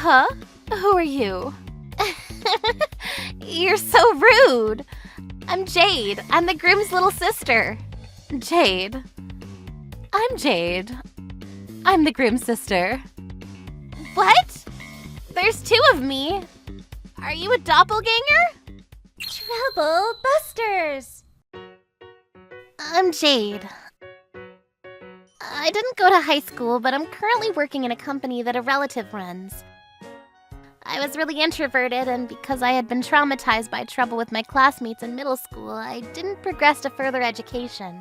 Huh? Who are you? You're so rude. I'm Jade. I'm the groom's little sister. Jade. I'm Jade. I'm the groom's sister. What? There's two of me. Are you a doppelganger? Trouble Busters! I'm Jade. I didn't go to high school, but I'm currently working in a company that a relative runs. I was really introverted, and because I had been traumatized by trouble with my classmates in middle school, I didn't progress to further education.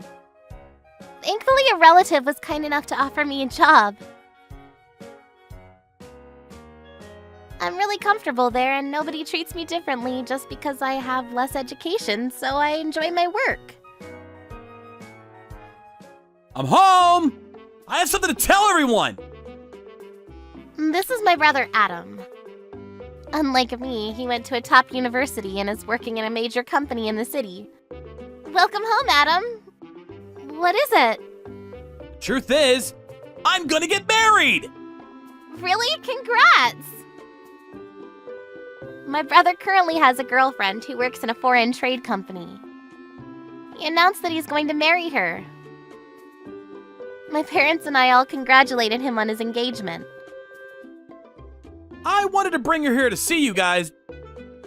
Thankfully, a relative was kind enough to offer me a job. I'm really comfortable there, and nobody treats me differently just because I have less education, so I enjoy my work. I'm home! I have something to tell everyone! This is my brother Adam. Unlike me, he went to a top university and is working in a major company in the city. Welcome home, Adam. What is it? Truth is, I'm gonna get married! Really? Congrats! My brother currently has a girlfriend who works in a foreign trade company. He announced that he's going to marry her. My parents and I all congratulated him on his engagement. I wanted to bring her here to see you guys,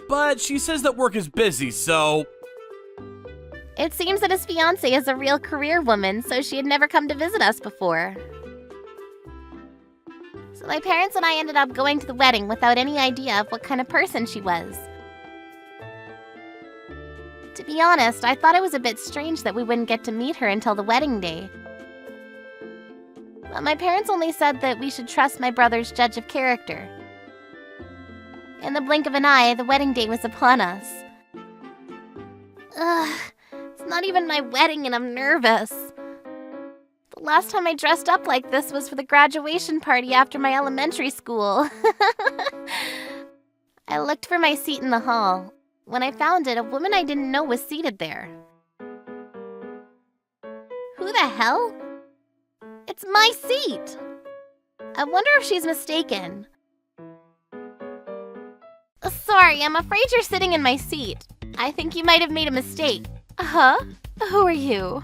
but she says that work is busy, so... It seems that his fiancée is a real career woman, so she had never come to visit us before. So my parents and I ended up going to the wedding without any idea of what kind of person she was. To be honest, I thought it was a bit strange that we wouldn't get to meet her until the wedding day. But my parents only said that we should trust my brother's judge of character. In the blink of an eye, the wedding day was upon us. Ugh, it's not even my wedding and I'm nervous. The last time I dressed up like this was for the graduation party after my elementary school. I looked for my seat in the hall. When I found it, a woman I didn't know was seated there. Who the hell? It's my seat! I wonder if she's mistaken. Sorry, I'm afraid you're sitting in my seat. I think you might have made a mistake. Huh? Who are you?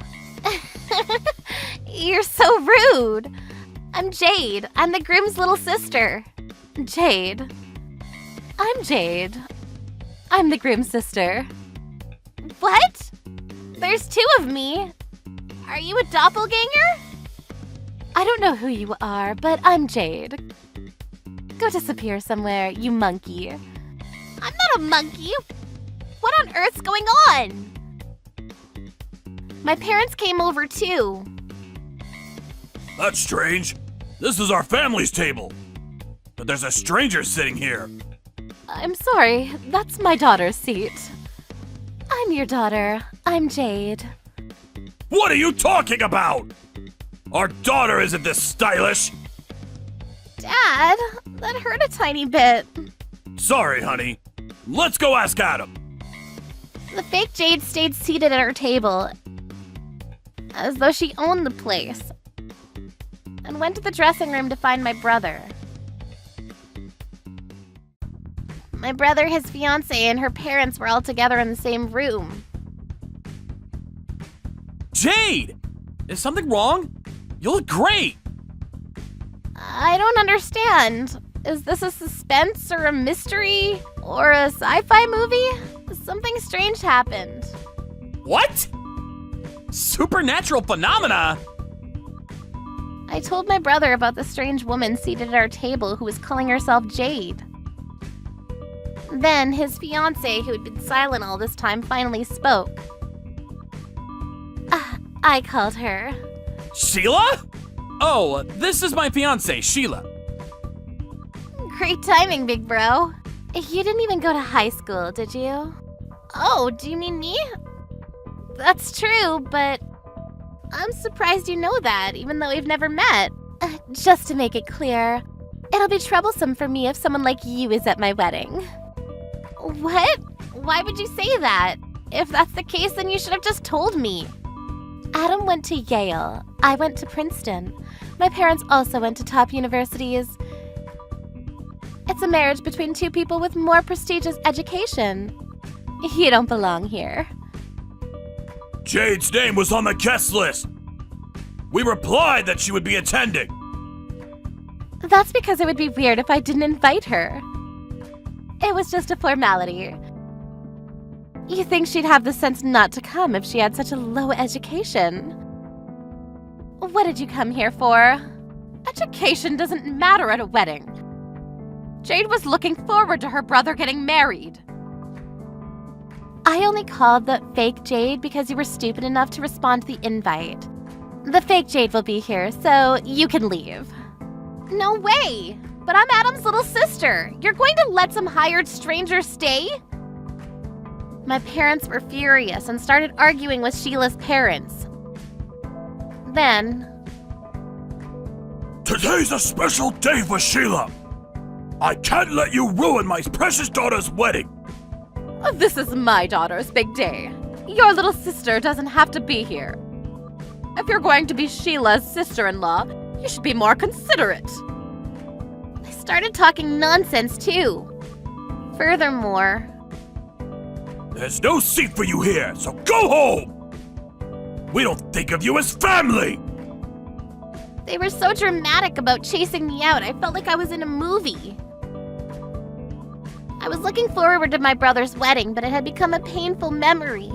You're so rude. I'm Jade. I'm the groom's little sister. Jade. I'm Jade. I'm the groom's sister. What? There's two of me. Are you a doppelganger? I don't know who you are, but I'm Jade. Go disappear somewhere, you monkey. I'm not a monkey. What on earth's going on? My parents came over too. That's strange. This is our family's table. But there's a stranger sitting here. I'm sorry, that's my daughter's seat. I'm your daughter. I'm Jade. What are you talking about? Our daughter isn't this stylish. Dad, that hurt a tiny bit. Sorry, honey. Let's go ask Adam. The fake Jade stayed seated at our table, as though she owned the place, and went to the dressing room to find my brother. My brother, his fiancée, and her parents were all together in the same room. Jade! Is something wrong? You look great! I don't understand. Is this a suspense or a mystery or a sci-fi movie? Something strange happened. What? Supernatural phenomena? I told my brother about the strange woman seated at our table who was calling herself Jade. Then his fiancée, who had been silent all this time, finally spoke. I called her. Sheila? Oh, this is my fiancée, Sheila. Great timing, big bro. You didn't even go to high school, did you? Oh, do you mean me? That's true, but I'm surprised you know that, even though we've never met. Just to make it clear, it'll be troublesome for me if someone like you is at my wedding. What? Why would you say that? If that's the case, then you should have just told me. Adam went to Yale. I went to Princeton. My parents also went to top universities. It's a marriage between two people with more prestigious education. You don't belong here. Jade's name was on the guest list. We replied that she would be attending. That's because it would be weird if I didn't invite her. It was just a formality. You think she'd have the sense not to come if she had such a low education? What did you come here for? Education doesn't matter at a wedding. Jade was looking forward to her brother getting married. I only called the fake Jade because you were stupid enough to respond to the invite. The fake Jade will be here, so you can leave. No way! But I'm Adam's little sister. You're going to let some hired stranger stay? My parents were furious and started arguing with Sheila's parents. Then... Today's a special day for Sheila. I can't let you ruin my precious daughter's wedding. This is my daughter's big day. Your little sister doesn't have to be here. If you're going to be Sheila's sister-in-law, you should be more considerate. They started talking nonsense, too. Furthermore... There's no seat for you here, so go home! We don't think of you as family! They were so dramatic about chasing me out, I felt like I was in a movie. I was looking forward to my brother's wedding, but it had become a painful memory.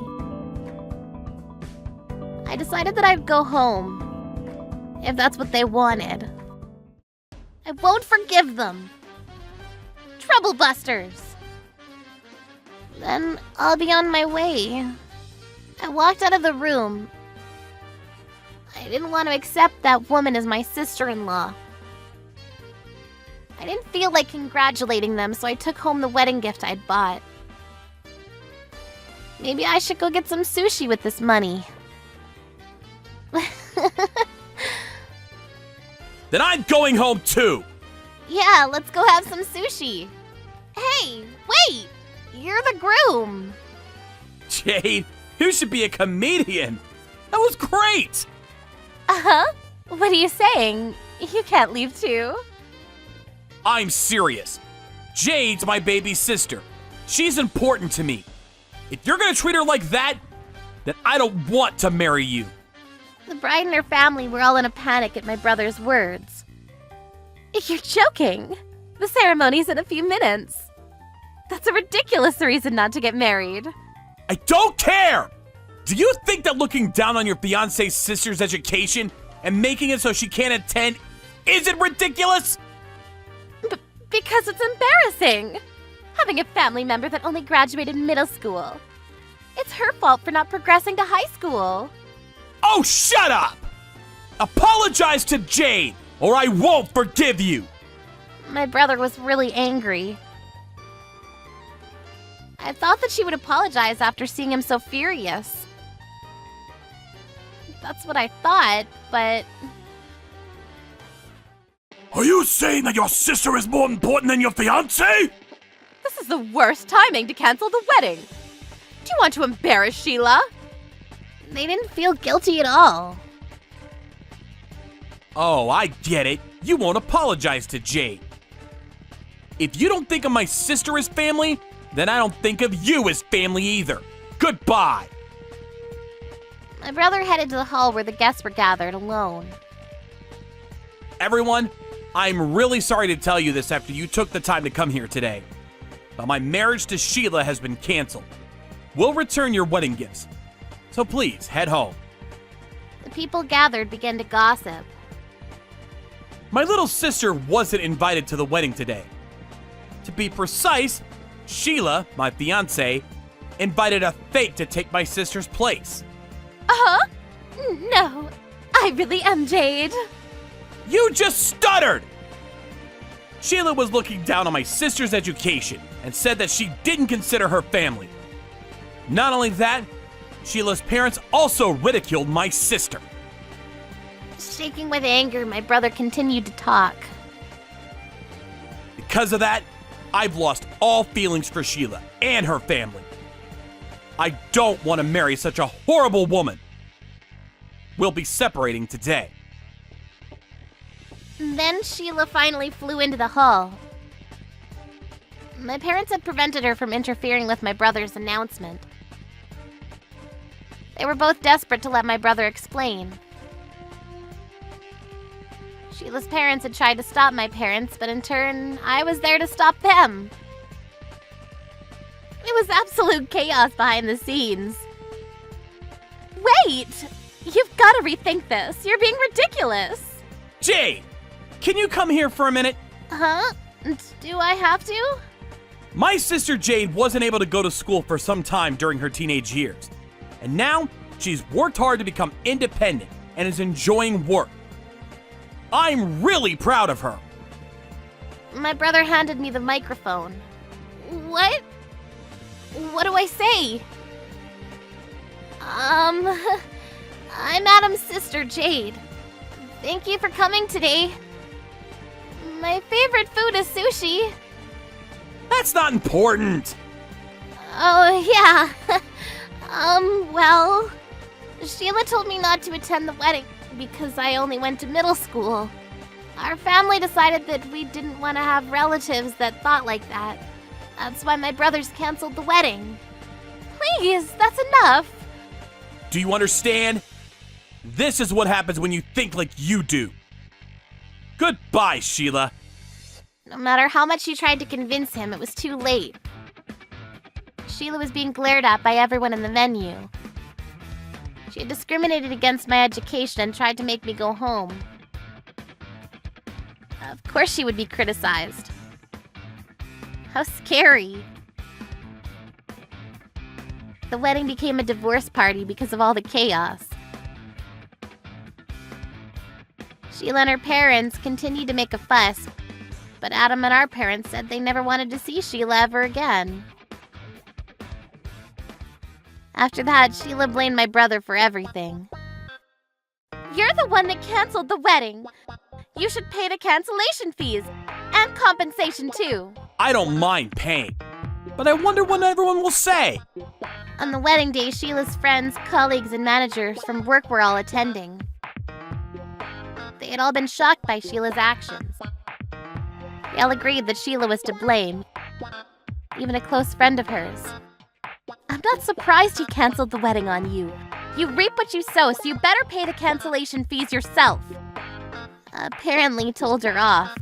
I decided that I'd go home, if that's what they wanted. I won't forgive them. Troublebusters! Then I'll be on my way. I walked out of the room. I didn't want to accept that woman as my sister-in-law. I didn't feel like congratulating them, so I took home the wedding gift I'd bought. Maybe I should go get some sushi with this money. Then I'm going home too! Yeah, let's go have some sushi. Hey, wait! You're the groom! Jade, you should be a comedian! That was great! Uh-huh? What are you saying? You can't leave too? I'm serious. Jade's my baby sister. She's important to me. If you're gonna treat her like that, then I don't want to marry you. The bride and her family were all in a panic at my brother's words. You're joking. The ceremony's in a few minutes. That's a ridiculous reason not to get married. I don't care! Do you think that looking down on your fiance's sister's education and making it so she can't attend isn't ridiculous? Because it's embarrassing. Having a family member that only graduated middle school. It's her fault for not progressing to high school. Oh, shut up! Apologize to Jade, or I won't forgive you! My brother was really angry. I thought that she would apologize after seeing him so furious. That's what I thought, but... Are you saying that your sister is more important than your fiancé? This is the worst timing to cancel the wedding. Do you want to embarrass Sheila? They didn't feel guilty at all. Oh, I get it. You won't apologize to Jade. If you don't think of my sister as family, then I don't think of you as family either. Goodbye. My brother headed to the hall where the guests were gathered alone. Everyone, I'm really sorry to tell you this after you took the time to come here today, but my marriage to Sheila has been canceled. We'll return your wedding gifts, so please head home. The people gathered began to gossip. My little sister wasn't invited to the wedding today. To be precise, Sheila, my fiancée, invited a fake to take my sister's place. Uh-huh? No, I really am Jade. You just stuttered! Sheila was looking down on my sister's education and said that she didn't consider her family. Not only that, Sheila's parents also ridiculed my sister. Shaking with anger, my brother continued to talk. Because of that, I've lost all feelings for Sheila and her family. I don't want to marry such a horrible woman. We'll be separating today. Then Sheila finally flew into the hall. My parents had prevented her from interfering with my brother's announcement. They were both desperate to let my brother explain. Sheila's parents had tried to stop my parents, but in turn, I was there to stop them. It was absolute chaos behind the scenes. Wait! You've got to rethink this. You're being ridiculous. Jade, can you come here for a minute? Huh? Do I have to? My sister Jade wasn't able to go to school for some time during her teenage years. And now, she's worked hard to become independent and is enjoying work. I'm really proud of her. My brother handed me the microphone. What? What do I say? I'm Adam's sister, Jade. Thank you for coming today. My favorite food is sushi. That's not important. Oh, yeah. Well, Sheila told me not to attend the wedding because I only went to middle school. Our family decided that we didn't want to have relatives that thought like that. That's why my brothers canceled the wedding. Please, that's enough. Do you understand? This is what happens when you think like you do. Goodbye, Sheila. No matter how much she tried to convince him, it was too late. Sheila was being glared at by everyone in the venue. She had discriminated against my education and tried to make me go home. Of course she would be criticized. How scary. The wedding became a divorce party because of all the chaos. Sheila and her parents continued to make a fuss, but Adam and our parents said they never wanted to see Sheila ever again. After that, Sheila blamed my brother for everything. You're the one that canceled the wedding. You should pay the cancellation fees and compensation too. I don't mind paying, but I wonder what everyone will say. On the wedding day, Sheila's friends, colleagues, and managers from work were all attending. They had all been shocked by Sheila's actions. They all agreed that Sheila was to blame, even a close friend of hers. I'm not surprised he canceled the wedding on you. You reap what you sow, so you better pay the cancellation fees yourself. Apparently told her off.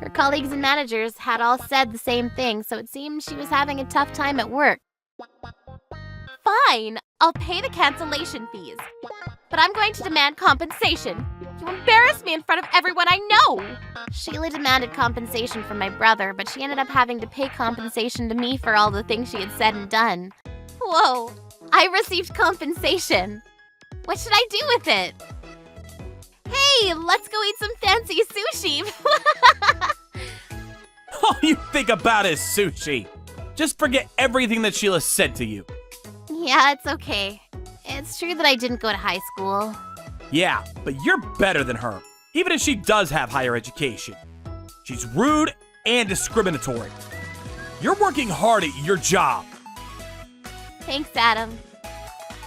Her colleagues and managers had all said the same thing, so it seemed she was having a tough time at work. Fine, I'll pay the cancellation fees. But I'm going to demand compensation. You embarrassed me in front of everyone I know. Sheila demanded compensation from my brother, but she ended up having to pay compensation to me for all the things she had said and done. Whoa, I received compensation. What should I do with it? Hey, let's go eat some fancy sushi. All you think about is sushi. Just forget everything that Sheila said to you. Yeah, it's okay. It's true that I didn't go to high school. Yeah, but you're better than her, even if she does have higher education. She's rude and discriminatory. You're working hard at your job. Thanks, Adam.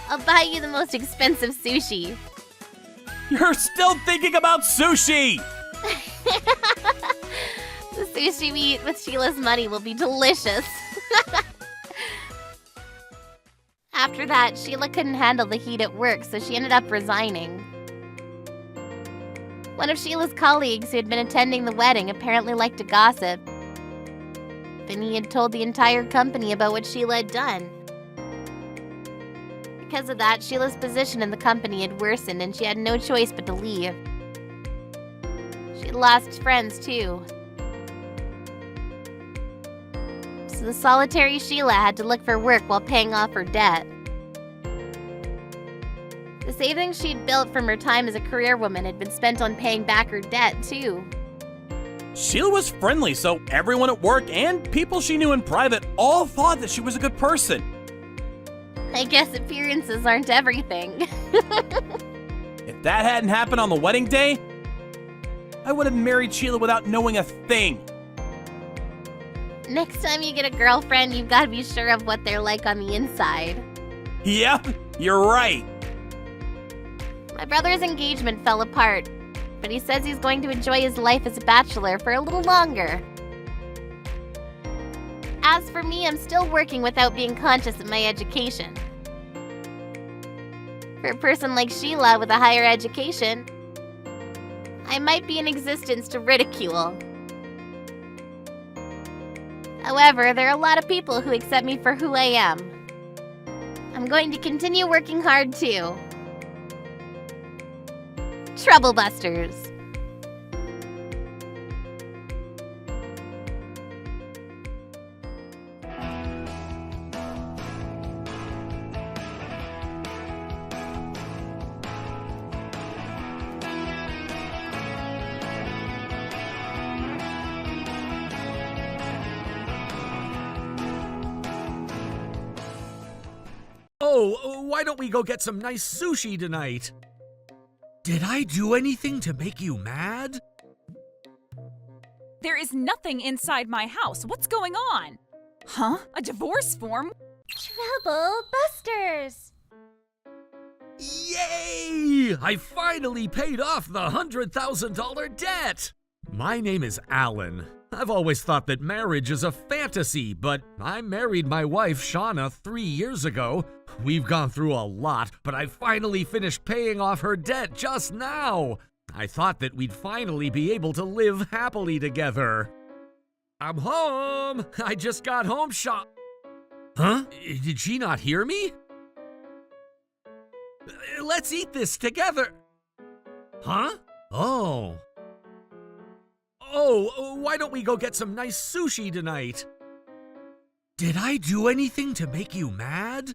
I'll buy you the most expensive sushi. You're still thinking about sushi! The sushi we eat with Sheila's money will be delicious. After that, Sheila couldn't handle the heat at work, so she ended up resigning. One of Sheila's colleagues who had been attending the wedding apparently liked to gossip. And he had told the entire company about what Sheila had done. Because of that, Sheila's position in the company had worsened and she had no choice but to leave. She had lost friends too. So the solitary Sheila had to look for work while paying off her debt. The savings she'd built from her time as a career woman had been spent on paying back her debt too. Sheila was friendly, so everyone at work and people she knew in private all thought that she was a good person. I guess appearances aren't everything. If that hadn't happened on the wedding day, I would have married Sheila without knowing a thing. Next time you get a girlfriend, you've got to be sure of what they're like on the inside. Yep, you're right. My brother's engagement fell apart, but he says he's going to enjoy his life as a bachelor for a little longer. As for me, I'm still working without being conscious of my education. For a person like Sheila with a higher education, I might be in existence to ridicule. However, there are a lot of people who accept me for who I am. I'm going to continue working hard too. Troublebusters. Oh, why don't we go get some nice sushi tonight? Did I do anything to make you mad? There is nothing inside my house. What's going on? Huh? A divorce form? Trouble busters! Yay! I finally paid off the $100,000 debt! My name is Alan. I've always thought that marriage is a fantasy, but I married my wife, Shauna, 3 years ago. We've gone through a lot, but I finally finished paying off her debt just now. I thought that we'd finally be able to live happily together. I'm home! I just got home, Huh? Did she not hear me? Let's eat this together. Huh? Oh, why don't we go get some nice sushi tonight? Did I do anything to make you mad?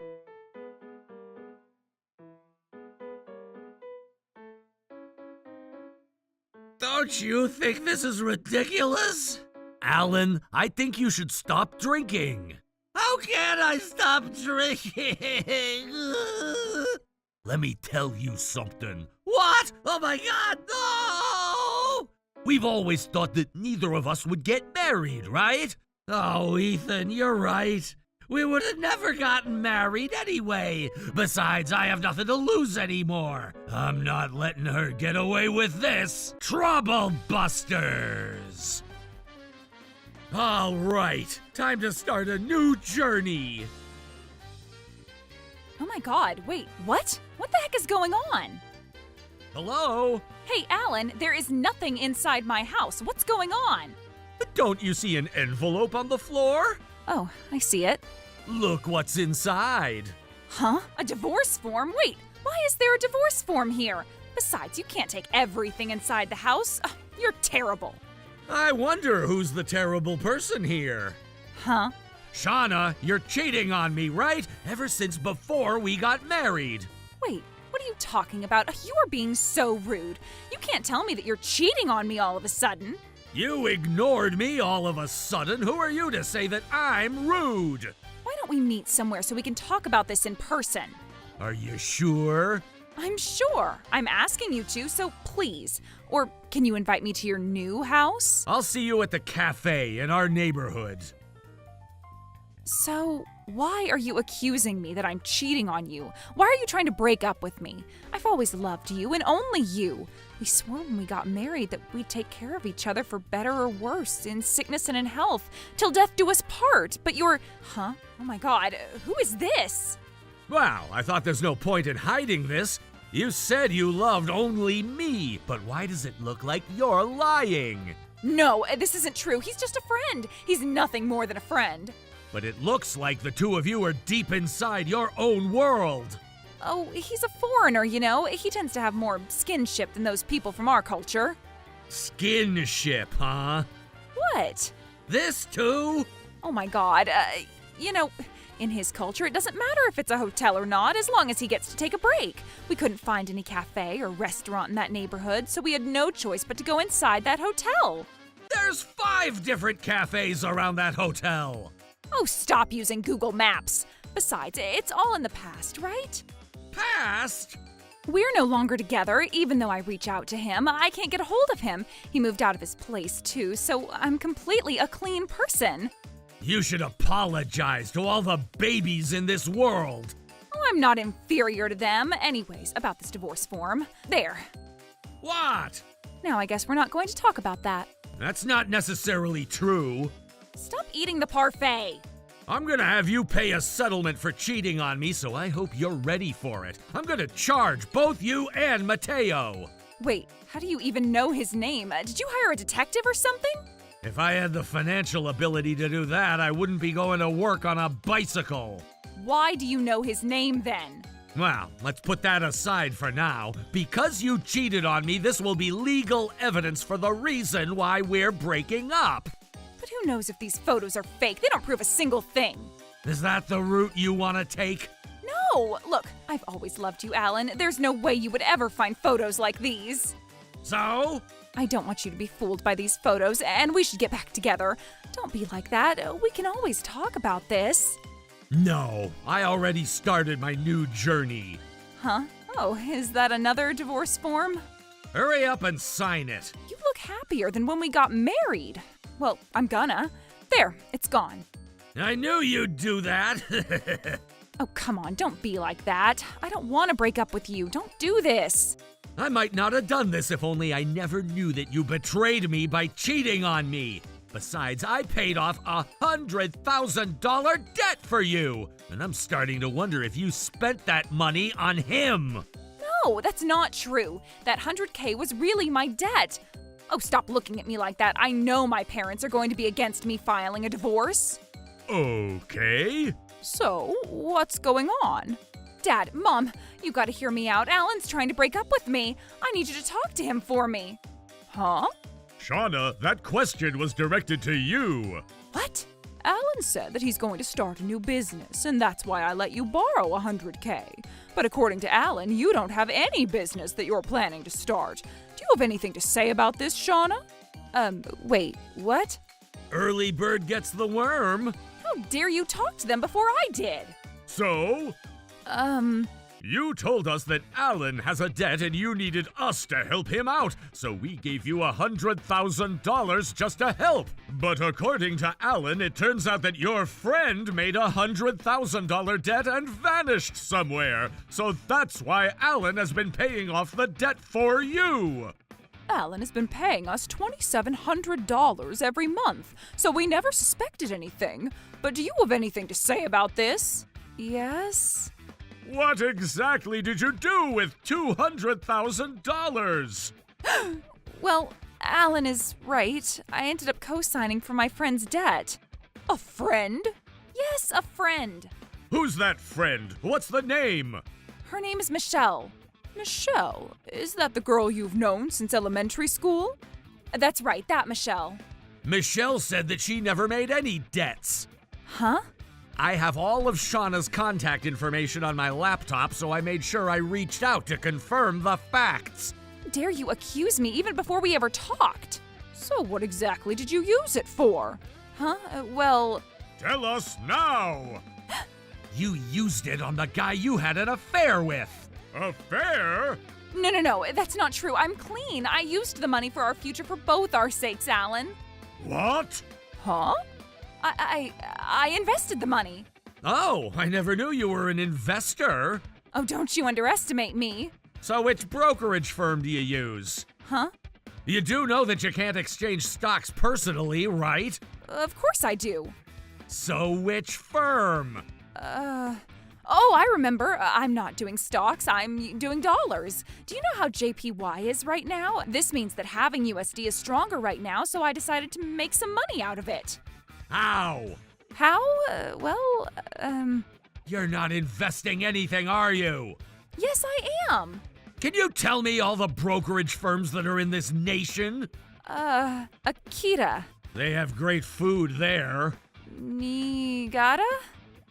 Don't you think this is ridiculous? Alan, I think you should stop drinking. How can I stop drinking? Let me tell you something. What? Oh my God, no! We've always thought that neither of us would get married, right? Oh, Ethan, you're right. We would have never gotten married anyway. Besides, I have nothing to lose anymore. I'm not letting her get away with this. Trouble busters! All right, time to start a new journey. Oh my God, wait, what? What the heck is going on? Hello? Hey, Alan, there is nothing inside my house. What's going on? Don't you see an envelope on the floor? Oh, I see it. Look what's inside. Huh? A divorce form? Wait, why is there a divorce form here? Besides, you can't take everything inside the house. Ugh, you're terrible. I wonder who's the terrible person here. Huh? Shauna, you're cheating on me, right? Ever since before we got married. Wait, what are you talking about? You are being so rude. You can't tell me that you're cheating on me all of a sudden. You ignored me all of a sudden. Who are you to say that I'm rude? Why don't we meet somewhere so we can talk about this in person? Are you sure? I'm sure. I'm asking you to, so please. Or can you invite me to your new house? I'll see you at the cafe in our neighborhood. So, why are you accusing me that I'm cheating on you? Why are you trying to break up with me? I've always loved you and only you. We swore when we got married that we'd take care of each other for better or worse, in sickness and in health, till death do us part. But you're... Huh? Oh my God, who is this? Wow, I thought there's no point in hiding this. You said you loved only me, but why does it look like you're lying? No, this isn't true. He's just a friend. He's nothing more than a friend. But it looks like the two of you are deep inside your own world. Oh, he's a foreigner, you know. He tends to have more skinship than those people from our culture. Skinship, huh? What? This too? Oh my God, you know, in his culture, it doesn't matter if it's a hotel or not, as long as he gets to take a break. We couldn't find any cafe or restaurant in that neighborhood, so we had no choice but to go inside that hotel. There's 5 different cafes around that hotel. Oh, stop using Google Maps. Besides, it's all in the past, right? Past? We're no longer together, even though I reach out to him. I can't get a hold of him. He moved out of his place, too, so I'm completely a clean person. You should apologize to all the babies in this world. Oh, I'm not inferior to them. Anyways, about this divorce form. There. What? Now I guess we're not going to talk about that. That's not necessarily true. Stop eating the parfait. I'm gonna have you pay a settlement for cheating on me, so I hope you're ready for it. I'm gonna charge both you and Mateo. Wait, how do you even know his name? Did you hire a detective or something? If I had the financial ability to do that, I wouldn't be going to work on a bicycle. Why do you know his name then? Well, let's put that aside for now. Because you cheated on me, this will be legal evidence for the reason why we're breaking up. But who knows if these photos are fake? They don't prove a single thing. Is that the route you want to take? No! Look, I've always loved you, Alan. There's no way you would ever find photos like these. So? I don't want you to be fooled by these photos, and we should get back together. Don't be like that. We can always talk about this. No, I already started my new journey. Huh? Oh, is that another divorce form? Hurry up and sign it. You look happier than when we got married. Well, I'm gonna. There, it's gone. I knew you'd do that. Oh, come on, don't be like that. I don't want to break up with you. Don't do this. I might not have done this if only I never knew that you betrayed me by cheating on me. Besides, I paid off a $100,000 debt for you. And I'm starting to wonder if you spent that money on him. No, that's not true. That $100K was really my debt. Oh, stop looking at me like that. I know my parents are going to be against me filing a divorce. Okay. So, what's going on? Dad, Mom, you gotta hear me out. Alan's trying to break up with me. I need you to talk to him for me. Huh? Shauna, that question was directed to you. What? Alan said that he's going to start a new business, and that's why I let you borrow $100K. But according to Alan, you don't have any business that you're planning to start. Do you have anything to say about this, Shauna? Wait, what? Early bird gets the worm. How dare you talk to them before I did? So? You told us that Alan has a debt and you needed us to help him out, so we gave you $100,000 just to help. But according to Alan, it turns out that your friend made a $100,000 debt and vanished somewhere. So that's why Alan has been paying off the debt for you. Alan has been paying us $2,700 every month, so we never suspected anything. But do you have anything to say about this? Yes? What exactly did you do with $200,000? Well, Alan is right. I ended up co-signing for my friend's debt. A friend? Yes, a friend. Who's that friend? What's the name? Her name is Michelle. Michelle? Is that the girl you've known since elementary school? That's right, that Michelle. Michelle said that she never made any debts. Huh? I have all of Shauna's contact information on my laptop, so I made sure I reached out to confirm the facts. Dare you accuse me even before we ever talked? So what exactly did you use it for? Huh? Well... Tell us now! You used it on the guy you had an affair with. Affair? No, that's not true. I'm clean. I used the money for our future for both our sakes, Alan. What? Huh? I invested the money. Oh, I never knew you were an investor. Oh, don't you underestimate me. So which brokerage firm do you use? Huh? You do know that you can't exchange stocks personally, right? Of course I do. So which firm? Oh, I remember. I'm not doing stocks. I'm doing dollars. Do you know how JPY is right now? This means that having USD is stronger right now, so I decided to make some money out of it. How? How? You're not investing anything, are you? Yes, I am. Can you tell me all the brokerage firms that are in this nation? Akita. They have great food there. Niigata?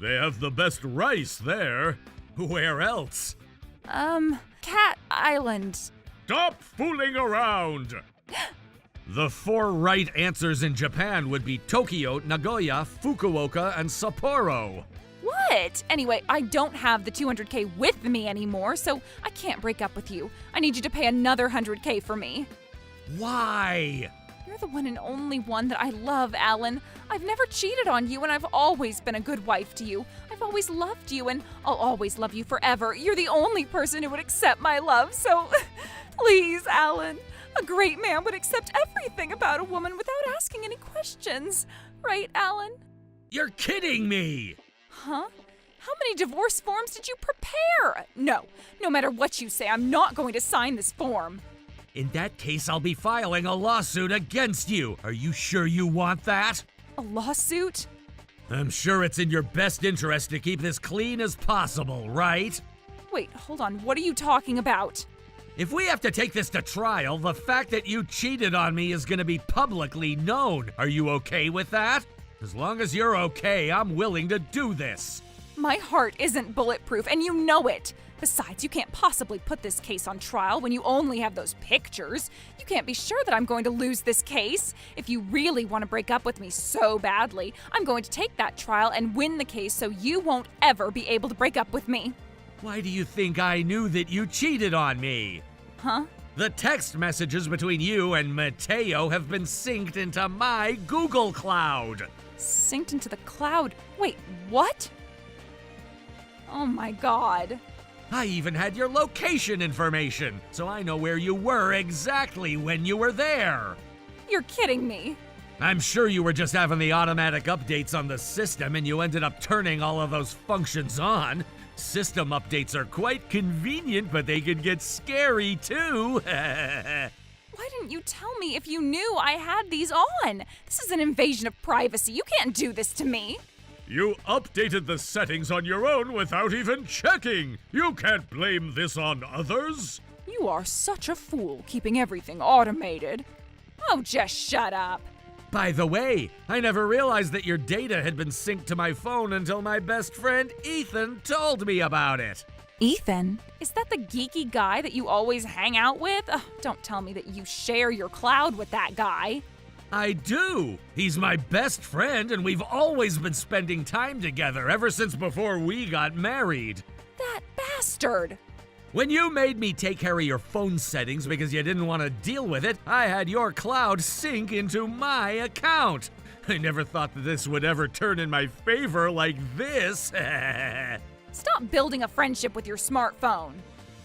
They have the best rice there. Where else? Cat Island. Stop fooling around! The 4 right answers in Japan would be Tokyo, Nagoya, Fukuoka, and Sapporo. What? Anyway, I don't have the $200K with me anymore, so I can't break up with you. I need you to pay another $100K for me. Why? You're the one and only one that I love, Alan. I've never cheated on you, and I've always been a good wife to you. I've always loved you, and I'll always love you forever. You're the only person who would accept my love, so please, Alan, A great man would accept everything about a woman without asking any questions. Right, Alan? You're kidding me! Huh? How many divorce forms did you prepare? No matter what you say, I'm not going to sign this form. In that case, I'll be filing a lawsuit against you. Are you sure you want that? A lawsuit? I'm sure it's in your best interest to keep this clean as possible, right? Wait, hold on. What are you talking about? If we have to take this to trial, the fact that you cheated on me is gonna be publicly known. Are you okay with that? As long as you're okay, I'm willing to do this. My heart isn't bulletproof, and you know it. Besides, you can't possibly put this case on trial when you only have those pictures. You can't be sure that I'm going to lose this case. If you really want to break up with me so badly, I'm going to take that trial and win the case so you won't ever be able to break up with me. Why do you think I knew that you cheated on me? Huh? The text messages between you and Mateo have been synced into my Google Cloud. Synced into the cloud? Wait, what? Oh my god. I even had your location information, so I know where you were exactly when you were there. You're kidding me. I'm sure you were just having the automatic updates on the system and you ended up turning all of those functions on. System updates are quite convenient, but they can get scary too. Why didn't you tell me if you knew I had these on? This is an invasion of privacy. You can't do this to me. You updated the settings on your own without even checking. You can't blame this on others. You are such a fool, keeping everything automated. Oh, just shut up. By the way, I never realized that your data had been synced to my phone until my best friend Ethan told me about it. Ethan? Is that the geeky guy that you always hang out with? Ugh, don't tell me that you share your cloud with that guy. I do. He's my best friend, and we've always been spending time together ever since before we got married. That bastard! When you made me take care of your phone settings because you didn't want to deal with it, I had your cloud sync into my account. I never thought that this would ever turn in my favor like this. Stop building a friendship with your smartphone.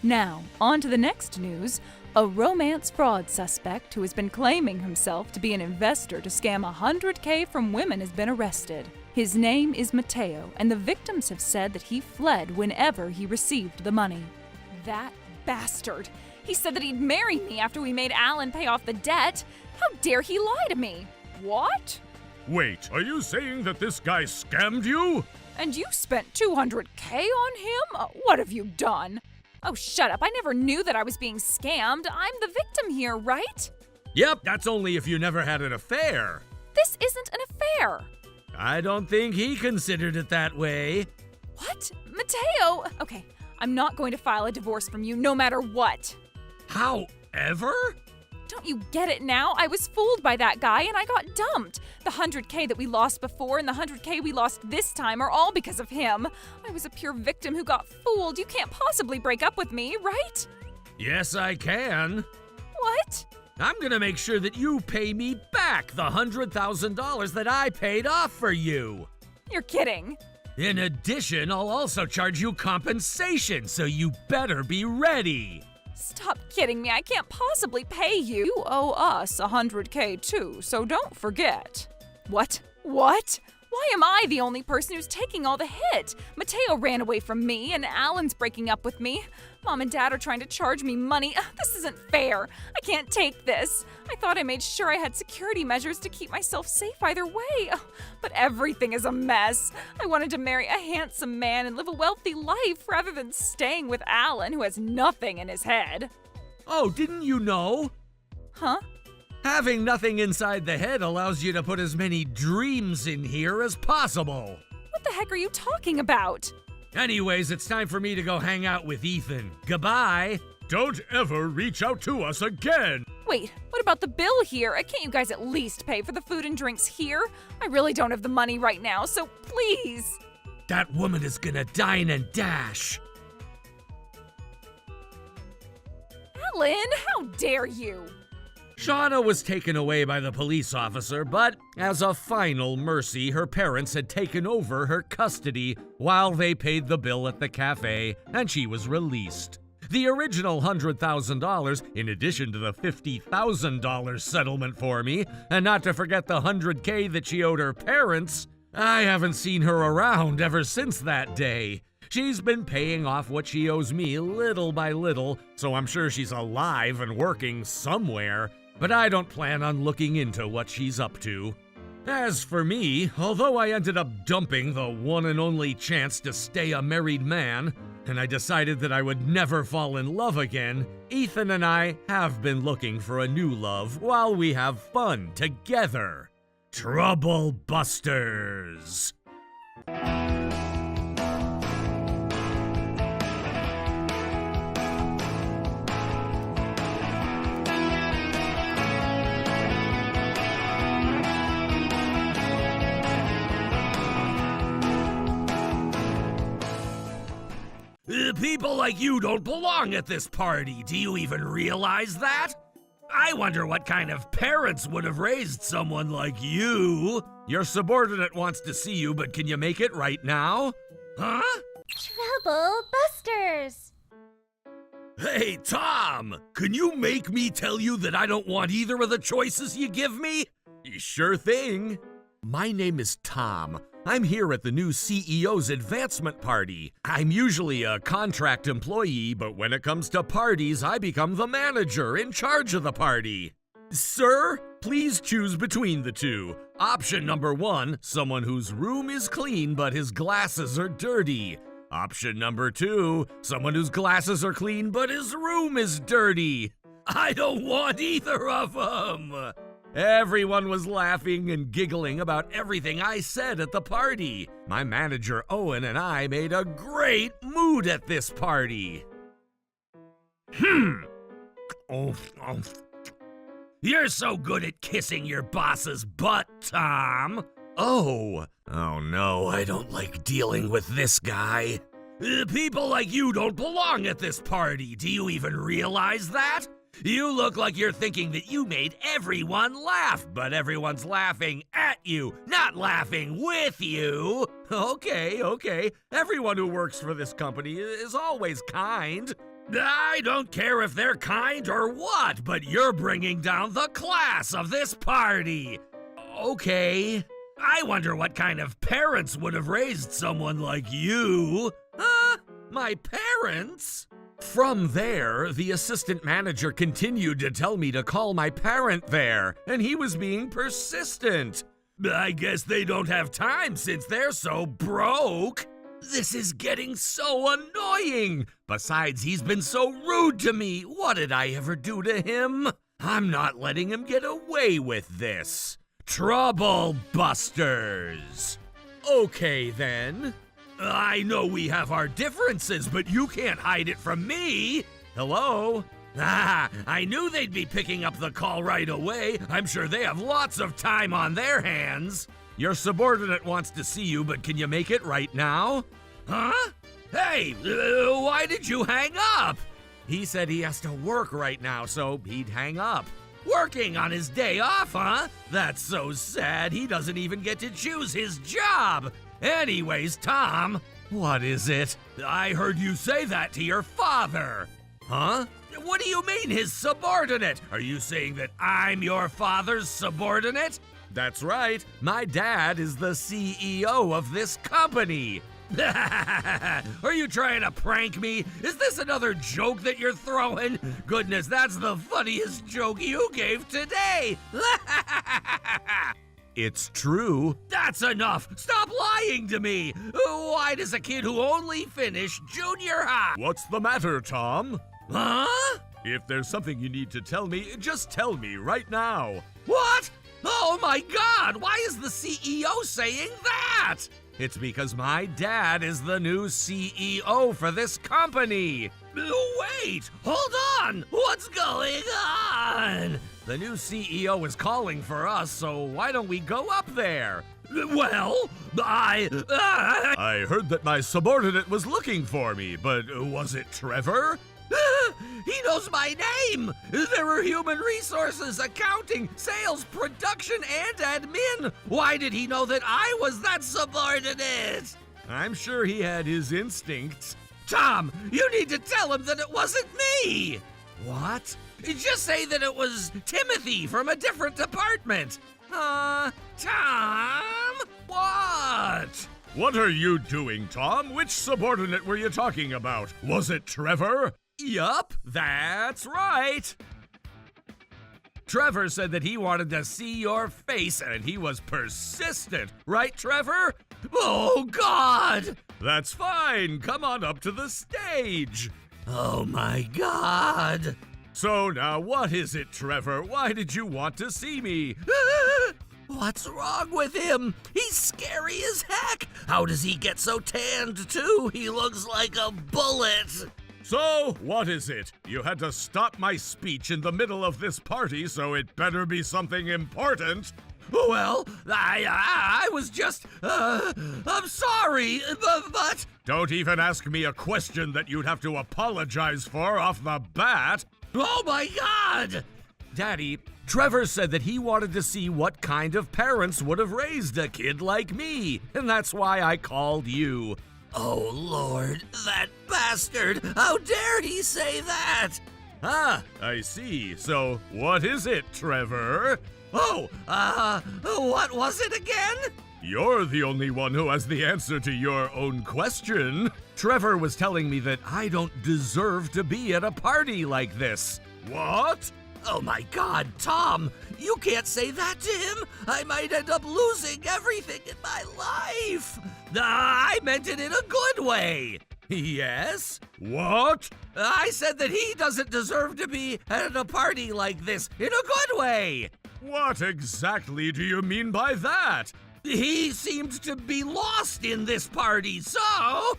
Now, on to the next news. A romance fraud suspect who has been claiming himself to be an investor to scam $100K from women has been arrested. His name is Mateo, and the victims have said that he fled whenever he received the money. That bastard! He said that he'd marry me after we made Alan pay off the debt. How dare he lie to me? What? Wait, are you saying that this guy scammed you? And you spent $200K on him? What have you done? Oh, shut up. I never knew that I was being scammed. I'm the victim here, right? Yep, that's only if you never had an affair. This isn't an affair. I don't think he considered it that way. What? Mateo! Okay, I'm not going to file a divorce from you no matter what. However? Don't you get it now? I was fooled by that guy and I got dumped. The $100K that we lost before and the $100K we lost this time are all because of him. I was a pure victim who got fooled. You can't possibly break up with me, right? Yes, I can. What? I'm gonna make sure that you pay me back the $100,000 that I paid off for you. You're kidding. In addition, I'll also charge you compensation, so you better be ready. Stop kidding me. I can't possibly pay you. You owe us $100K too, so don't forget. What? What? Why am I the only person who's taking all the hit? Mateo ran away from me, and Alan's breaking up with me. Mom and Dad are trying to charge me money. This isn't fair. I can't take this. I thought I made sure I had security measures to keep myself safe either way. But everything is a mess. I wanted to marry a handsome man and live a wealthy life rather than staying with Alan, who has nothing in his head. Oh, didn't you know? Huh? Having nothing inside the head allows you to put as many dreams in here as possible. What the heck are you talking about? Anyways, it's time for me to go hang out with Ethan. Goodbye. Don't ever reach out to us again. Wait, what about the bill here? Can't you guys at least pay for the food and drinks here? I really don't have the money right now, so please. That woman is gonna dine and dash. Alan, how dare you? Shauna was taken away by the police officer, but as a final mercy, her parents had taken over her custody while they paid the bill at the cafe, and she was released. The original $100,000, in addition to the $50,000 settlement for me, and not to forget the $100K that she owed her parents. I haven't seen her around ever since that day. She's been paying off what she owes me little by little, so I'm sure she's alive and working somewhere, but I don't plan on looking into what she's up to. As for me, although I ended up dumping the one and only chance to stay a married man, and I decided that I would never fall in love again, Ethan and I have been looking for a new love while we have fun together. Trouble Busters! People like you don't belong at this party. Do you even realize that? I wonder what kind of parents would have raised someone like you. Your subordinate wants to see you, but can you make it right now? Huh? Trouble Busters! Hey, Tom! Can you make me tell you that I don't want either of the choices you give me? Sure thing. My name is Tom. I'm here at the new CEO's advancement party. I'm usually a contract employee, but when it comes to parties, I become the manager in charge of the party. Sir, please choose between the two. Option number 1, someone whose room is clean but his glasses are dirty. Option number 2, someone whose glasses are clean but his room is dirty. I don't want either of them. Everyone was laughing and giggling about everything I said at the party. My manager Owen and I made a great mood at this party. You're so good at kissing your boss's butt, Tom. Oh no, I don't like dealing with this guy. People like you don't belong at this party. Do you even realize that? You look like you're thinking that you made everyone laugh, but everyone's laughing at you, not laughing with you. Okay. Everyone who works for this company is always kind. I don't care if they're kind or what, but you're bringing down the class of this party. Okay. I wonder what kind of parents would have raised someone like you. Huh? My parents? From there, the assistant manager continued to tell me to call my parent there, and he was being persistent. I guess they don't have time since they're so broke. This is getting so annoying. Besides, he's been so rude to me. What did I ever do to him? I'm not letting him get away with this. Trouble Busters. Okay, then. I know we have our differences, but you can't hide it from me. Hello? I knew they'd be picking up the call right away. I'm sure they have lots of time on their hands. Your subordinate wants to see you, but can you make it right now? Huh? Hey, why did you hang up? He said he has to work right now, so he'd hang up. Working on his day off, huh? That's so sad. He doesn't even get to choose his job. Anyways, Tom, what is it? I heard you say that to your father. Huh? What do you mean, his subordinate? Are you saying that I'm your father's subordinate? That's right. My dad is the CEO of this company. Are you trying to prank me? Is this another joke that you're throwing? Goodness, that's the funniest joke you gave today. It's true. That's enough. Stop lying to me. Why does a kid who only finished junior high? What's the matter, Tom? Huh? If there's something you need to tell me, just tell me right now. What? Oh my God, why is the CEO saying that? It's because my dad is the new CEO for this company. Wait, hold on. What's going on? The new CEO is calling for us, so why don't we go up there? Well, I heard that my subordinate was looking for me, but was it Trevor? He knows my name! There were human resources, accounting, sales, production, and admin! Why did he know that I was that subordinate? I'm sure he had his instincts. Tom, you need to tell him that it wasn't me! What? Just say that it was Timothy from a different department. Tom? What? What are you doing, Tom? Which subordinate were you talking about? Was it Trevor? Yup, that's right. Trevor said that he wanted to see your face and he was persistent. Right, Trevor? Oh, God! That's fine. Come on up to the stage. Oh, my God. So now what is it, Trevor? Why did you want to see me? What's wrong with him? He's scary as heck. How does he get so tanned, too? He looks like a bullet. So, what is it? You had to stop my speech in the middle of this party, so it better be something important. Well, I was just, I'm sorry, but... Don't even ask me a question that you'd have to apologize for off the bat. Oh my God! Daddy, Trevor said that he wanted to see what kind of parents would have raised a kid like me, and that's why I called you. Oh, Lord, that bastard! How dare he say that? Ah, I see. So, what is it, Trevor? Oh, what was it again? You're the only one who has the answer to your own question. Trevor was telling me that I don't deserve to be at a party like this. What? Oh my God, Tom! You can't say that to him! I might end up losing everything in my life! I meant it in a good way! Yes? What? I said that he doesn't deserve to be at a party like this in a good way! What exactly do you mean by that? He seemed to be lost in this party, so...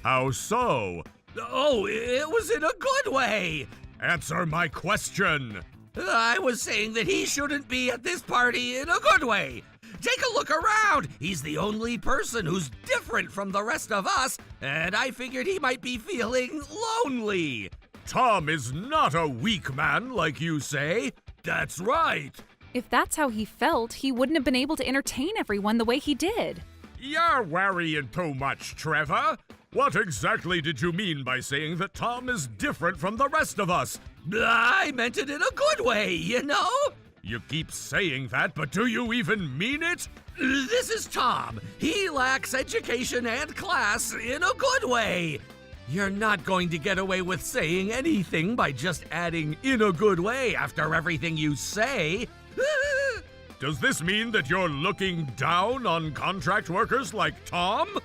How so? Oh, it was in a good way! Answer my question! I was saying that he shouldn't be at this party in a good way. Take a look around. He's the only person who's different from the rest of us, and I figured he might be feeling lonely. Tom is not a weak man like you say. That's right. If that's how he felt, he wouldn't have been able to entertain everyone the way he did. You're worrying too much, Trevor. What exactly did you mean by saying that Tom is different from the rest of us? I meant it in a good way, you know? You keep saying that, but do you even mean it? This is Tom. He lacks education and class in a good way. You're not going to get away with saying anything by just adding "in a good way" after everything you say. Does this mean that you're looking down on contract workers like Tom?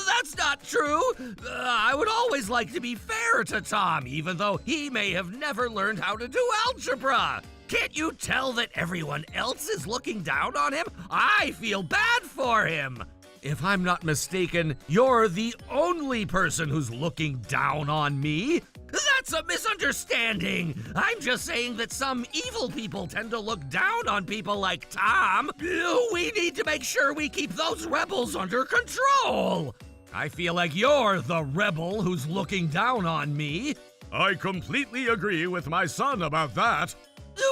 That's not true. I would always like to be fair to Tom, even though he may have never learned how to do algebra. Can't you tell that everyone else is looking down on him? I feel bad for him. If I'm not mistaken, you're the only person who's looking down on me. That's a misunderstanding. I'm just saying that some evil people tend to look down on people like Tom. We need to make sure we keep those rebels under control. I feel like you're the rebel who's looking down on me. I completely agree with my son about that.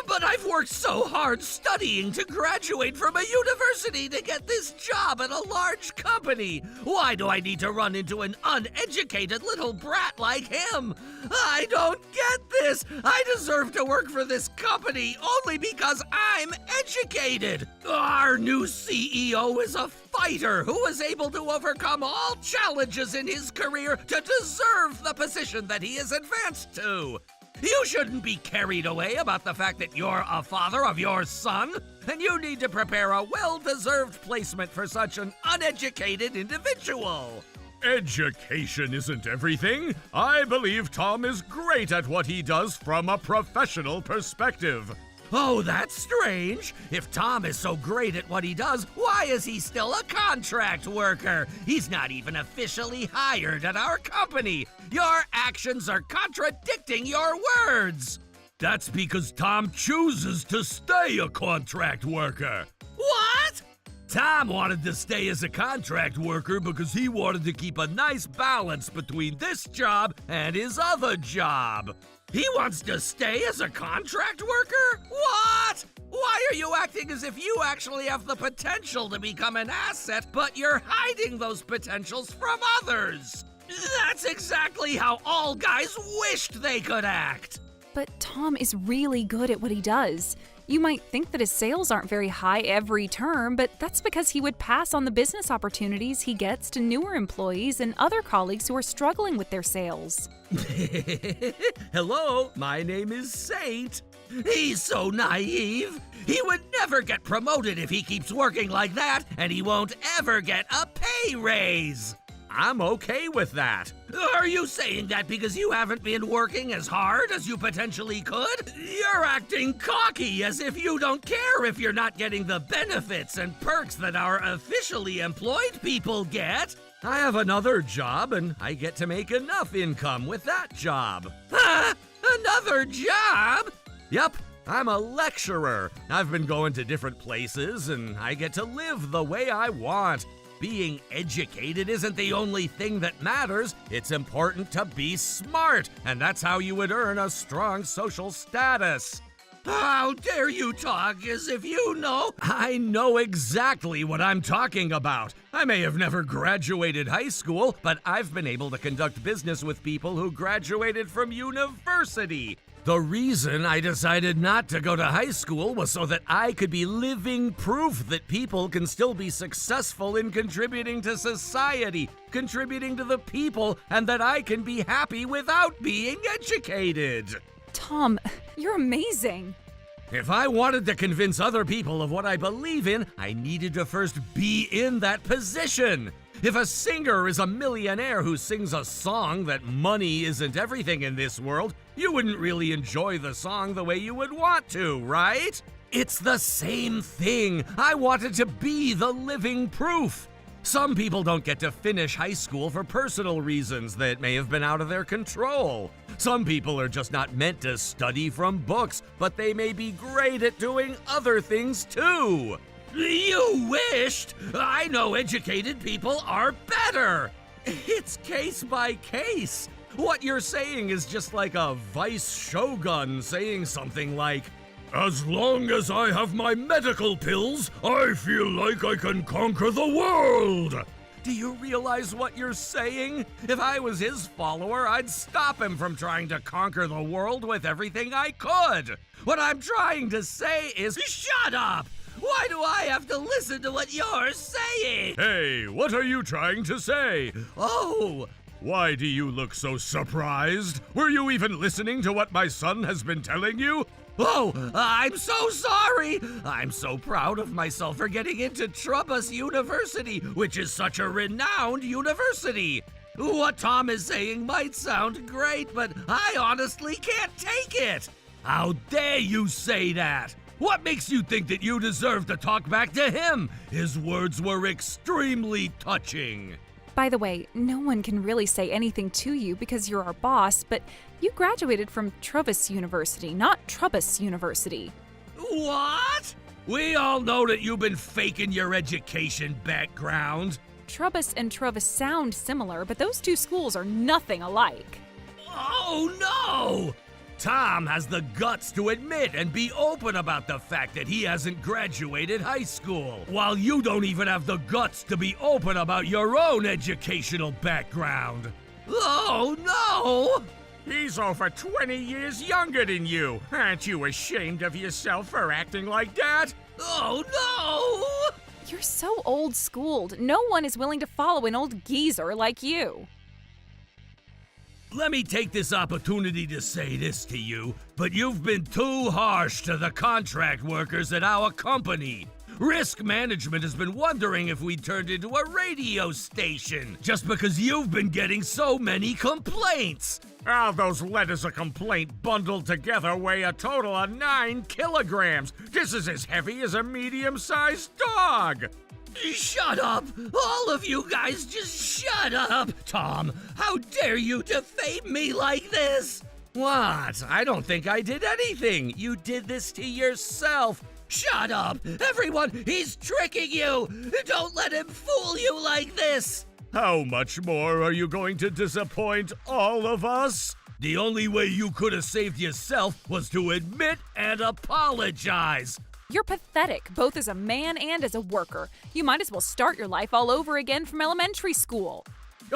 But I've worked so hard studying to graduate from a university to get this job at a large company. Why do I need to run into an uneducated little brat like him? I don't get this. I deserve to work for this company only because I'm educated. Our new CEO is a fighter who was able to overcome all challenges in his career to deserve the position that he is advanced to. You shouldn't be carried away about the fact that you're a father of your son, and you need to prepare a well-deserved placement for such an uneducated individual. Education isn't everything. I believe Tom is great at what he does from a professional perspective. Oh, that's strange. If Tom is so great at what he does, why is he still a contract worker? He's not even officially hired at our company. Your actions are contradicting your words. That's because Tom chooses to stay a contract worker. What? Tom wanted to stay as a contract worker because he wanted to keep a nice balance between this job and his other job. He wants to stay as a contract worker? What? Why are you acting as if you actually have the potential to become an asset, but you're hiding those potentials from others? That's exactly how all guys wished they could act. But Tom is really good at what he does. You might think that his sales aren't very high every term, but that's because he would pass on the business opportunities he gets to newer employees and other colleagues who are struggling with their sales. Hello, my name is Saint. He's so naive. He would never get promoted if he keeps working like that, and he won't ever get a pay raise. I'm okay with that. Are you saying that because you haven't been working as hard as you potentially could? You're acting cocky, as if you don't care if you're not getting the benefits and perks that our officially employed people get. I have another job, and I get to make enough income with that job. Huh? Another job? Yep, I'm a lecturer. I've been going to different places, and I get to live the way I want. Being educated isn't the only thing that matters. It's important to be smart, and that's how you would earn a strong social status. How dare you talk as if you know? I know exactly what I'm talking about. I may have never graduated high school, but I've been able to conduct business with people who graduated from university. The reason I decided not to go to high school was so that I could be living proof that people can still be successful in contributing to society, contributing to the people, and that I can be happy without being educated. Tom, you're amazing. If I wanted to convince other people of what I believe in, I needed to first be in that position. If a singer is a millionaire who sings a song that money isn't everything in this world, you wouldn't really enjoy the song the way you would want to, right? It's the same thing. I wanted to be the living proof. Some people don't get to finish high school for personal reasons that may have been out of their control. Some people are just not meant to study from books, but they may be great at doing other things too. You wished! I know educated people are better! It's case by case. What you're saying is just like a vice shogun saying something like, "As long as I have my medical pills, I feel like I can conquer the world." do you realize what you're saying? If I was his follower, I'd stop him from trying to conquer the world with everything I could. What I'm trying to say is, Shut up! Why do I have to listen to what you're saying? Hey, what are you trying to say? Oh, Why do you look so surprised? Were you even listening to what my son has been telling you? I'm so sorry! I'm so proud of myself for getting into Trubbus University, which is such a renowned university. What Tom is saying might sound great, but I honestly can't take it. how dare you say that? What makes you think that you deserve to talk back to him? His words were extremely touching. By the way, no one can really say anything to you because you're our boss, but you graduated from Trubbus University, not Trubbus University. What? We all know that you've been faking your education background. Trubbus and Trubbus sound similar, but those two schools are nothing alike. Oh no! Tom has the guts to admit and be open about the fact that he hasn't graduated high school, while you don't even have the guts to be open about your own educational background. Oh no! He's over 20 years younger than you. Aren't you ashamed of yourself for acting like that? Oh no! You're so old-schooled. No one is willing to follow an old geezer like you. Let me take this opportunity to say this to you, but you've been too harsh to the contract workers at our company. Risk management has been wondering if we turned into a radio station, just because you've been getting so many complaints. All those letters of complaint bundled together weigh a total of 9 kilograms. This is as heavy as a medium-sized dog. Shut up! All of you guys just shut up! Tom, how dare you defame me like this? What? I don't think I did anything. You did this to yourself. Shut up! Everyone, he's tricking you! Don't let him fool you like this! How much more are you going to disappoint all of us? The only way you could have saved yourself was to admit and apologize. You're pathetic, both as a man and as a worker. You might as well start your life all over again from elementary school.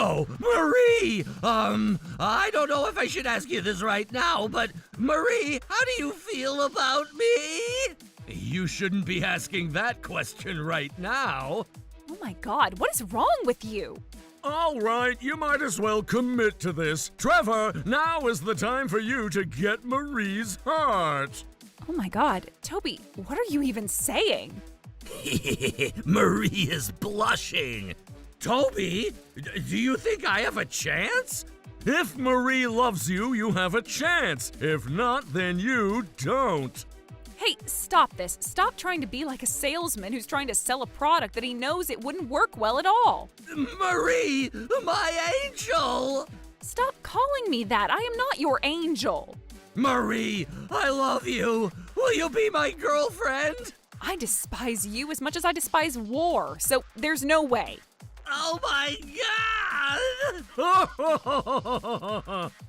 Oh, Marie! I don't know if I should ask you this right now, but Marie, how do you feel about me? You shouldn't be asking that question right now. Oh my god, what is wrong with you? All right, you might as well commit to this. Trevor, now is the time for you to get Marie's heart. Oh my god, Toby, what are you even saying? Marie is blushing. Toby, do you think I have a chance? If Marie loves you, you have a chance. If not, then you don't. Hey, stop this. Stop trying to be like a salesman who's trying to sell a product that he knows it wouldn't work well at all. Marie, my angel! Stop calling me that. I am not your angel. Marie, I love you. Will you be my girlfriend? I despise you as much as I despise war, so there's no way. Oh my God!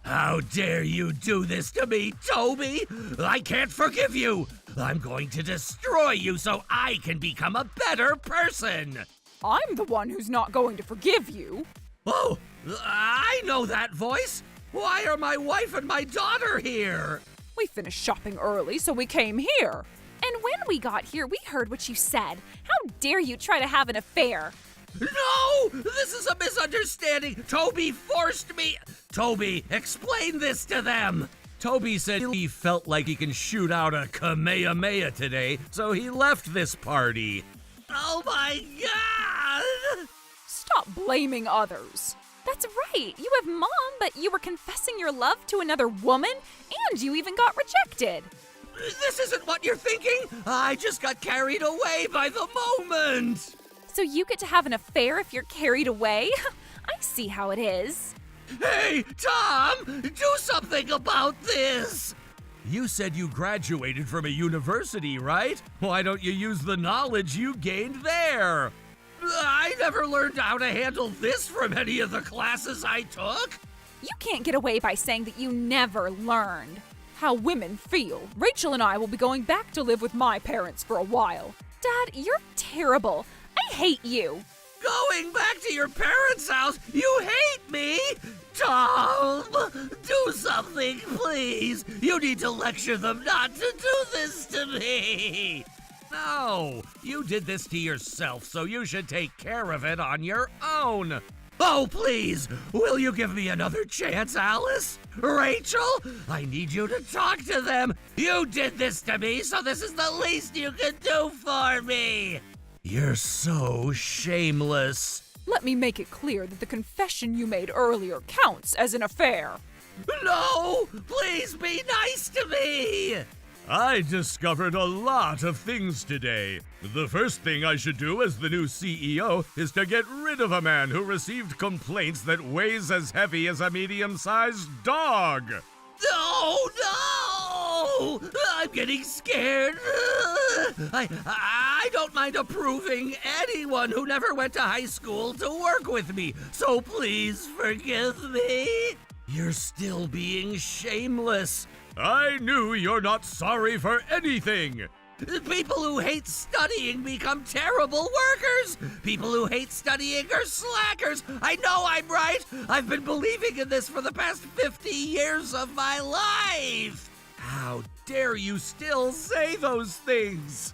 How dare you do this to me, Toby? I can't forgive you. I'm going to destroy you so I can become a better person. I'm the one who's not going to forgive you. Oh, I know that voice. Why are my wife and my daughter here? We finished shopping early, so we came here. And when we got here, we heard what you said. How dare you try to have an affair? No! This is a misunderstanding! Toby forced me! Toby, explain this to them! Toby said he felt like he can shoot out a Kamehameha today, so he left this party. Oh my God! Stop blaming others. That's right. You have Mom, but you were confessing your love to another woman, and you even got rejected. This isn't what you're thinking! I just got carried away by the moment! So you get to have an affair if you're carried away? I see how it is. Hey, Tom! Do something about this! You said you graduated from a university, right? Why don't you use the knowledge you gained there? I never learned how to handle this from any of the classes I took. You can't get away by saying that you never learned how women feel. Rachel and I will be going back to live with my parents for a while. Dad, you're terrible. I hate you. Going back to your parents' house? You hate me? Tom, do something, please. You need to lecture them not to do this to me. No, you did this to yourself, so you should take care of it on your own. Oh, please, will you give me another chance, Alice? Rachel, I need you to talk to them. You did this to me, so this is the least you can do for me. You're so shameless. Let me make it clear that the confession you made earlier counts as an affair. No, please be nice to me. I discovered a lot of things today. The first thing I should do as the new CEO is to get rid of a man who received complaints that weighs as heavy as a medium-sized dog. No! I'm getting scared. I don't mind approving anyone who never went to high school to work with me, so please forgive me. You're still being shameless. I knew you're not sorry for anything. People who hate studying become terrible workers. People who hate studying are slackers. I know I'm right. I've been believing in this for the past 50 years of my life. How dare you still say those things?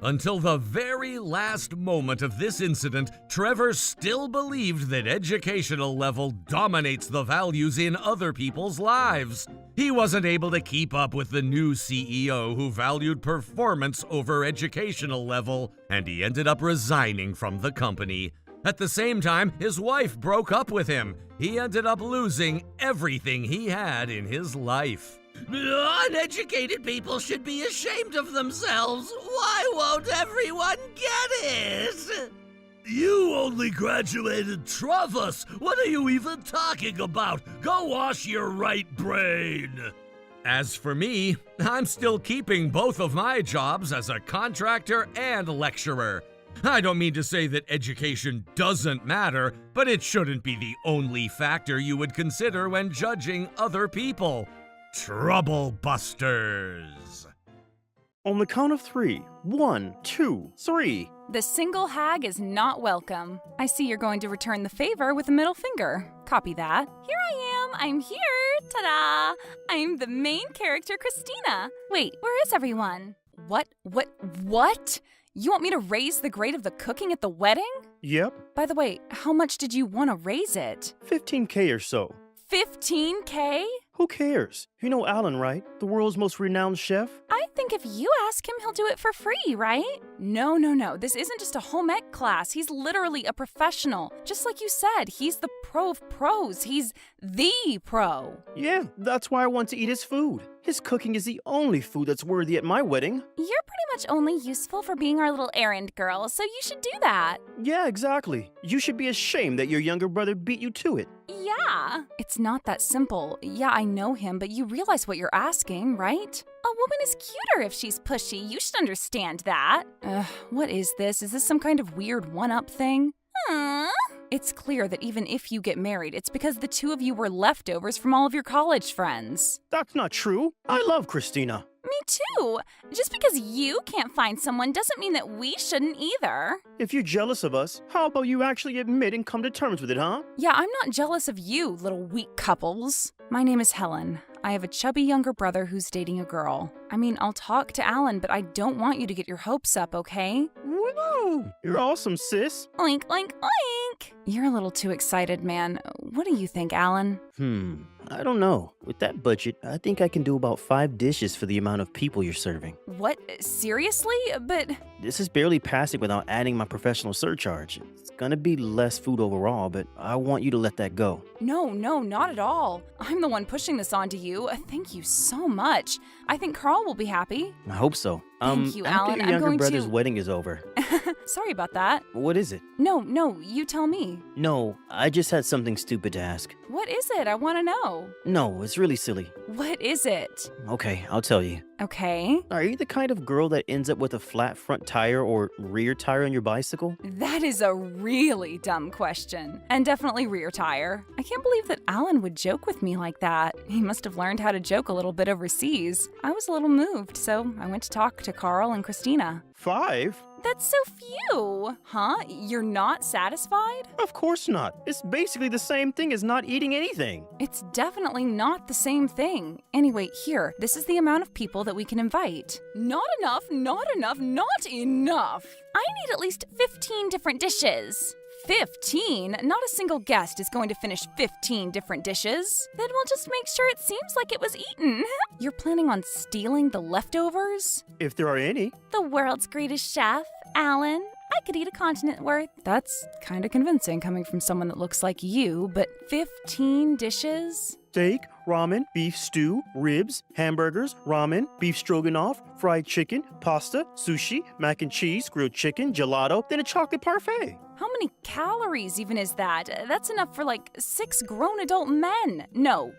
Until the very last moment of this incident, Trevor still believed that educational level dominates the values in other people's lives. He wasn't able to keep up with the new CEO who valued performance over educational level, and he ended up resigning from the company. At the same time, his wife broke up with him. He ended up losing everything he had in his life. Uneducated people should be ashamed of themselves. Why won't everyone get it? You only graduated Travus. What are you even talking about? Go wash your right brain. As for me, I'm still keeping both of my jobs as a contractor and lecturer. I don't mean to say that education doesn't matter, but it shouldn't be the only factor you would consider when judging other people. Trouble busters. On the count of 3. 1, 2, 3. The single hag is not welcome. I see you're going to return the favor with a middle finger. Copy that. Here I am. I'm here. Ta-da! I'm the main character, Christina. Wait, where is everyone? What? You want me to raise the grade of the cooking at the wedding? Yep, By the way, how much did you want to raise it? $15K or so. 15K? Who cares? You know Alan, right? The world's most renowned chef? I think if you ask him, he'll do it for free, right? No. This isn't just a home ec class. He's literally a professional. Just like you said, he's the pro of pros. He's the pro. Yeah, that's why I want to eat his food. His cooking is the only food that's worthy at my wedding. You're pretty much only useful for being our little errand girl, so you should do that. Yeah, exactly. You should be ashamed that your younger brother beat you to it. Yeah. It's not that simple. Yeah, I know him, but you realize what you're asking, right? A woman is cuter if she's pushy. You should understand that. What is this? Is this some kind of weird one-up thing? Aww. It's clear that even if you get married, it's because the two of you were leftovers from all of your college friends. That's not true. I love Christina. Me too. Just because you can't find someone doesn't mean that we shouldn't either. If you're jealous of us, how about you actually admit and come to terms with it, huh? Yeah, I'm not jealous of you, little weak couples. My name is Helen. I have a chubby younger brother who's dating a girl. I mean, I'll talk to Alan, but I don't want you to get your hopes up, okay? Woo! You're awesome, sis. Oink, oink, oink. You're a little too excited, man. What do you think, Alan? I don't know. With that budget, I think I can do about 5 dishes for the amount of people you're serving. What? Seriously? But... This is barely passing without adding my professional surcharge. It's gonna be less food overall, but I want you to let that go. No, not at all. I'm the one pushing this onto you. Thank you so much. I think Carl will be happy. I hope so. Thank you, after Alan. your I'm younger going brother's to... wedding is over. Sorry about that. What is it? No, you tell me. No, I just had something stupid to ask. What is it? I want to know. No, it's really silly. What is it? Okay, I'll tell you. Okay. Are you the kind of girl that ends up with a flat front tire or rear tire on your bicycle? That is a really dumb question. And definitely rear tire. I can't believe that Alan would joke with me like that. He must have learned how to joke a little bit overseas. I was a little moved, so I went to talk to Carl and Christina. 5? That's so few. Huh? You're not satisfied? Of course not. It's basically the same thing as not eating anything. It's definitely not the same thing. Anyway, here, this is the amount of people that we can invite. Not enough. I need at least 15 different dishes. 15? Not a single guest is going to finish 15 different dishes. Then we'll just make sure it seems like it was eaten. You're planning on stealing the leftovers? If there are any. The world's greatest chef, Alan. I could eat a continent worth. That's kind of convincing coming from someone that looks like you, but 15 dishes? Steak, ramen, beef stew, ribs, hamburgers, ramen, beef stroganoff, fried chicken, pasta, sushi, mac and cheese, grilled chicken, gelato, then a chocolate parfait. How many calories even is that? That's enough for like 6 grown adult men. No.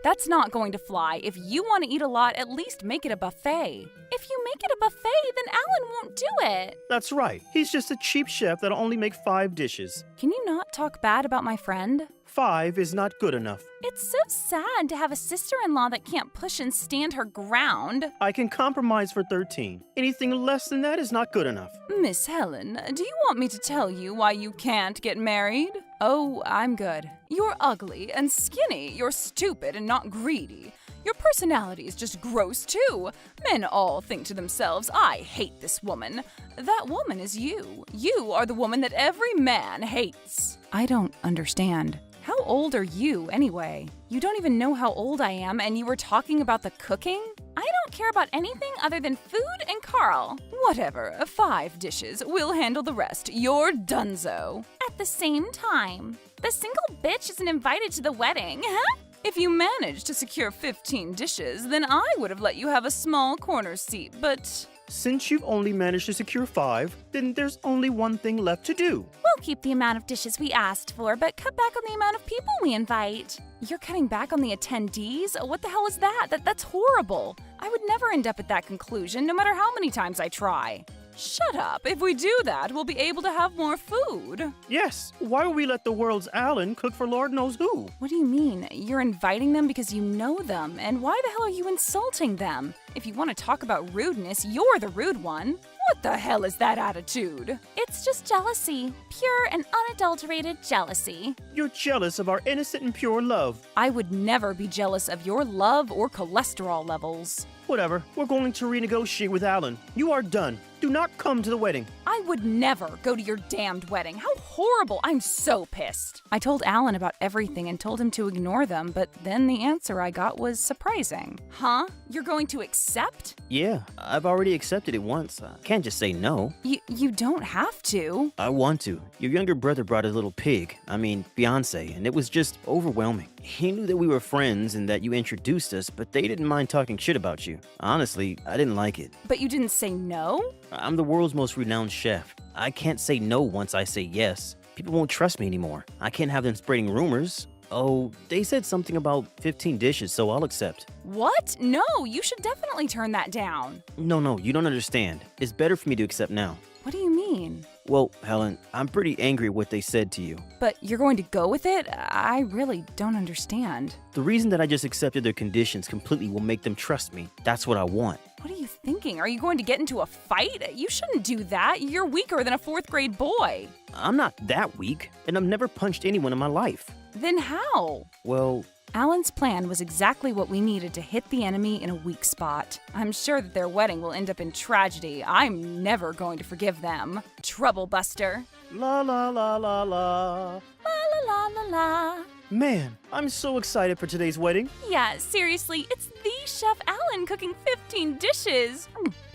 That's not going to fly. If you want to eat a lot, at least make it a buffet. If you make it a buffet, then Alan won't do it. That's right. He's just a cheap chef that'll only make 5 dishes. Can you not talk bad about my friend? 5 is not good enough. It's so sad to have a sister-in-law that can't push and stand her ground. I can compromise for 13. Anything less than that is not good enough. Miss Helen, do you want me to tell you why you can't get married? Oh, I'm good. You're ugly and skinny. You're stupid and not greedy. Your personality is just gross too. Men all think to themselves, I hate this woman. That woman is you. You are the woman that every man hates. I don't understand. How old are you, anyway? You don't even know how old I am, and you were talking about the cooking? I don't care about anything other than food and Carl. Whatever, 5 dishes. We'll handle the rest. You're donezo. At the same time, the single bitch isn't invited to the wedding, huh? If you managed to secure 15 dishes, then I would have let you have a small corner seat, but... Since you've only managed to secure 5, then there's only one thing left to do. We'll keep the amount of dishes we asked for, but cut back on the amount of people we invite. You're cutting back on the attendees? What the hell is that? That's horrible. I would never end up at that conclusion, no matter how many times I try. Shut up. If we do that, we'll be able to have more food. Yes. Why would we let the world's Alan cook for Lord knows who? What do you mean? You're inviting them because you know them, and why the hell are you insulting them? If you want to talk about rudeness, you're the rude one. What the hell is that attitude? It's just jealousy. Pure and unadulterated jealousy. You're jealous of our innocent and pure love. I would never be jealous of your love or cholesterol levels. Whatever, we're going to renegotiate with Alan. You are done. Do not come to the wedding. I would never go to your damned wedding. How horrible. I'm so pissed. I told Alan about everything and told him to ignore them, but then the answer I got was surprising. Huh? You're going to accept? Yeah, I've already accepted it once. I can't just say no. You don't have to. I want to. Your younger brother brought a little fiancée, and it was just overwhelming. He knew that we were friends and that you introduced us, but they didn't mind talking shit about you. Honestly, I didn't like it. But you didn't say no? I'm the world's most renowned chef. I can't say no once I say yes. People won't trust me anymore. I can't have them spreading rumors. Oh, they said something about 15 dishes, so I'll accept. What? No, you should definitely turn that down. No, you don't understand. It's better for me to accept now. What do you mean? Well, Helen, I'm pretty angry at what they said to you. But you're going to go with it? I really don't understand. The reason that I just accepted their conditions completely will make them trust me. That's what I want. What are you thinking? Are you going to get into a fight? You shouldn't do that. You're weaker than a 4th grade boy. I'm not that weak, and I've never punched anyone in my life. Then how? Well, Alan's plan was exactly what we needed to hit the enemy in a weak spot. I'm sure that their wedding will end up in tragedy. I'm never going to forgive them. Trouble buster. la la la la la. La la la la la. Man, I'm so excited for today's wedding. Yeah, seriously, it's the Chef Alan cooking 15 dishes.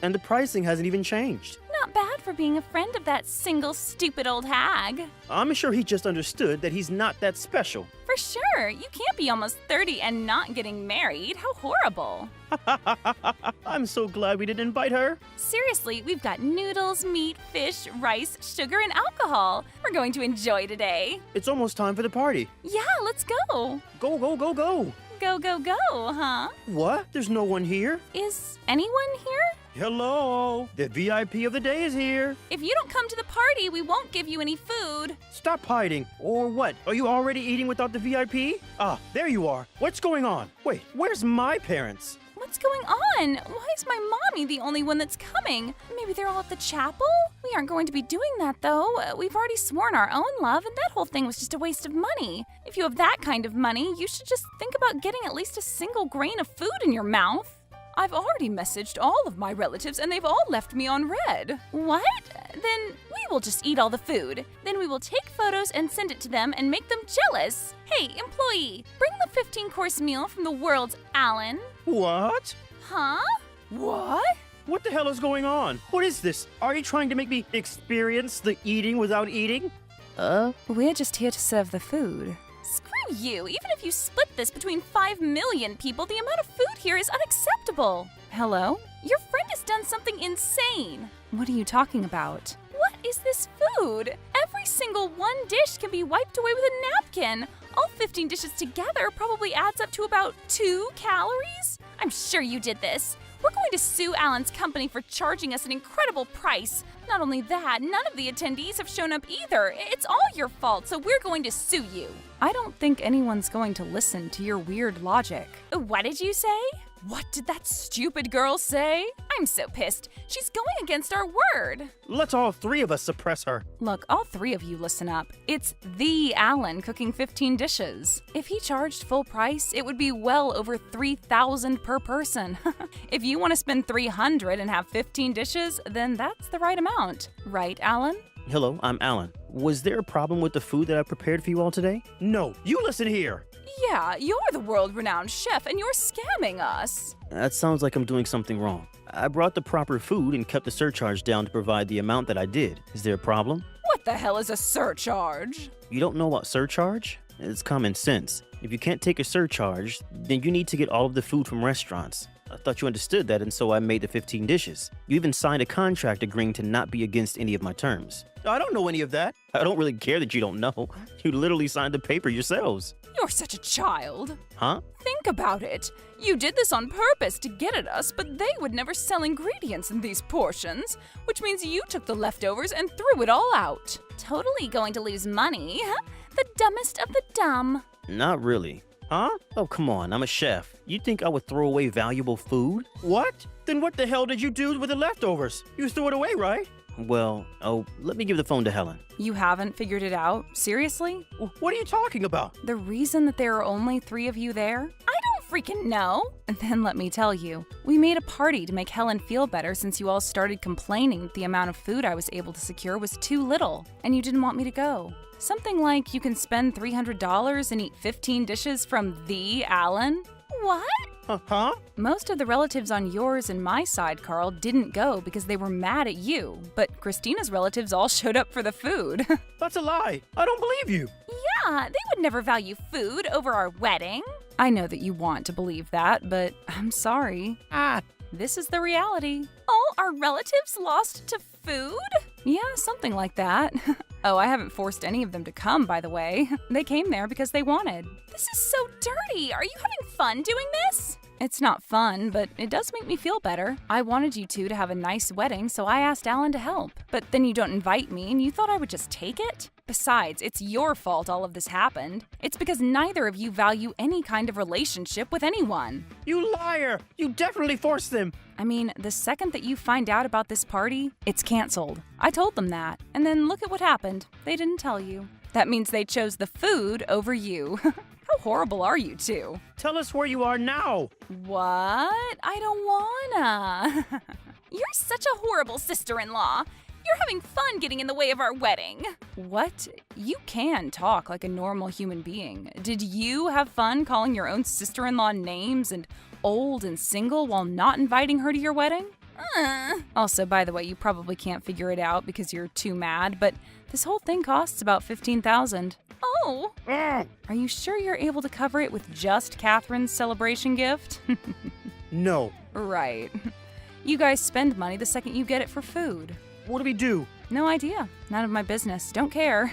And the pricing hasn't even changed. Not bad for being a friend of that single stupid old hag. I'm sure he just understood that he's not that special. For sure, you can't be almost 30 and not getting married. How horrible. I'm so glad we didn't invite her. Seriously, we've got noodles, meat, fish, rice, sugar, and alcohol. We're going to enjoy today. It's almost time for the party. Yeah, let's go. Go, go, go, go. Go, go, go, huh? What? There's no one here? Is anyone here? Hello? The VIP of the day is here. If you don't come to the party, we won't give you any food. Stop hiding. Or what? Are you already eating without the VIP? Ah, there you are. What's going on? Wait, where's my parents? What's going on? Why is my mommy the only one that's coming? Maybe they're all at the chapel? We aren't going to be doing that, though. We've already sworn our own love, and that whole thing was just a waste of money. If you have that kind of money, you should just think about getting at least a single grain of food in your mouth. I've already messaged all of my relatives and they've all left me on red. What? Then we will just eat all the food. Then we will take photos and send it to them and make them jealous. Hey, employee, bring the 15-course meal from the world's Alan. What? Huh? What? What the hell is going on? What is this? Are you trying to make me experience the eating without eating? We're just here to serve the food. Screw you! Even if you split this between 5 million people, the amount of food here is unacceptable. Hello? Your friend has done something insane. What are you talking about? What is this food? Every single one dish can be wiped away with a napkin. All 15 dishes together probably adds up to about 2 calories. I'm sure you did this. We're going to sue Alan's company for charging us an incredible price. Not only that, none of the attendees have shown up either. It's all your fault, so we're going to sue you. I don't think anyone's going to listen to your weird logic. What did you say? What did that stupid girl say? I'm so pissed. She's going against our word. Let's all 3 of us suppress her. Look, all 3 of you listen up. It's the Alan cooking 15 dishes. If he charged full price, it would be well over $3,000 per person. If you want to spend $300 and have 15 dishes, then that's the right amount. Right, Alan? Hello, I'm Alan. Was there a problem with the food that I prepared for you all today? No, you listen here. Yeah, you're the world-renowned chef and you're scamming us. That sounds like I'm doing something wrong. I brought the proper food and kept the surcharge down to provide the amount that I did. Is there a problem? What the hell is a surcharge? You don't know what surcharge? It's common sense. If you can't take a surcharge, then you need to get all of the food from restaurants. I thought you understood that, and so I made the 15 dishes. You even signed a contract agreeing to not be against any of my terms. I don't know any of that. I don't really care that you don't know. You literally signed the paper yourselves. You're such a child. Huh? Think about it. You did this on purpose to get at us, but they would never sell ingredients in these portions, which means you took the leftovers and threw it all out. Totally going to lose money. The dumbest of the dumb. Not really. Huh? Oh, come on, I'm a chef. You think I would throw away valuable food? What? Then what the hell did you do with the leftovers? You threw it away, right? Well, let me give the phone to Helen. You haven't figured it out? Seriously? What are you talking about? The reason that there are only 3 of you there? I don't freaking know. And then let me tell you, we made a party to make Helen feel better since you all started complaining that the amount of food I was able to secure was too little, and you didn't want me to go. Something like you can spend $300 and eat 15 dishes from the Alan? What? Huh? Most of the relatives on yours and my side, Carl, didn't go because they were mad at you, but Christina's relatives all showed up for the food. That's a lie. I don't believe you. Yeah, they would never value food over our wedding. I know that you want to believe that, but I'm sorry. This is the reality. All our relatives lost to food? Yeah, something like that. Oh, I haven't forced any of them to come, by the way. They came there because they wanted. This is so dirty. Are you having fun doing this? It's not fun, but it does make me feel better. I wanted you two to have a nice wedding, so I asked Alan to help. But then you don't invite me, and you thought I would just take it? Besides, it's your fault all of this happened. It's because neither of you value any kind of relationship with anyone. You liar! You definitely forced them. I mean, the second that you find out about this party, it's canceled. I told them that. And then look at what happened. They didn't tell you. That means they chose the food over you. How horrible are you two? Tell us where you are now. What? I don't wanna. You're such a horrible sister-in-law. You're having fun getting in the way of our wedding. What? You can talk like a normal human being. Did you have fun calling your own sister-in-law names and old and single while not inviting her to your wedding? Also, by the way, you probably can't figure it out because you're too mad, but this whole thing costs about $15,000. Oh. Are you sure you're able to cover it with just Catherine's celebration gift? No. Right. You guys spend money the second you get it for food. What do we do? No idea. None of my business. Don't care.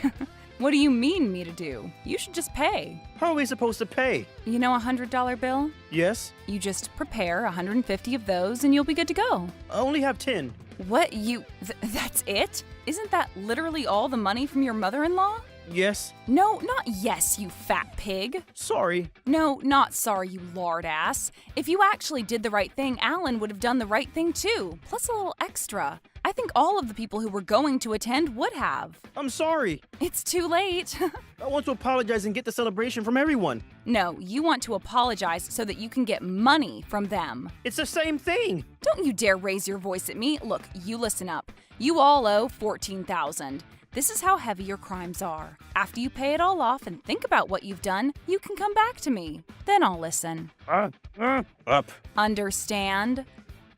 What do you mean me to do? You should just pay. How are we supposed to pay? You know a $100 bill? Yes. You just prepare 150 of those and you'll be good to go. I only have 10. What? That's it? Isn't that literally all the money from your mother-in-law? Yes. No, not yes, you fat pig. Sorry. No, not sorry, you lard ass. If you actually did the right thing, Alan would have done the right thing too, plus a little extra. I think all of the people who were going to attend would have. I'm sorry. It's too late. I want to apologize and get the celebration from everyone. No, you want to apologize so that you can get money from them. It's the same thing. Don't you dare raise your voice at me. Look, you listen up. You all owe $14,000. This is how heavy your crimes are. After you pay it all off and think about what you've done, you can come back to me. Then I'll listen. Up. Understand?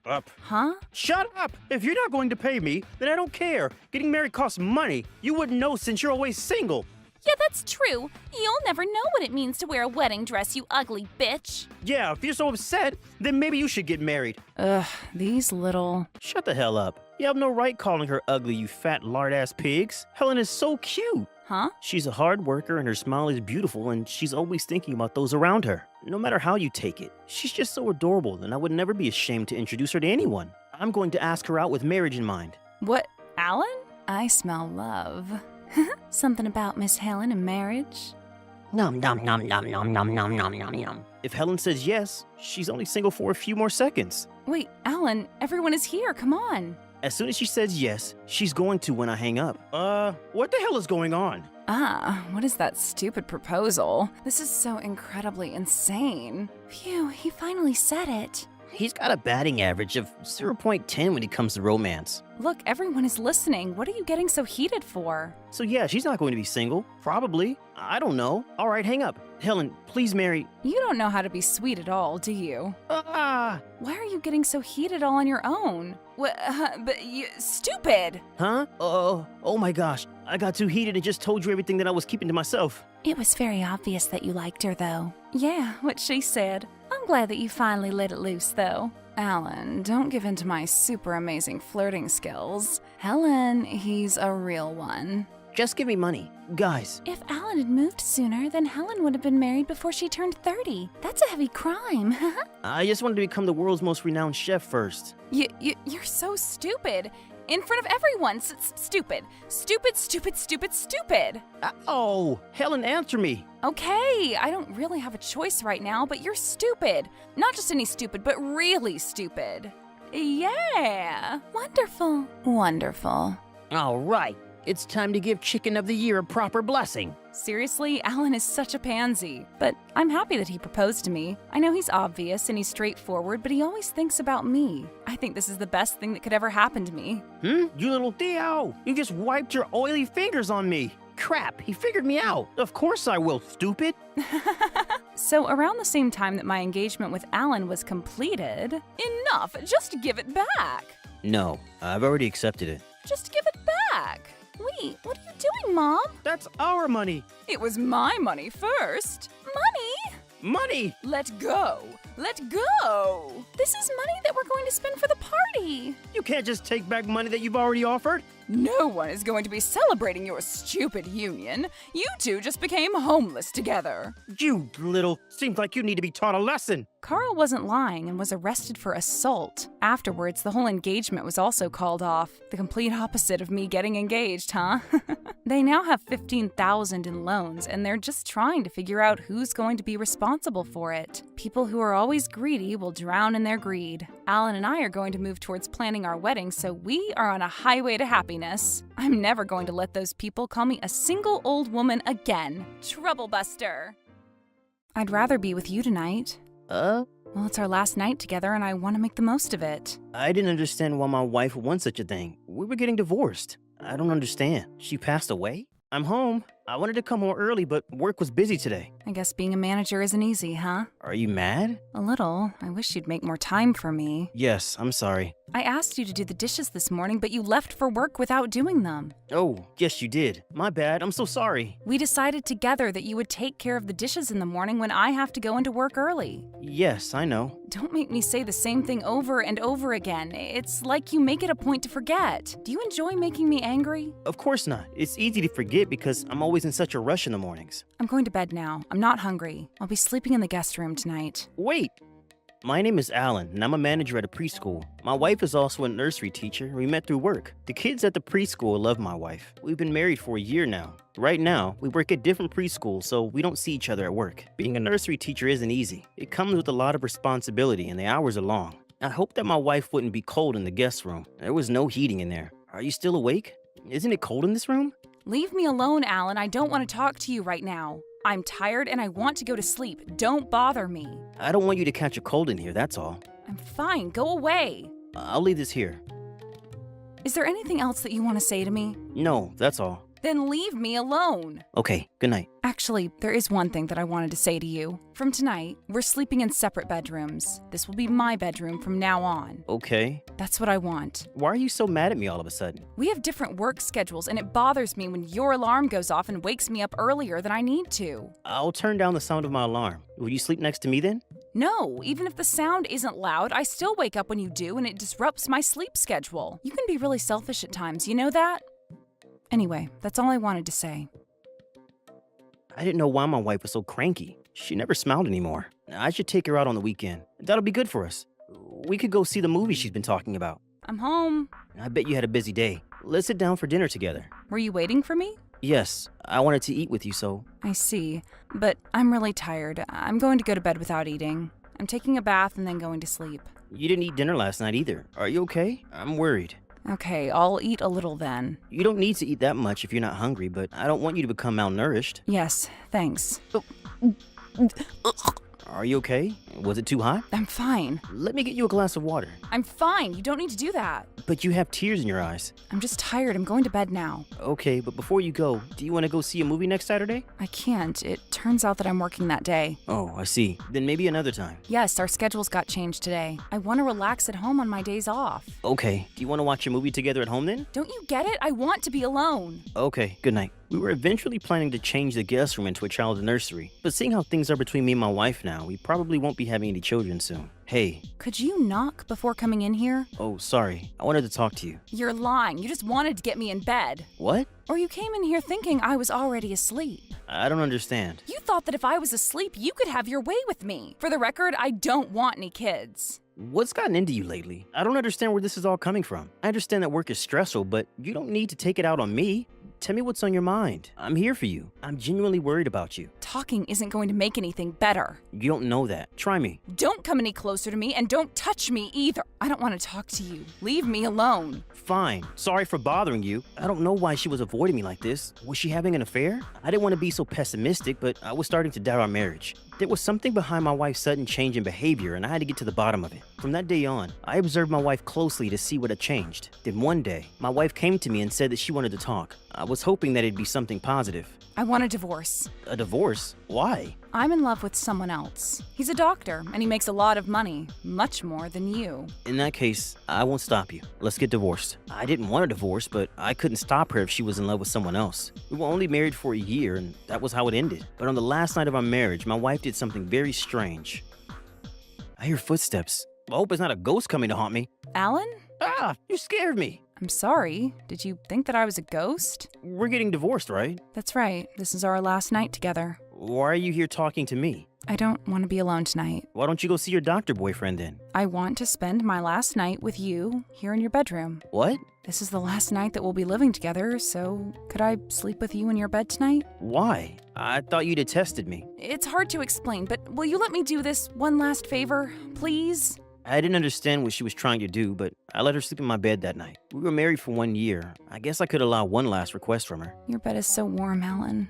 Up. Huh? Shut up! If you're not going to pay me, then I don't care. Getting married costs money. You wouldn't know since you're always single. Yeah, that's true. You'll never know what it means to wear a wedding dress, you ugly bitch. Yeah, if you're so upset, then maybe you should get married. Ugh, these little... Shut the hell up. You have no right calling her ugly, you fat lard-ass pigs. Helen is so cute. Huh? She's a hard worker and her smile is beautiful and she's always thinking about those around her. No matter how you take it, she's just so adorable and I would never be ashamed to introduce her to anyone. I'm going to ask her out with marriage in mind. What, Alan? I smell love. Something about Miss Helen and marriage? Nom nom nom nom nom nom nom nom nom nom. If Helen says yes, she's only single for a few more seconds. Wait, Alan, everyone is here, come on. As soon as she says yes, she's going to when I hang up. What the hell is going on? What is that stupid proposal? This is so incredibly insane. Phew, he finally said it. He's got a batting average of 0.10 when it comes to romance. Look, everyone is listening. What are you getting so heated for? So yeah, she's not going to be single. Probably. I don't know. All right, hang up. Helen, please marry... You don't know how to be sweet at all, do you? Why are you getting so heated all on your own? But you... Stupid! Huh? Oh my gosh. I got too heated and just told you everything that I was keeping to myself. It was very obvious that you liked her, though. Yeah, what she said. I'm glad that you finally let it loose, though. Alan, don't give in to my super amazing flirting skills. Helen, he's a real one. Just give me money. Guys. If Alan had moved sooner, then Helen would have been married before she turned 30. That's a heavy crime. I just wanted to become the world's most renowned chef first. You're so stupid. In front of everyone. Stupid. Stupid, stupid, stupid, stupid. Oh, Helen, answer me. Okay, I don't really have a choice right now, but you're stupid. Not just any stupid, but really stupid. Yeah. Wonderful. Wonderful. All right, it's time to give Chicken of the Year a proper blessing. Seriously, Alan is such a pansy. But I'm happy that he proposed to me. I know he's obvious and he's straightforward, but he always thinks about me. I think this is the best thing that could ever happen to me. You little Theo, you just wiped your oily fingers on me. Crap, he figured me out. Of course I will, stupid. So around the same time that my engagement with Alan was completed... Enough! Just give it back! No, I've already accepted it. Just give it back! Wait, what are you doing, Mom? That's our money. It was my money first. Money? Money! Let go! Let go! This is money that we're going to spend for the party. You can't just take back money that you've already offered. No one is going to be celebrating your stupid union. You two just became homeless together. You little... Seems like you need to be taught a lesson. Carl wasn't lying and was arrested for assault. Afterwards, the whole engagement was also called off. The complete opposite of me getting engaged, huh? They now have $15,000 in loans, and they're just trying to figure out who's going to be responsible for it. People who are always greedy will drown in their greed. Alan and I are going to move towards planning our wedding, so we are on a highway to happiness. I'm never going to let those people call me a single old woman again. Troublebuster. I'd rather be with you tonight. Well, it's our last night together, and I want to make the most of it. I didn't understand why my wife would want such a thing. We were getting divorced. I don't understand. She passed away? I'm home. I wanted to come home early, but work was busy today. I guess being a manager isn't easy, huh? Are you mad? A little. I wish you'd make more time for me. Yes, I'm sorry. I asked you to do the dishes this morning, but you left for work without doing them. Oh, yes you did. My bad. I'm so sorry. We decided together that you would take care of the dishes in the morning when I have to go into work early. Yes, I know. Don't make me say the same thing over and over again. It's like you make it a point to forget. Do you enjoy making me angry? Of course not. It's easy to forget because I'm always in such a rush in the mornings. I'm going to bed now. I'm not hungry. I'll be sleeping in the guest room tonight. Wait! My name is Alan, and I'm a manager at a preschool. My wife is also a nursery teacher. We met through work. The kids at the preschool love my wife. We've been married for a year now. Right now, we work at different preschools, so we don't see each other at work. Being a nursery teacher isn't easy. It comes with a lot of responsibility, and the hours are long. I hope that my wife wouldn't be cold in the guest room. There was no heating in there. Are you still awake? Isn't it cold in this room? Leave me alone, Alan. I don't want to talk to you right now. I'm tired and I want to go to sleep. Don't bother me. I don't want you to catch a cold in here, that's all. I'm fine. Go away. I'll leave this here. Is there anything else that you want to say to me? No, that's all. Then leave me alone. Okay, good night. Actually, there is one thing that I wanted to say to you. From tonight, we're sleeping in separate bedrooms. This will be my bedroom from now on. Okay. That's what I want. Why are you so mad at me all of a sudden? We have different work schedules, and it bothers me when your alarm goes off and wakes me up earlier than I need to. I'll turn down the sound of my alarm. Will you sleep next to me then? No, even if the sound isn't loud, I still wake up when you do, and it disrupts my sleep schedule. You can be really selfish at times, you know that? Anyway, that's all I wanted to say. I didn't know why my wife was so cranky. She never smiled anymore. I should take her out on the weekend. That'll be good for us. We could go see the movie she's been talking about. I'm home. I bet you had a busy day. Let's sit down for dinner together. Were you waiting for me? Yes, I wanted to eat with you, so... I see. But I'm really tired. I'm going to go to bed without eating. I'm taking a bath and then going to sleep. You didn't eat dinner last night either. Are you okay? I'm worried. Okay, I'll eat a little then. You don't need to eat that much if you're not hungry, but I don't want you to become malnourished. Yes, thanks. Are you okay? Was it too hot? I'm fine. Let me get you a glass of water. I'm fine. You don't need to do that. But you have tears in your eyes. I'm just tired. I'm going to bed now. Okay, but before you go, do you want to go see a movie next Saturday? I can't. It turns out that I'm working that day. Oh, I see. Then maybe another time. Yes, our schedules got changed today. I want to relax at home on my days off. Okay. Do you want to watch a movie together at home then? Don't you get it? I want to be alone. Okay, good night. We were eventually planning to change the guest room into a child's nursery, but seeing how things are between me and my wife now, we probably won't be having any children soon. Hey. Could you knock before coming in here? Oh, sorry. I wanted to talk to you. You're lying. You just wanted to get me in bed. What? Or you came in here thinking I was already asleep. I don't understand. You thought that if I was asleep, you could have your way with me. For the record, I don't want any kids. What's gotten into you lately? I don't understand where this is all coming from. I understand that work is stressful, but you don't need to take it out on me. Tell me what's on your mind. I'm here for you. I'm genuinely worried about you. Talking isn't going to make anything better. You don't know that. Try me. Don't come any closer to me and don't touch me either. I don't want to talk to you. Leave me alone. Fine. Sorry for bothering you. I don't know why she was avoiding me like this. Was she having an affair? I didn't want to be so pessimistic, but I was starting to doubt our marriage. There was something behind my wife's sudden change in behavior, and I had to get to the bottom of it. From that day on, I observed my wife closely to see what had changed. Then one day, my wife came to me and said that she wanted to talk. I was hoping that it'd be something positive. I want a divorce. A divorce? Why? I'm in love with someone else. He's a doctor, and he makes a lot of money. Much more than you. In that case, I won't stop you. Let's get divorced. I didn't want a divorce, but I couldn't stop her if she was in love with someone else. We were only married for a year, and that was how it ended. But on the last night of our marriage, my wife did something very strange. I hear footsteps. I hope it's not a ghost coming to haunt me. Alan? Ah, you scared me. I'm sorry. Did you think that I was a ghost? We're getting divorced, right? That's right. This is our last night together. Why are you here talking to me? I don't want to be alone tonight. Why don't you go see your doctor boyfriend then? I want to spend my last night with you here in your bedroom. What? This is the last night that we'll be living together, so could I sleep with you in your bed tonight? Why? I thought you detested me. It's hard to explain, but will you let me do this one last favor, please? I didn't understand what she was trying to do, but I let her sleep in my bed that night. We were married for 1 year. I guess I could allow one last request from her. Your bed is so warm, Alan.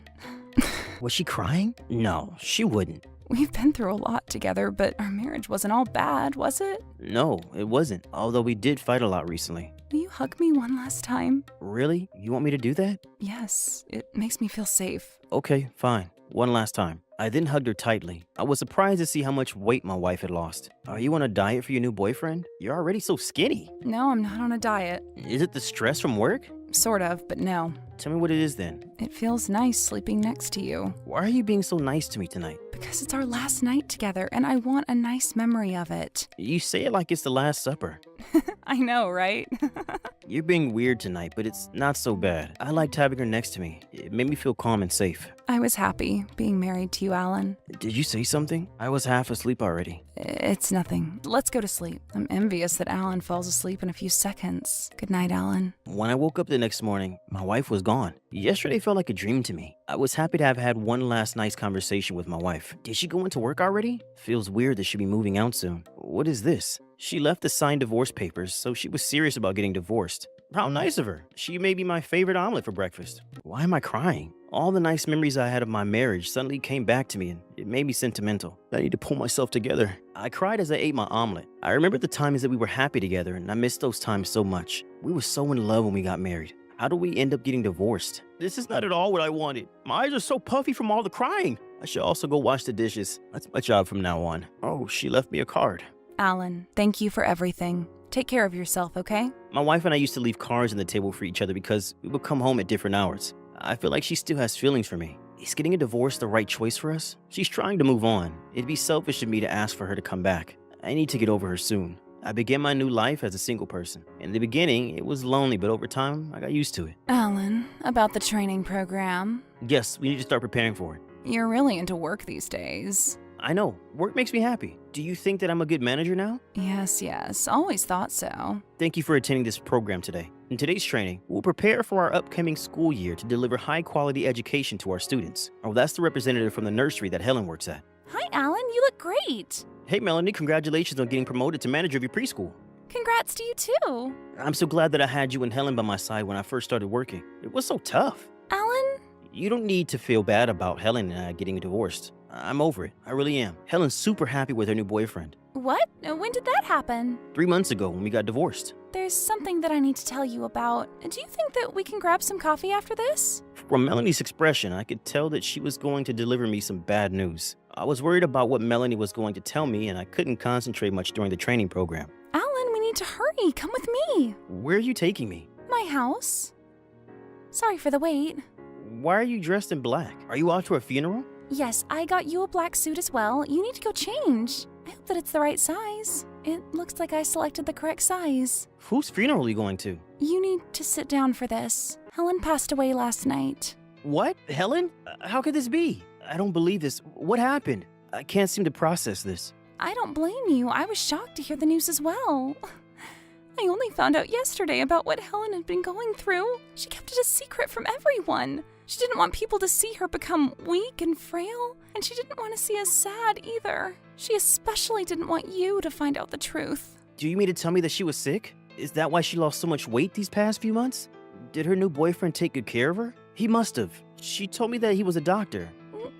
Was she crying? No, she wouldn't. We've been through a lot together, but our marriage wasn't all bad, was it? No, it wasn't. Although we did fight a lot recently. Will you hug me one last time? Really? You want me to do that? Yes, it makes me feel safe. Okay, fine. One last time. I then hugged her tightly. I was surprised to see how much weight my wife had lost. Are you on a diet for your new boyfriend? You're already so skinny. No, I'm not on a diet. Is it the stress from work? Sort of, but no. Tell me what it is then. It feels nice sleeping next to you. Why are you being so nice to me tonight? Because it's our last night together, and I want a nice memory of it. You say it like it's the Last Supper. I know, right? You're being weird tonight, but it's not so bad. I liked having her next to me. It made me feel calm and safe. I was happy being married to you, Alan. Did you say something? I was half asleep already. It's nothing. Let's go to sleep. I'm envious that Alan falls asleep in a few seconds. Good night, Alan. When I woke up the next morning, my wife was gone. Yesterday felt like a dream to me. I was happy to have had one last nice conversation with my wife. Did she go into work already? Feels weird that she'll be moving out soon. What is this? She left the signed divorce papers, so she was serious about getting divorced. How nice of her. She made me my favorite omelet for breakfast. Why am I crying? All the nice memories I had of my marriage suddenly came back to me, and it made me sentimental. I need to pull myself together. I cried as I ate my omelet. I remembered the times that we were happy together, and I missed those times so much. We were so in love when we got married. How do we end up getting divorced? This is not at all what I wanted. My eyes are so puffy from all the crying. I should also go wash the dishes. That's my job from now on. Oh, she left me a card. Alan, thank you for everything. Take care of yourself, okay? My wife and I used to leave cards on the table for each other because we would come home at different hours. I feel like she still has feelings for me. Is getting a divorce the right choice for us? She's trying to move on. It'd be selfish of me to ask for her to come back. I need to get over her soon. I began my new life as a single person. In the beginning, it was lonely, but over time, I got used to it. Alan, about the training program. Yes, we need to start preparing for it. You're really into work these days. I know. Work makes me happy. Do you think that I'm a good manager now? Yes. Always thought so. Thank you for attending this program today. In today's training, we'll prepare for our upcoming school year to deliver high-quality education to our students. Oh, that's the representative from the nursery that Helen works at. Hi, Alan. You look great. Hey, Melanie, congratulations on getting promoted to manager of your preschool. Congrats to you, too. I'm so glad that I had you and Helen by my side when I first started working. It was so tough. Alan? You don't need to feel bad about Helen and I getting divorced. I'm over it. I really am. Helen's super happy with her new boyfriend. What? When did that happen? 3 months ago when we got divorced. There's something that I need to tell you about. Do you think that we can grab some coffee after this? From Melanie's expression, I could tell that she was going to deliver me some bad news. I was worried about what Melanie was going to tell me, and I couldn't concentrate much during the training program. Alan, we need to hurry. Come with me. Where are you taking me? My house. Sorry for the wait. Why are you dressed in black? Are you out to a funeral? Yes, I got you a black suit as well. You need to go change. I hope that it's the right size. It looks like I selected the correct size. Whose funeral are you going to? You need to sit down for this. Helen passed away last night. What? Helen? How could this be? I don't believe this. What happened? I can't seem to process this. I don't blame you. I was shocked to hear the news as well. I only found out yesterday about what Helen had been going through. She kept it a secret from everyone. She didn't want people to see her become weak and frail, and she didn't want to see us sad either. She especially didn't want you to find out the truth. Do you mean to tell me that she was sick? Is that why she lost so much weight these past few months? Did her new boyfriend take good care of her? He must have. She told me that he was a doctor.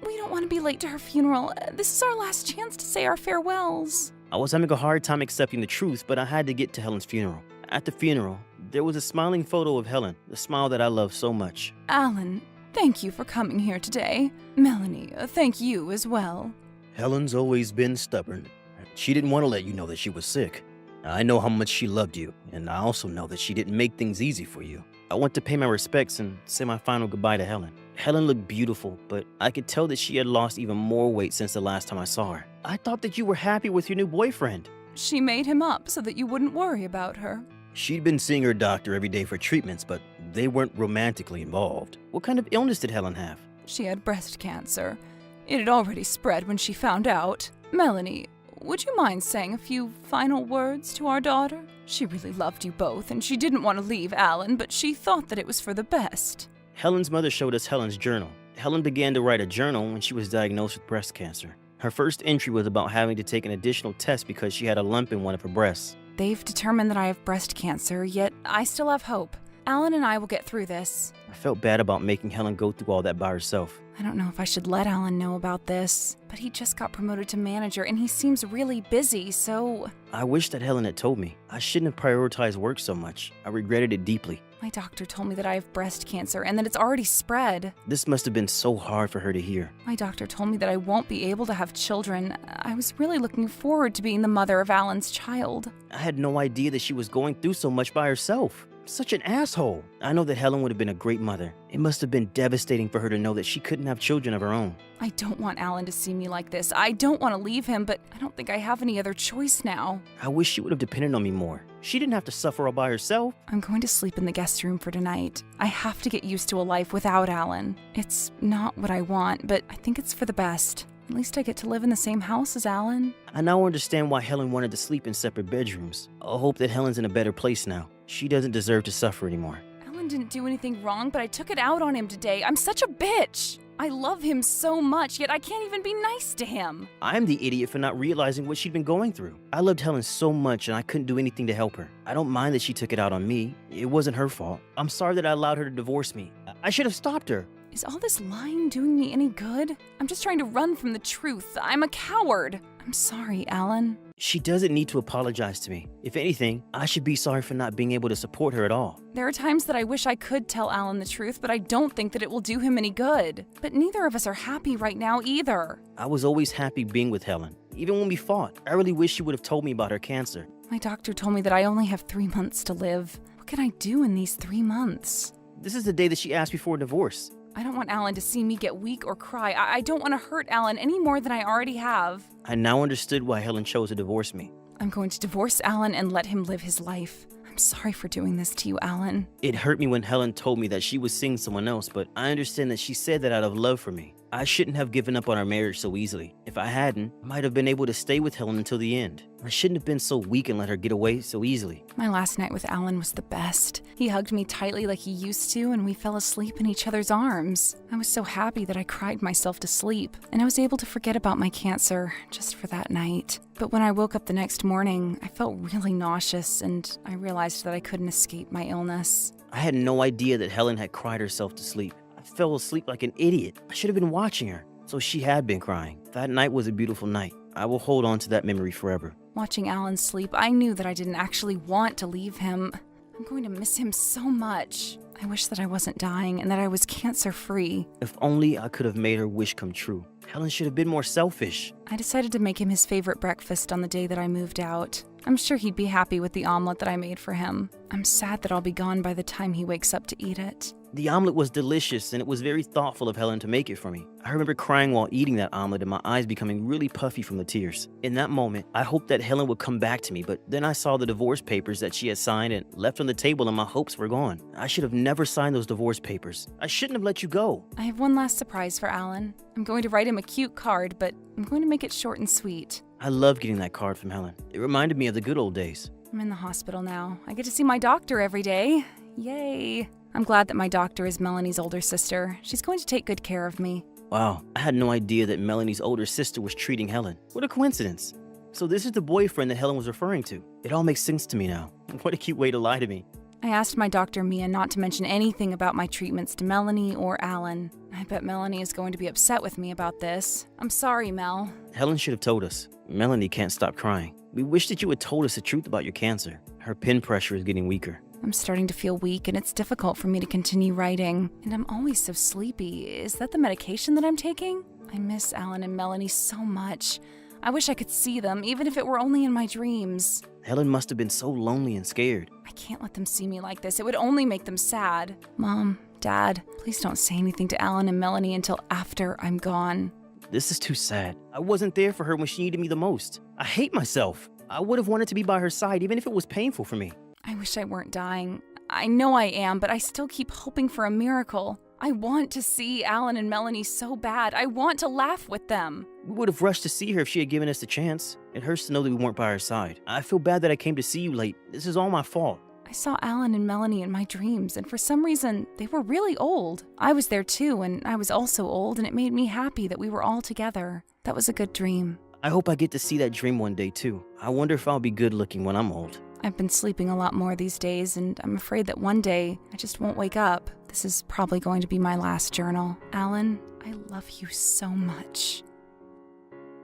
We don't want to be late to her funeral. This is our last chance to say our farewells. I was having a hard time accepting the truth, but I had to get to Helen's funeral. At the funeral, there was a smiling photo of Helen, the smile that I love so much. Alan, thank you for coming here today. Melanie, thank you as well. Helen's always been stubborn. She didn't want to let you know that she was sick. I know how much she loved you, and I also know that she didn't make things easy for you. I want to pay my respects and say my final goodbye to Helen. Helen looked beautiful, but I could tell that she had lost even more weight since the last time I saw her. I thought that you were happy with your new boyfriend. She made him up so that you wouldn't worry about her. She'd been seeing her doctor every day for treatments, but they weren't romantically involved. What kind of illness did Helen have? She had breast cancer. It had already spread when she found out. Melanie, would you mind saying a few final words to our daughter? She really loved you both, and she didn't want to leave Alan, but she thought that it was for the best. Helen's mother showed us Helen's journal. Helen began to write a journal when she was diagnosed with breast cancer. Her first entry was about having to take an additional test because she had a lump in one of her breasts. They've determined that I have breast cancer, yet I still have hope. Alan and I will get through this. I felt bad about making Helen go through all that by herself. I don't know if I should let Alan know about this, but he just got promoted to manager and he seems really busy, so... I wish that Helen had told me. I shouldn't have prioritized work so much. I regretted it deeply. My doctor told me that I have breast cancer and that it's already spread. This must have been so hard for her to hear. My doctor told me that I won't be able to have children. I was really looking forward to being the mother of Alan's child. I had no idea that she was going through so much by herself. Such an asshole. I know that Helen would have been a great mother. It must have been devastating for her to know that she couldn't have children of her own. I don't want Alan to see me like this. I don't want to leave him, but I don't think I have any other choice now. I wish she would have depended on me more. She didn't have to suffer all by herself. I'm going to sleep in the guest room for tonight. I have to get used to a life without Alan. It's not what I want, but I think it's for the best. At least I get to live in the same house as Alan. I now understand why Helen wanted to sleep in separate bedrooms. I hope that Helen's in a better place now. She doesn't deserve to suffer anymore. Alan didn't do anything wrong, but I took it out on him today. I'm such a bitch. I love him so much, yet I can't even be nice to him. I'm the idiot for not realizing what she'd been going through. I loved Helen so much and I couldn't do anything to help her. I don't mind that she took it out on me. It wasn't her fault. I'm sorry that I allowed her to divorce me. I should have stopped her. Is all this lying doing me any good? I'm just trying to run from the truth. I'm a coward. I'm sorry, Alan. She doesn't need to apologize to me. If anything, I should be sorry for not being able to support her at all. There are times that I wish I could tell Alan the truth, but I don't think that it will do him any good. But neither of us are happy right now either. I was always happy being with Helen. Even when we fought, I really wish she would have told me about her cancer. My doctor told me that I only have 3 months to live. What can I do in these 3 months? This is the day that she asked me for a divorce. I don't want Alan to see me get weak or cry. I don't want to hurt Alan any more than I already have. I now understood why Helen chose to divorce me. I'm going to divorce Alan and let him live his life. I'm sorry for doing this to you, Alan. It hurt me when Helen told me that she was seeing someone else, but I understand that she said that out of love for me. I shouldn't have given up on our marriage so easily. If I hadn't, I might have been able to stay with Helen until the end. I shouldn't have been so weak and let her get away so easily. My last night with Alan was the best. He hugged me tightly like he used to, and we fell asleep in each other's arms. I was so happy that I cried myself to sleep, and I was able to forget about my cancer just for that night. But when I woke up the next morning, I felt really nauseous, and I realized that I couldn't escape my illness. I had no idea that Helen had cried herself to sleep. I fell asleep like an idiot. I should have been watching her. So she had been crying. That night was a beautiful night. I will hold on to that memory forever. Watching Alan sleep, I knew that I didn't actually want to leave him. I'm going to miss him so much. I wish that I wasn't dying and that I was cancer-free. If only I could have made her wish come true. Helen should have been more selfish. I decided to make him his favorite breakfast on the day that I moved out. I'm sure he'd be happy with the omelet that I made for him. I'm sad that I'll be gone by the time he wakes up to eat it. The omelet was delicious, and it was very thoughtful of Helen to make it for me. I remember crying while eating that omelet and my eyes becoming really puffy from the tears. In that moment, I hoped that Helen would come back to me, but then I saw the divorce papers that she had signed and left on the table, and my hopes were gone. I should have never signed those divorce papers. I shouldn't have let you go. I have one last surprise for Alan. I'm going to write him a cute card, but I'm going to make it short and sweet. I love getting that card from Helen. It reminded me of the good old days. I'm in the hospital now. I get to see my doctor every day. Yay. I'm glad that my doctor is Melanie's older sister. She's going to take good care of me. Wow, I had no idea that Melanie's older sister was treating Helen. What a coincidence. So this is the boyfriend that Helen was referring to. It all makes sense to me now. What a cute way to lie to me. I asked my doctor Mia not to mention anything about my treatments to Melanie or Alan. I bet Melanie is going to be upset with me about this. I'm sorry, Mel. Helen should have told us. Melanie can't stop crying. We wish that you had told us the truth about your cancer. Her pen pressure is getting weaker. I'm starting to feel weak and it's difficult for me to continue writing. And I'm always so sleepy. Is that the medication that I'm taking? I miss Alan and Melanie so much. I wish I could see them, even if it were only in my dreams. Helen must have been so lonely and scared. I can't let them see me like this. It would only make them sad. Mom, Dad, please don't say anything to Alan and Melanie until after I'm gone. This is too sad. I wasn't there for her when she needed me the most. I hate myself. I would have wanted to be by her side, even if it was painful for me. I wish I weren't dying. I know I am, but I still keep hoping for a miracle. I want to see Alan and Melanie so bad. I want to laugh with them. We would have rushed to see her if she had given us the chance. It hurts to know that we weren't by her side. I feel bad that I came to see you late. This is all my fault. I saw Alan and Melanie in my dreams, and for some reason, they were really old. I was there too, and I was also old, and it made me happy that we were all together. That was a good dream. I hope I get to see that dream one day too. I wonder if I'll be good looking when I'm old. I've been sleeping a lot more these days, and I'm afraid that one day I just won't wake up. This is probably going to be my last journal. Alan, I love you so much.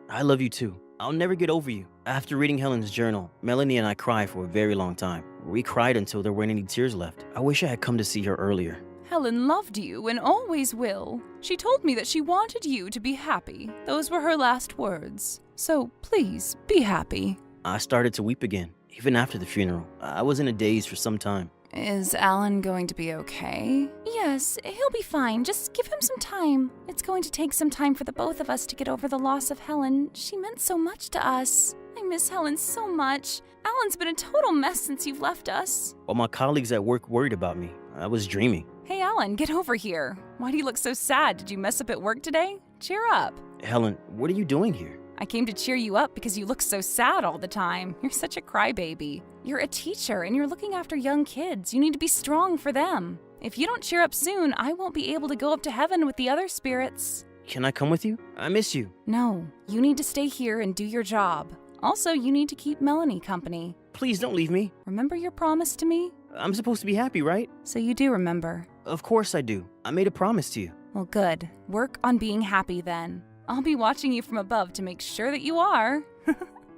I love you too. I'll never get over you. After reading Helen's journal, Melanie and I cried for a very long time. We cried until there weren't any tears left. I wish I had come to see her earlier. Helen loved you and always will. She told me that she wanted you to be happy. Those were her last words. So please, be happy. I started to weep again, even after the funeral. I was in a daze for some time. Is Alan going to be okay? Yes, he'll be fine. Just give him some time. It's going to take some time for the both of us to get over the loss of Helen. She meant so much to us. I miss Helen so much. Alan's been a total mess since you've left us. While my colleagues at work worried about me, I was dreaming. Hey, Alan, get over here. Why do you look so sad? Did you mess up at work today? Cheer up. Helen, what are you doing here? I came to cheer you up because you look so sad all the time. You're such a crybaby. You're a teacher and you're looking after young kids. You need to be strong for them. If you don't cheer up soon, I won't be able to go up to heaven with the other spirits. Can I come with you? I miss you. No, you need to stay here and do your job. Also, you need to keep Melanie company. Please don't leave me. Remember your promise to me? I'm supposed to be happy, right? So you do remember. Of course I do. I made a promise to you. Well, good. Work on being happy then. I'll be watching you from above to make sure that you are.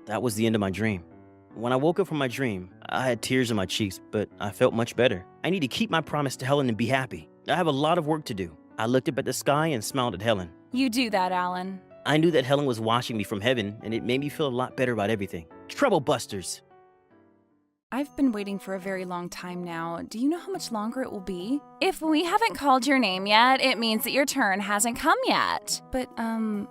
That was the end of my dream. When I woke up from my dream, I had tears in my cheeks, but I felt much better. I need to keep my promise to Helen and be happy. I have a lot of work to do. I looked up at the sky and smiled at Helen. You do that, Alan. I knew that Helen was watching me from heaven, and it made me feel a lot better about everything. Trouble busters! I've been waiting for a very long time now. Do you know how much longer it will be? If we haven't called your name yet, it means that your turn hasn't come yet. But,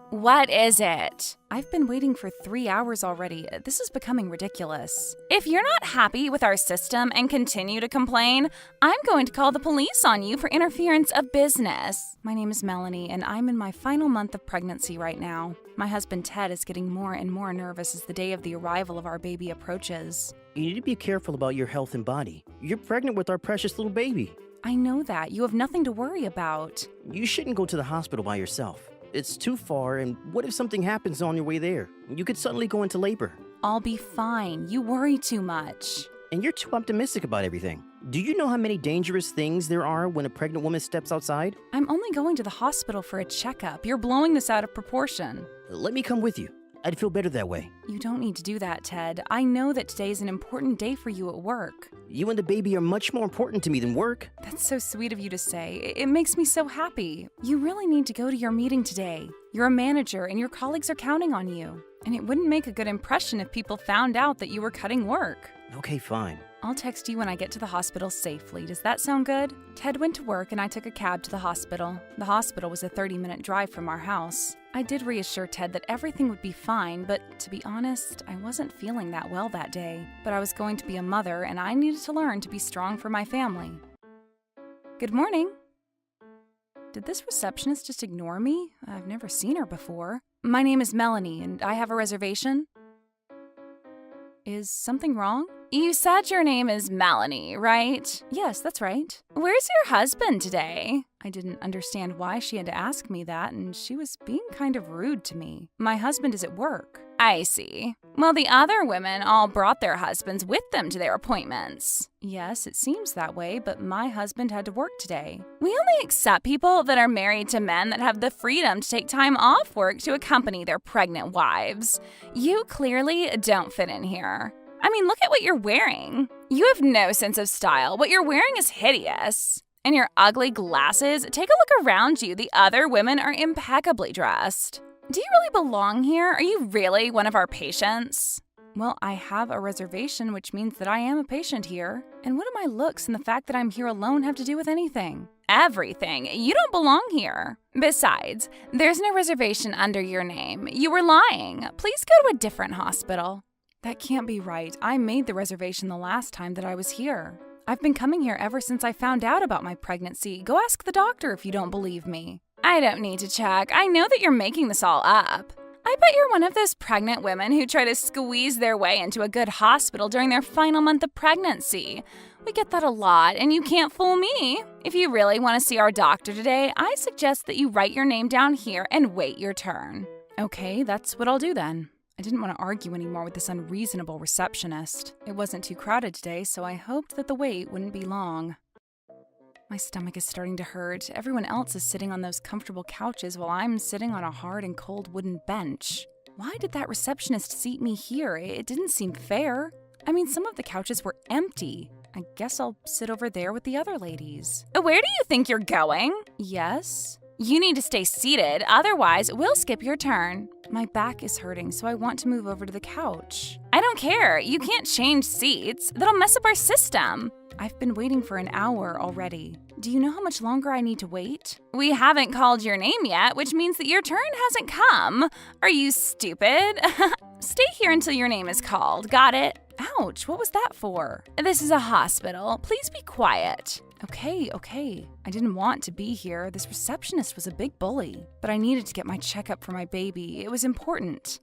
What is it? I've been waiting for 3 hours already. This is becoming ridiculous. If you're not happy with our system and continue to complain, I'm going to call the police on you for interference of business. My name is Melanie, and I'm in my final month of pregnancy right now. My husband Ted is getting more and more nervous as the day of the arrival of our baby approaches. You need to be careful about your health and body. You're pregnant with our precious little baby. I know that. You have nothing to worry about. You shouldn't go to the hospital by yourself. It's too far, and what if something happens on your way there? You could suddenly go into labor. I'll be fine. You worry too much. And you're too optimistic about everything. Do you know how many dangerous things there are when a pregnant woman steps outside? I'm only going to the hospital for a checkup. You're blowing this out of proportion. Let me come with you. I'd feel better that way. You don't need to do that, Ted. I know that today is an important day for you at work. You and the baby are much more important to me than work. That's so sweet of you to say. It makes me so happy. You really need to go to your meeting today. You're a manager and your colleagues are counting on you. And it wouldn't make a good impression if people found out that you were cutting work. Okay, fine. I'll text you when I get to the hospital safely. Does that sound good? Ted went to work and I took a cab to the hospital. The hospital was a 30-minute drive from our house. I did reassure Ted that everything would be fine, but to be honest, I wasn't feeling that well that day. But I was going to be a mother and I needed to learn to be strong for my family. Good morning. Did this receptionist just ignore me? I've never seen her before. My name is Melanie and I have a reservation. Is something wrong? You said your name is Melanie, right? Yes, that's right. Where's your husband today? I didn't understand why she had to ask me that, and she was being kind of rude to me. My husband is at work. I see. Well, the other women all brought their husbands with them to their appointments. Yes, it seems that way, but my husband had to work today. We only accept people that are married to men that have the freedom to take time off work to accompany their pregnant wives. You clearly don't fit in here. I mean, look at what you're wearing. You have no sense of style. What you're wearing is hideous. And your ugly glasses, take a look around you. The other women are impeccably dressed. Do you really belong here? Are you really one of our patients? Well, I have a reservation, which means that I am a patient here. And what do my looks and the fact that I'm here alone have to do with anything? Everything. You don't belong here. Besides, there's no reservation under your name. You were lying. Please go to a different hospital. That can't be right. I made the reservation the last time that I was here. I've been coming here ever since I found out about my pregnancy. Go ask the doctor if you don't believe me. I don't need to check. I know that you're making this all up. I bet you're one of those pregnant women who try to squeeze their way into a good hospital during their final month of pregnancy. We get that a lot, and you can't fool me. If you really want to see our doctor today, I suggest that you write your name down here and wait your turn. Okay, that's what I'll do then. I didn't want to argue anymore with this unreasonable receptionist. It wasn't too crowded today, so I hoped that the wait wouldn't be long. My stomach is starting to hurt. Everyone else is sitting on those comfortable couches while I'm sitting on a hard and cold wooden bench. Why did that receptionist seat me here? It didn't seem fair. I mean, some of the couches were empty. I guess I'll sit over there with the other ladies. Where do you think you're going? Yes? You need to stay seated, otherwise we'll skip your turn. My back is hurting, so I want to move over to the couch. I don't care. You can't change seats. That'll mess up our system. I've been waiting for an hour already. Do you know how much longer I need to wait? We haven't called your name yet, which means that your turn hasn't come. Are you stupid? Stay here until your name is called. Got it? Ouch, what was that for? This is a hospital. Please be quiet. Okay. I didn't want to be here. This receptionist was a big bully. But I needed to get my checkup for my baby. It was important.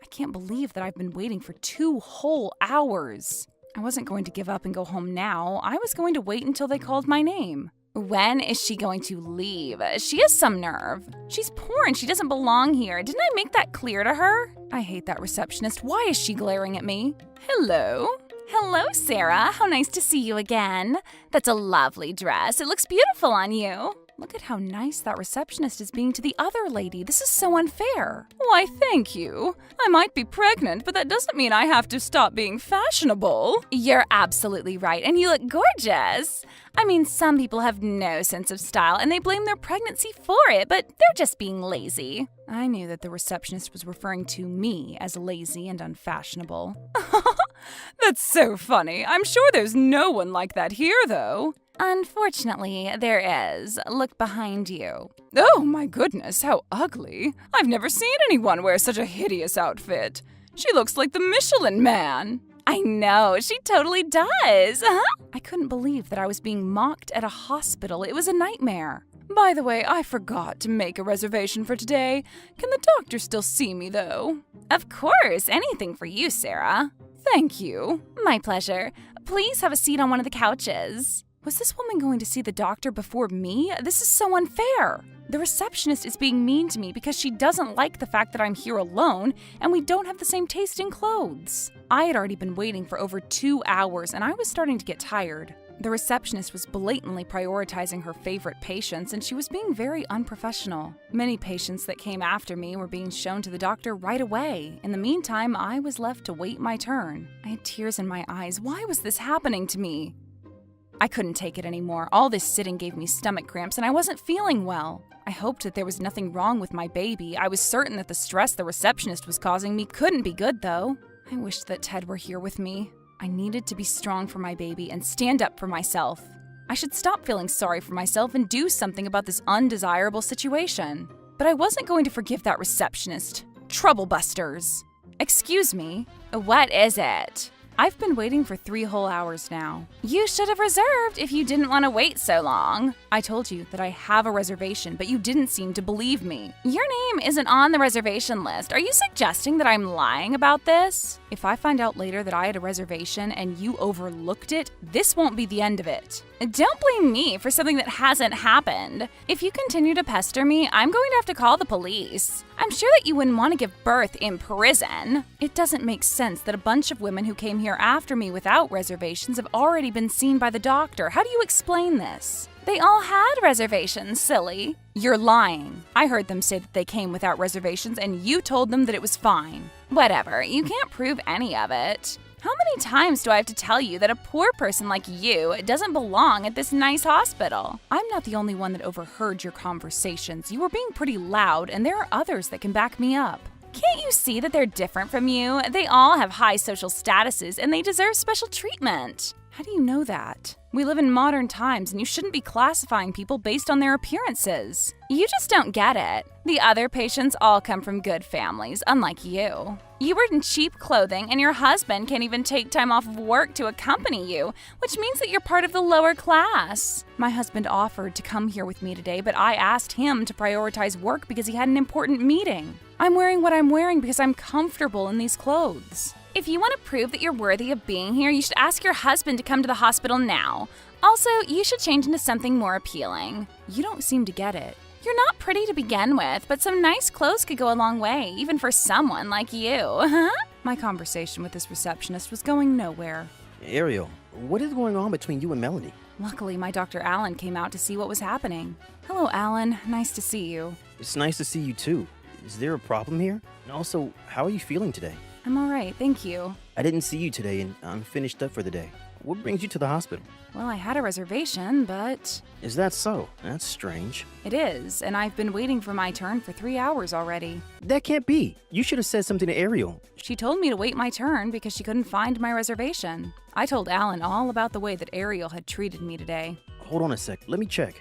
I can't believe that I've been waiting for 2 whole hours. I wasn't going to give up and go home now. I was going to wait until they called my name. When is she going to leave? She has some nerve. She's poor and she doesn't belong here. Didn't I make that clear to her? I hate that receptionist. Why is she glaring at me? Hello? Hello, Sarah. How nice to see you again. That's a lovely dress. It looks beautiful on you. Look at how nice that receptionist is being to the other lady. This is so unfair. Why, thank you. I might be pregnant, but that doesn't mean I have to stop being fashionable. You're absolutely right, and you look gorgeous. I mean, some people have no sense of style, and they blame their pregnancy for it, but they're just being lazy. I knew that the receptionist was referring to me as lazy and unfashionable. That's so funny. I'm sure there's no one like that here, though. Unfortunately, there is. Look behind you. Oh my goodness, how ugly. I've never seen anyone wear such a hideous outfit. She looks like the Michelin Man. I know, she totally does. I couldn't believe that I was being mocked at a hospital. It was a nightmare. By the way, I forgot to make a reservation for today. Can the doctor still see me, though? Of course, anything for you, Sarah. Thank you. My pleasure. Please have a seat on one of the couches. Was this woman going to see the doctor before me? This is so unfair. The receptionist is being mean to me because she doesn't like the fact that I'm here alone and we don't have the same taste in clothes. I had already been waiting for over 2 hours and I was starting to get tired. The receptionist was blatantly prioritizing her favorite patients and she was being very unprofessional. Many patients that came after me were being shown to the doctor right away. In the meantime, I was left to wait my turn. I had tears in my eyes. Why was this happening to me? I couldn't take it anymore. All this sitting gave me stomach cramps and I wasn't feeling well. I hoped that there was nothing wrong with my baby. I was certain that the stress the receptionist was causing me couldn't be good, though. I wished that Ted were here with me. I needed to be strong for my baby and stand up for myself. I should stop feeling sorry for myself and do something about this undesirable situation. But I wasn't going to forgive that receptionist. Trouble busters. Excuse me. What is it? I've been waiting for 3 whole hours now. You should have reserved if you didn't want to wait so long. I told you that I have a reservation, but you didn't seem to believe me. Your name isn't on the reservation list. Are you suggesting that I'm lying about this? If I find out later that I had a reservation and you overlooked it, this won't be the end of it. Don't blame me for something that hasn't happened. If you continue to pester me, I'm going to have to call the police. I'm sure that you wouldn't want to give birth in prison. It doesn't make sense that a bunch of women who came here after me without reservations have already been seen by the doctor. How do you explain this? They all had reservations, silly. You're lying. I heard them say that they came without reservations and you told them that it was fine. Whatever, you can't prove any of it. How many times do I have to tell you that a poor person like you doesn't belong at this nice hospital? I'm not the only one that overheard your conversations. You were being pretty loud, and there are others that can back me up. Can't you see that they're different from you? They all have high social statuses, and they deserve special treatment. How do you know that? We live in modern times, and you shouldn't be classifying people based on their appearances. You just don't get it. The other patients all come from good families, unlike you. You were in cheap clothing, and your husband can't even take time off of work to accompany you, which means that you're part of the lower class. My husband offered to come here with me today, but I asked him to prioritize work because he had an important meeting. I'm wearing what I'm wearing because I'm comfortable in these clothes. If you want to prove that you're worthy of being here, you should ask your husband to come to the hospital now. Also, you should change into something more appealing. You don't seem to get it. You're not pretty to begin with, but some nice clothes could go a long way, even for someone like you. My conversation with this receptionist was going nowhere. Ariel, what is going on between you and Melanie? Luckily, my Dr. Allen came out to see what was happening. Hello, Allen. Nice to see you. It's nice to see you too. Is there a problem here? And also, how are you feeling today? I'm all right, thank you. I didn't see you today and I'm finished up for the day. What brings you to the hospital? Well, I had a reservation, but... Is that so? That's strange. It is, and I've been waiting for my turn for 3 hours already. That can't be. You should have said something to Ariel. She told me to wait my turn because she couldn't find my reservation. I told Alan all about the way that Ariel had treated me today. Hold on a sec. Let me check.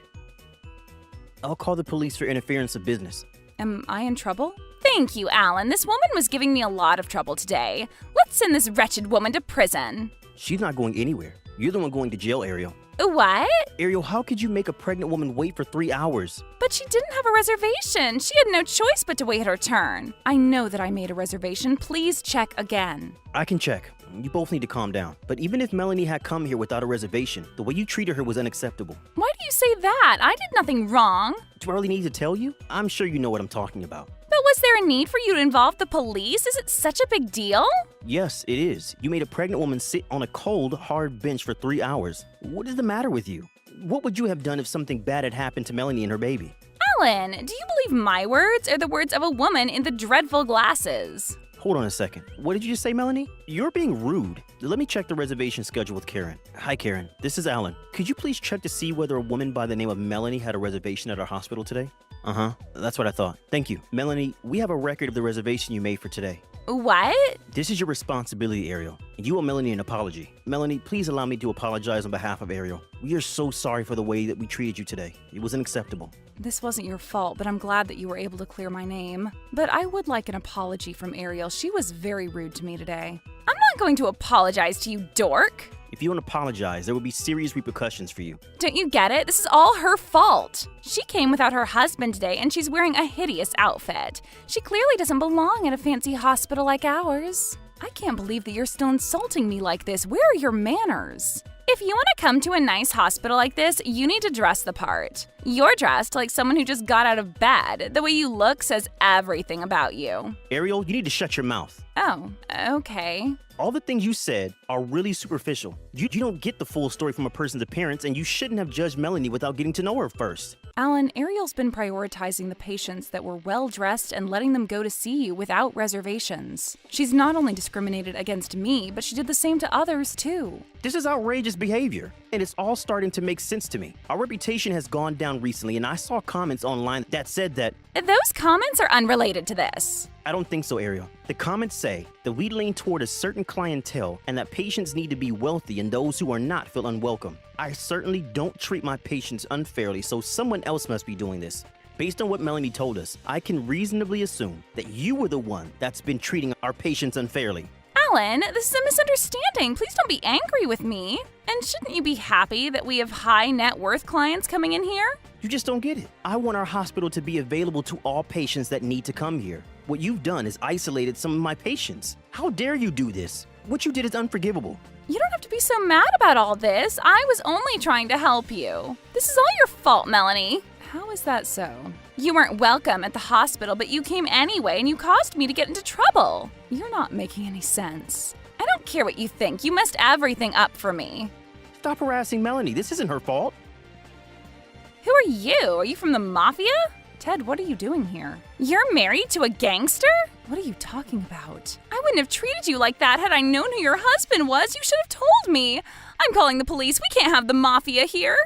I'll call the police for interference of business. Am I in trouble? Thank you, Alan. This woman was giving me a lot of trouble today. Let's send this wretched woman to prison. She's not going anywhere. You're the one going to jail, Ariel. What? Ariel, how could you make a pregnant woman wait for 3 hours? But she didn't have a reservation. She had no choice but to wait her turn. I know that I made a reservation. Please check again. I can check. You both need to calm down. But even if Melanie had come here without a reservation, the way you treated her was unacceptable. Why do you say that? I did nothing wrong. Do I really need to tell you? I'm sure you know what I'm talking about. But was there a need for you to involve the police? Is it such a big deal? Yes, it is. You made a pregnant woman sit on a cold, hard bench for 3 hours. What is the matter with you? What would you have done if something bad had happened to Melanie and her baby? Alan, do you believe my words or the words of a woman in the dreadful glasses? Hold on a second. What did you just say, Melanie? You're being rude. Let me check the reservation schedule with Karen. Hi, Karen. This is Alan. Could you please check to see whether a woman by the name of Melanie had a reservation at our hospital today? Uh-huh. That's what I thought. Thank you. Melanie, we have a record of the reservation you made for today. What? This is your responsibility, Ariel. You owe Melanie an apology. Melanie, please allow me to apologize on behalf of Ariel. We are so sorry for the way that we treated you today. It was unacceptable. This wasn't your fault, but I'm glad that you were able to clear my name. But I would like an apology from Ariel. She was very rude to me today. I'm not going to apologize to you, dork. If you don't apologize, there will be serious repercussions for you. Don't you get it? This is all her fault. She came without her husband today, and she's wearing a hideous outfit. She clearly doesn't belong at a fancy hospital like ours. I can't believe that you're still insulting me like this. Where are your manners? If you want to come to a nice hospital like this, you need to dress the part. You're dressed like someone who just got out of bed. The way you look says everything about you. Ariel, you need to shut your mouth. Oh, okay. All the things you said are really superficial. You don't get the full story from a person's appearance, and you shouldn't have judged Melanie without getting to know her first. Alan, Ariel's been prioritizing the patients that were well-dressed and letting them go to see you without reservations. She's not only discriminated against me, but she did the same to others, too. This is outrageous behavior, and it's all starting to make sense to me. Our reputation has gone down recently, and I saw comments online that said that... Those comments are unrelated to this. I don't think so, Ariel. The comments say that we lean toward a certain clientele and that patients need to be wealthy and those who are not feel unwelcome. I certainly don't treat my patients unfairly, so someone else must be doing this. Based on what Melanie told us, I can reasonably assume that you were the one that's been treating our patients unfairly. Alan, this is a misunderstanding. Please don't be angry with me. And shouldn't you be happy that we have high net worth clients coming in here? You just don't get it. I want our hospital to be available to all patients that need to come here. What you've done is isolated some of my patients. How dare you do this? What you did is unforgivable. You don't have to be so mad about all this. I was only trying to help you. This is all your fault, Melanie. How is that so? You weren't welcome at the hospital, but you came anyway and you caused me to get into trouble. You're not making any sense. I don't care what you think. You messed everything up for me. Stop harassing Melanie. This isn't her fault. Who are you? Are you from the mafia? Ted, what are you doing here? You're married to a gangster? What are you talking about? I wouldn't have treated you like that had I known who your husband was. You should have told me. I'm calling the police. We can't have the mafia here.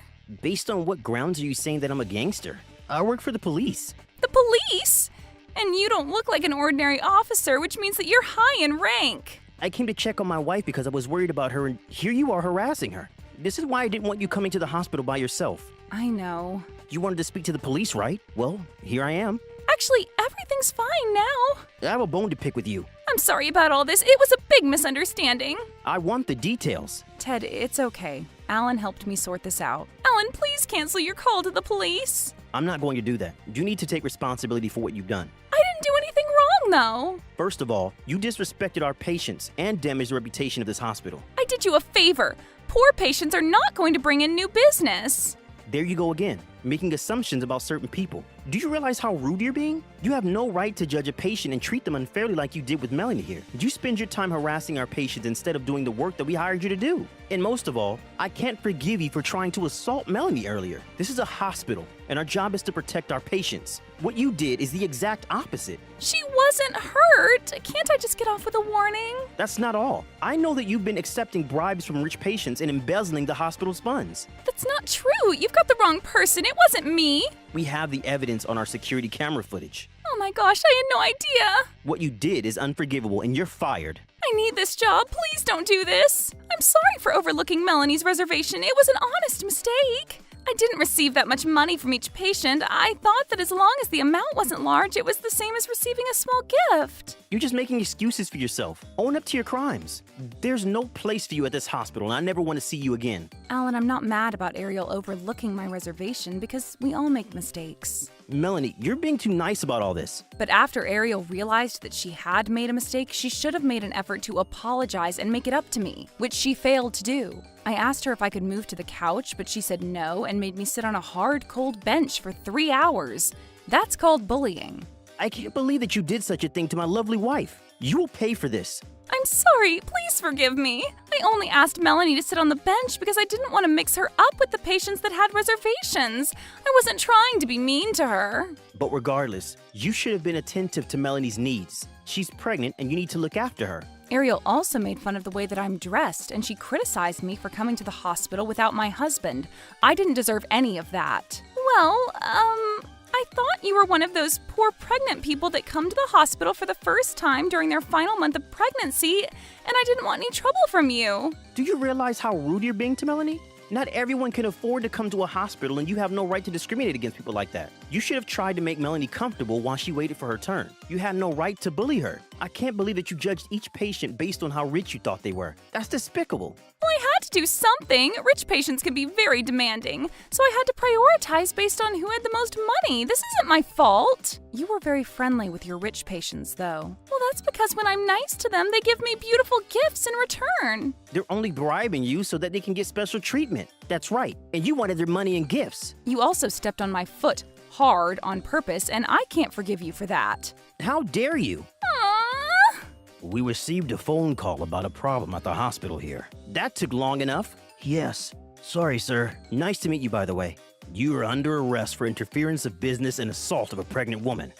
Based on what grounds are you saying that I'm a gangster? I work for the police. The police? And you don't look like an ordinary officer, which means that you're high in rank. I came to check on my wife because I was worried about her, and here you are harassing her. This is why I didn't want you coming to the hospital by yourself. I know. You wanted to speak to the police, right? Well, here I am. Actually, everything's fine now. I have a bone to pick with you. I'm sorry about all this. It was a big misunderstanding. I want the details. Ted, it's okay. Alan helped me sort this out. Alan, please cancel your call to the police. I'm not going to do that. You need to take responsibility for what you've done. I didn't do anything wrong, though. First of all, you disrespected our patients and damaged the reputation of this hospital. I did you a favor. Poor patients are not going to bring in new business. There you go again, making assumptions about certain people. Do you realize how rude you're being? You have no right to judge a patient and treat them unfairly like you did with Melanie here. You spend your time harassing our patients instead of doing the work that we hired you to do. And most of all, I can't forgive you for trying to assault Melanie earlier. This is a hospital, and our job is to protect our patients. What you did is the exact opposite. She wasn't hurt. Can't I just get off with a warning? That's not all. I know that you've been accepting bribes from rich patients and embezzling the hospital's funds. That's not true. You've got the wrong person. It wasn't me. We have the evidence on our security camera footage. Oh my gosh, I had no idea. What you did is unforgivable, and you're fired. I need this job. Please don't do this. I'm sorry for overlooking Melanie's reservation. It was an honest mistake. I didn't receive that much money from each patient. I thought that as long as the amount wasn't large, it was the same as receiving a small gift. You're just making excuses for yourself. Own up to your crimes. There's no place for you at this hospital, and I never want to see you again. Alan, I'm not mad about Ariel overlooking my reservation because we all make mistakes. Melanie, you're being too nice about all this. But after Ariel realized that she had made a mistake, she should have made an effort to apologize and make it up to me, which she failed to do. I asked her if I could move to the couch, but she said no and made me sit on a hard, cold bench for 3 hours. That's called bullying. I can't believe that you did such a thing to my lovely wife. You will pay for this. I'm sorry. Please forgive me. I only asked Melanie to sit on the bench because I didn't want to mix her up with the patients that had reservations. I wasn't trying to be mean to her. But regardless, you should have been attentive to Melanie's needs. She's pregnant and you need to look after her. Ariel also made fun of the way that I'm dressed, and she criticized me for coming to the hospital without my husband. I didn't deserve any of that. Well, I thought you were one of those poor pregnant people that come to the hospital for the first time during their final month of pregnancy, and I didn't want any trouble from you. Do you realize how rude you're being to Melanie? Not everyone can afford to come to a hospital, and you have no right to discriminate against people like that. You should have tried to make Melanie comfortable while she waited for her turn. You had no right to bully her. I can't believe that you judged each patient based on how rich you thought they were. That's despicable. Well, I had to do something. Rich patients can be very demanding, so I had to prioritize based on who had the most money. This isn't my fault. You were very friendly with your rich patients, though. Well, that's because when I'm nice to them, they give me beautiful gifts in return. They're only bribing you so that they can get special treatment. That's right. And you wanted their money and gifts. You also stepped on my foot hard on purpose, and I can't forgive you for that. How dare you? Aww. We received a phone call about a problem at the hospital here. That took long enough. Yes. Sorry, sir. Nice to meet you, by the way. You are under arrest for interference of business and assault of a pregnant woman.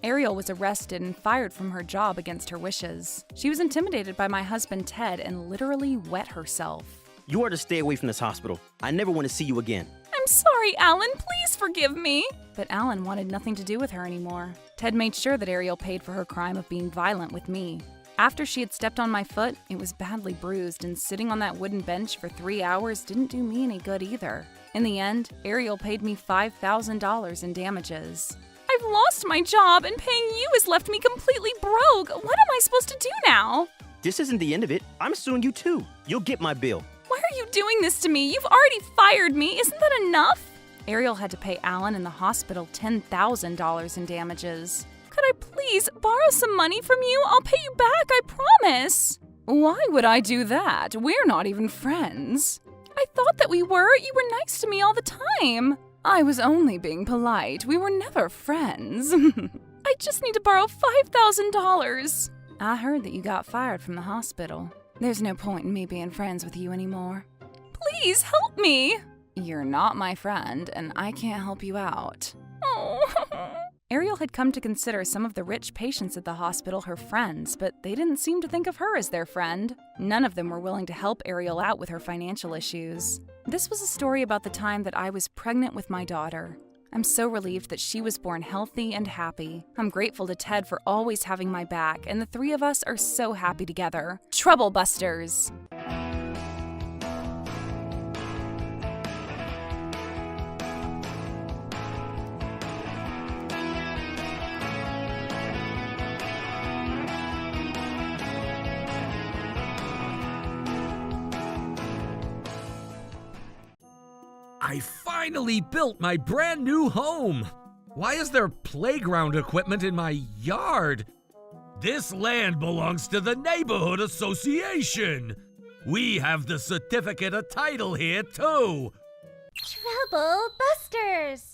Ariel was arrested and fired from her job against her wishes. She was intimidated by my husband Ted and literally wet herself. You are to stay away from this hospital. I never want to see you again. I'm sorry, Alan. Please forgive me. But Alan wanted nothing to do with her anymore. Ted made sure that Ariel paid for her crime of being violent with me. After she had stepped on my foot, it was badly bruised, and sitting on that wooden bench for 3 hours didn't do me any good either. In the end, Ariel paid me $5,000 in damages. I've lost my job, and paying you has left me completely broke. What am I supposed to do now? This isn't the end of it. I'm suing you too. You'll get my bill. Why are you doing this to me? You've already fired me. Isn't that enough? Ariel had to pay Alan in the hospital $10,000 in damages. Could I please borrow some money from you? I'll pay you back, I promise. Why would I do that? We're not even friends. I thought that we were. You were nice to me all the time. I was only being polite. We were never friends. I just need to borrow $5,000. I heard that you got fired from the hospital. There's no point in me being friends with you anymore. Please help me. You're not my friend, and I can't help you out. Oh. Ariel had come to consider some of the rich patients at the hospital her friends, but they didn't seem to think of her as their friend. None of them were willing to help Ariel out with her financial issues. This was a story about the time that I was pregnant with my daughter. I'm so relieved that she was born healthy and happy. I'm grateful to Ted for always having my back, and the three of us are so happy together. Trouble Busters! I finally built my brand new home. Why is there playground equipment in my yard? This land belongs to the neighborhood association. We have the certificate of title here too. Trouble Busters!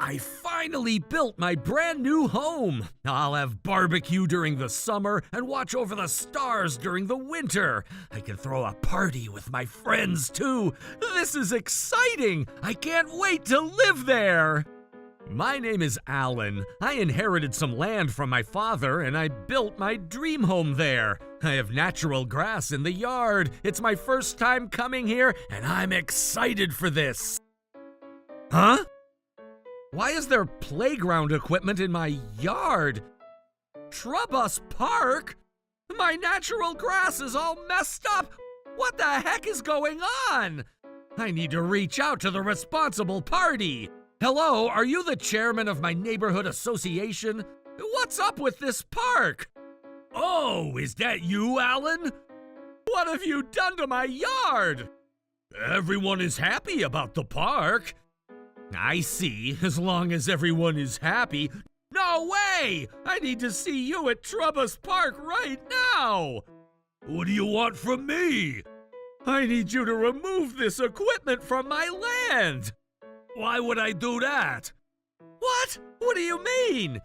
I finally built my brand new home. I'll have barbecue during the summer and watch over the stars during the winter. I can throw a party with my friends too. This is exciting. I can't wait to live there. My name is Alan. I inherited some land from my father and I built my dream home there. I have natural grass in the yard. It's my first time coming here and I'm excited for this. Huh? Why is there playground equipment in my yard? Trubus Park? My natural grass is all messed up. What the heck is going on? I need to reach out to the responsible party. Hello, are you the chairman of my neighborhood association? What's up with this park? Oh, is that you, Alan? What have you done to my yard? Everyone is happy about the park. I see, as long as everyone is happy. No way! I need to see you at Trubus Park right now! What do you want from me? I need you to remove this equipment from my land! Why would I do that? What? What do you mean?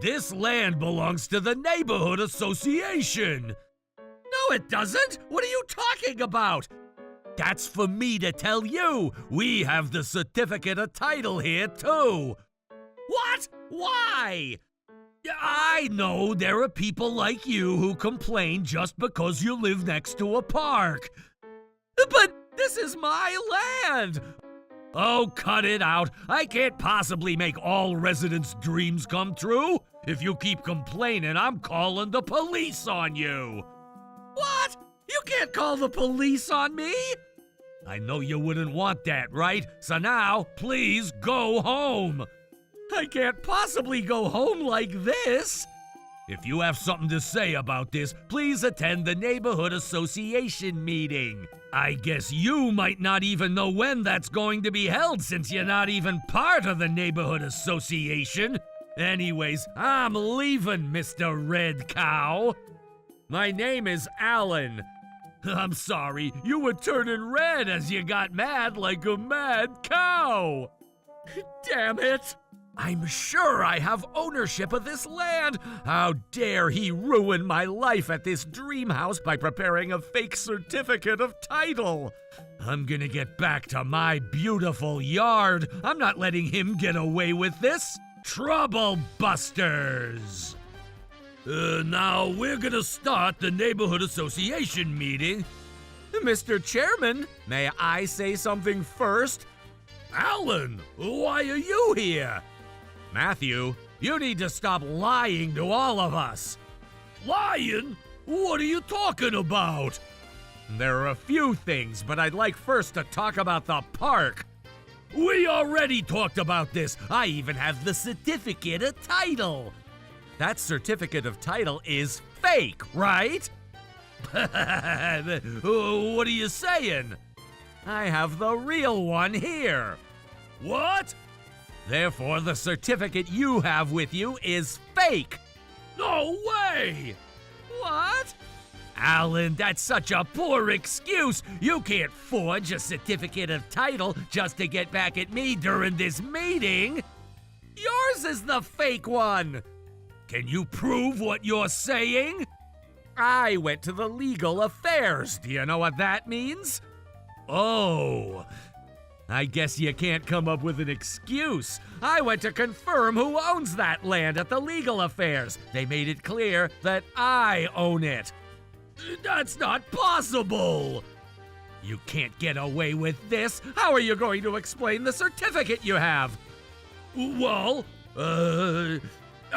This land belongs to the neighborhood association! No, it doesn't! What are you talking about? That's for me to tell you. We have the certificate of title here, too. What? Why? I know there are people like you who complain just because you live next to a park. But this is my land. Oh, cut it out. I can't possibly make all residents' dreams come true. If you keep complaining, I'm calling the police on you. What? You can't call the police on me. I know you wouldn't want that, right? So now, please go home. I can't possibly go home like this. If you have something to say about this, please attend the neighborhood association meeting. I guess you might not even know when that's going to be held since you're not even part of the neighborhood association. Anyways, I'm leaving, Mr. Red Cow. My name is Alan. I'm sorry, you were turning red as you got mad like a mad cow. Damn it. I'm sure I have ownership of this land. How dare he ruin my life at this dream house by preparing a fake certificate of title. I'm gonna get back to my beautiful yard. I'm not letting him get away with this. Trouble Busters! Now we're gonna start the neighborhood association meeting. Mr. Chairman, may I say something first? Alan, why are you here? Matthew, you need to stop lying to all of us. Lying? What are you talking about? There are a few things, but I'd like first to talk about the park. We already talked about this. I even have the certificate of title. That certificate of title is fake, right? What are you saying? I have the real one here. What? Therefore, the certificate you have with you is fake. No way! What? Alan, that's such a poor excuse. You can't forge a certificate of title just to get back at me during this meeting. Yours is the fake one. Can you prove what you're saying? I went to the legal affairs. Do you know what that means? Oh, I guess you can't come up with an excuse. I went to confirm who owns that land at the legal affairs. They made it clear that I own it. That's not possible! You can't get away with this. How are you going to explain the certificate you have? Well, oh,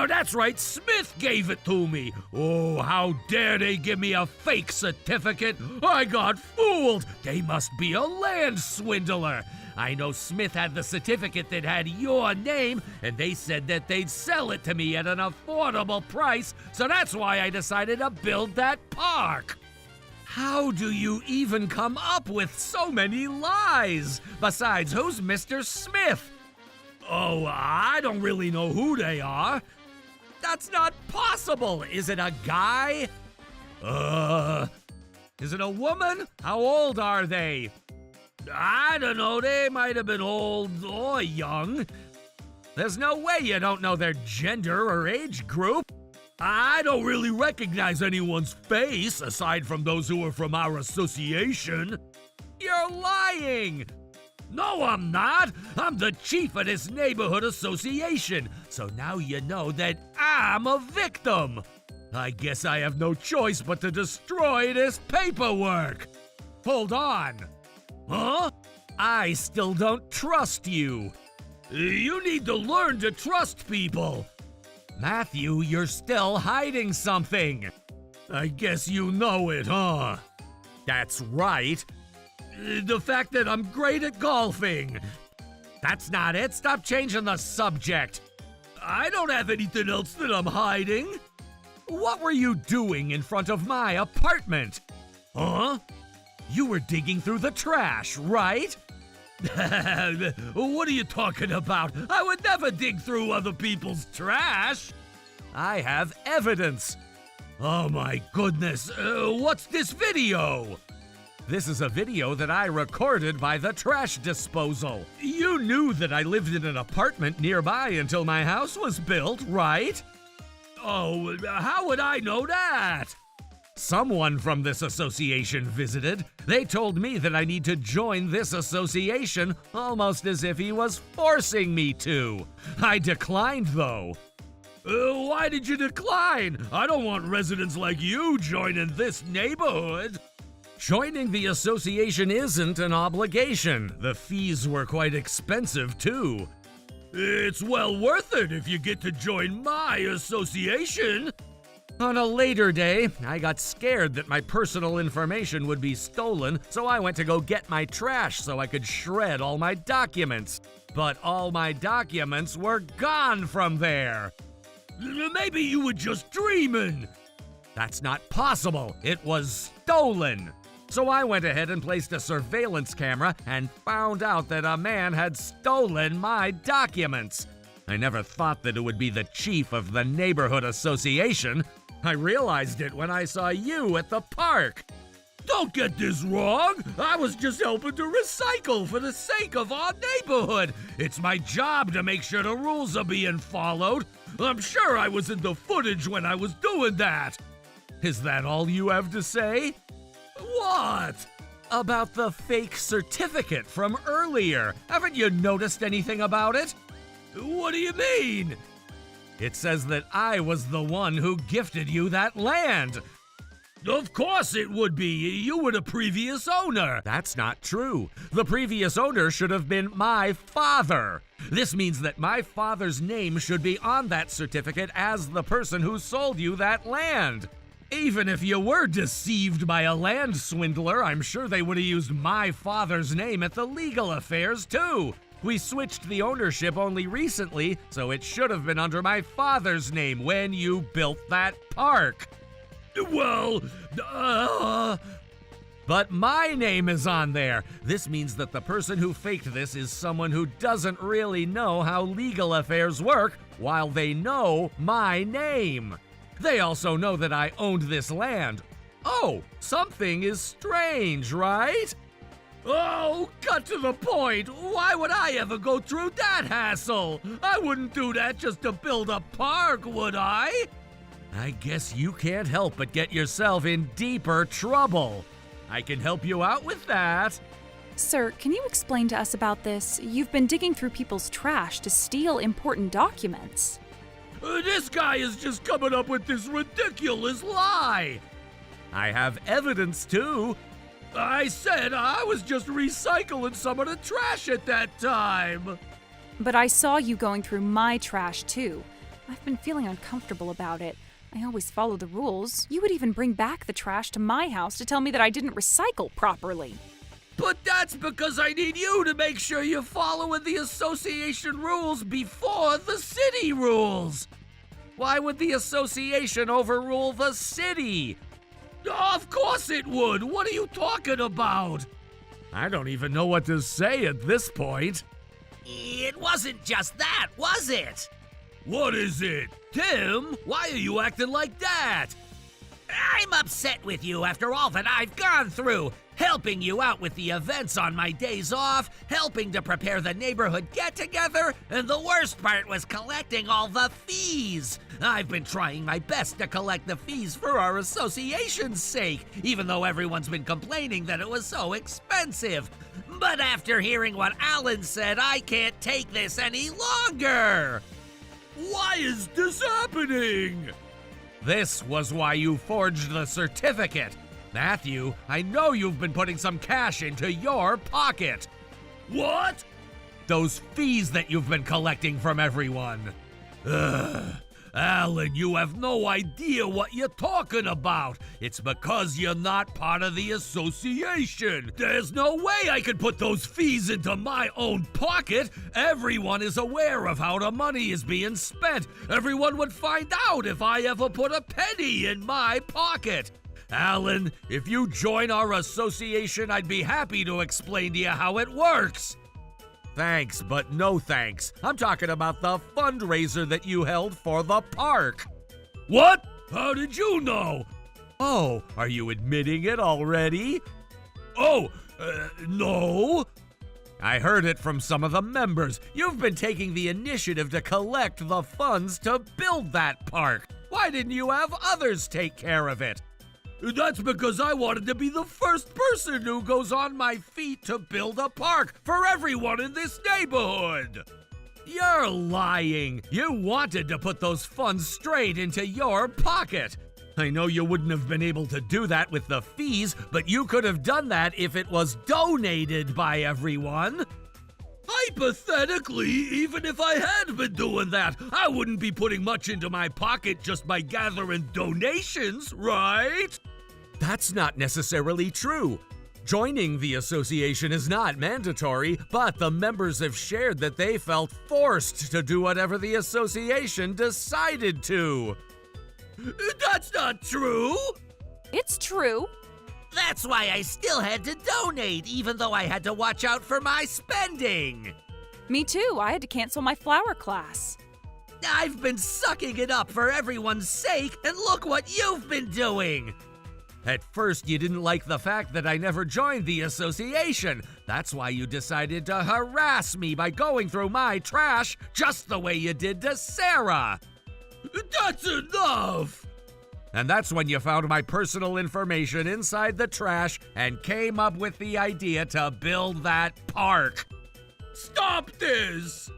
that's right, Smith gave it to me. Oh, how dare they give me a fake certificate? I got fooled. They must be a land swindler. I know Smith had the certificate that had your name, and they said that they'd sell it to me at an affordable price, so that's why I decided to build that park. How do you even come up with so many lies? Besides, who's Mr. Smith? Oh, I don't really know who they are. That's not possible. Is it a guy? Is it a woman? How old are they? I don't know, they might have been old or young. There's no way you don't know their gender or age group. I don't really recognize anyone's face aside from those who are from our association. You're lying! No, I'm not! I'm the chief of this neighborhood association, so now you know that I'm a victim. I guess I have no choice but to destroy this paperwork. Hold on. Huh? I still don't trust you. You need to learn to trust people. Matthew, you're still hiding something. I guess you know it, huh? That's right. The fact that I'm great at golfing. That's not it. Stop changing the subject. I don't have anything else that I'm hiding. What were you doing in front of my apartment? Huh? You were digging through the trash, right? What are you talking about? I would never dig through other people's trash. I have evidence. Oh my goodness, what's this video? This is a video that I recorded by the trash disposal. You knew that I lived in an apartment nearby until my house was built, right? Oh, how would I know that? Someone from this association visited. They told me that I need to join this association, almost as if he was forcing me to. I declined, though. Why did you decline? I don't want residents like you joining this neighborhood. Joining the association isn't an obligation. The fees were quite expensive, too. It's well worth it if you get to join my association. On a later day, I got scared that my personal information would be stolen, so I went to go get my trash so I could shred all my documents. But all my documents were gone from there. Maybe you were just dreaming. That's not possible. It was stolen. So I went ahead and placed a surveillance camera and found out that a man had stolen my documents. I never thought that it would be the chief of the neighborhood association. I realized it when I saw you at the park. Don't get this wrong. I was just helping to recycle for the sake of our neighborhood. It's my job to make sure the rules are being followed. I'm sure I was in the footage when I was doing that. Is that all you have to say? What? About the fake certificate from earlier. Haven't you noticed anything about it? What do you mean? It says that I was the one who gifted you that land. Of course it would be. You were the previous owner. That's not true. The previous owner should have been my father. This means that my father's name should be on that certificate as the person who sold you that land. Even if you were deceived by a land swindler, I'm sure they would have used my father's name at the legal affairs too. We switched the ownership only recently, so it should have been under my father's name when you built that park. Well, but my name is on there. This means that the person who faked this is someone who doesn't really know how legal affairs work, while they know my name. They also know that I owned this land. Oh, something is strange, right? Oh, cut to the point. Why would I ever go through that hassle? I wouldn't do that just to build a park, would I? I guess you can't help but get yourself in deeper trouble. I can help you out with that. Sir, can you explain to us about this? You've been digging through people's trash to steal important documents. This guy is just coming up with this ridiculous lie. I have evidence, too. I said I was just recycling some of the trash at that time. But I saw you going through my trash, too. I've been feeling uncomfortable about it. I always follow the rules. You would even bring back the trash to my house to tell me that I didn't recycle properly. But that's because I need you to make sure you're following the association rules before the city rules. Why would the association overrule the city? Of course it would. What are you talking about? I don't even know what to say at this point. It wasn't just that, was it? What is it? Tim, why are you acting like that? I'm upset with you after all that I've gone through. Helping you out with the events on my days off, helping to prepare the neighborhood get-together, and the worst part was collecting all the fees. I've been trying my best to collect the fees for our association's sake, even though everyone's been complaining that it was so expensive. But after hearing what Alan said, I can't take this any longer. Why is this happening? This was why you forged the certificate. Matthew, I know you've been putting some cash into your pocket. What? Those fees that you've been collecting from everyone. Ugh. Alan, you have no idea what you're talking about. It's because you're not part of the association. There's no way I could put those fees into my own pocket. Everyone is aware of how the money is being spent. Everyone would find out if I ever put a penny in my pocket. Alan, if you join our association, I'd be happy to explain to you how it works. Thanks, but no thanks. I'm talking about the fundraiser that you held for the park. What? How did you know? Oh, are you admitting it already? Oh, no. I heard it from some of the members. You've been taking the initiative to collect the funds to build that park. Why didn't you have others take care of it? That's because I wanted to be the first person who goes on my feet to build a park for everyone in this neighborhood. You're lying. You wanted to put those funds straight into your pocket. I know you wouldn't have been able to do that with the fees, but you could have done that if it was donated by everyone. Hypothetically, even if I had been doing that, I wouldn't be putting much into my pocket just by gathering donations, right? That's not necessarily true. Joining the association is not mandatory, but the members have shared that they felt forced to do whatever the association decided to. That's not true! It's true. That's why I still had to donate, even though I had to watch out for my spending. Me too. I had to cancel my flower class. I've been sucking it up for everyone's sake, and look what you've been doing. At first, you didn't like the fact that I never joined the association. That's why you decided to harass me by going through my trash just the way you did to Sarah. That's enough! And that's when you found my personal information inside the trash and came up with the idea to build that park. Stop this!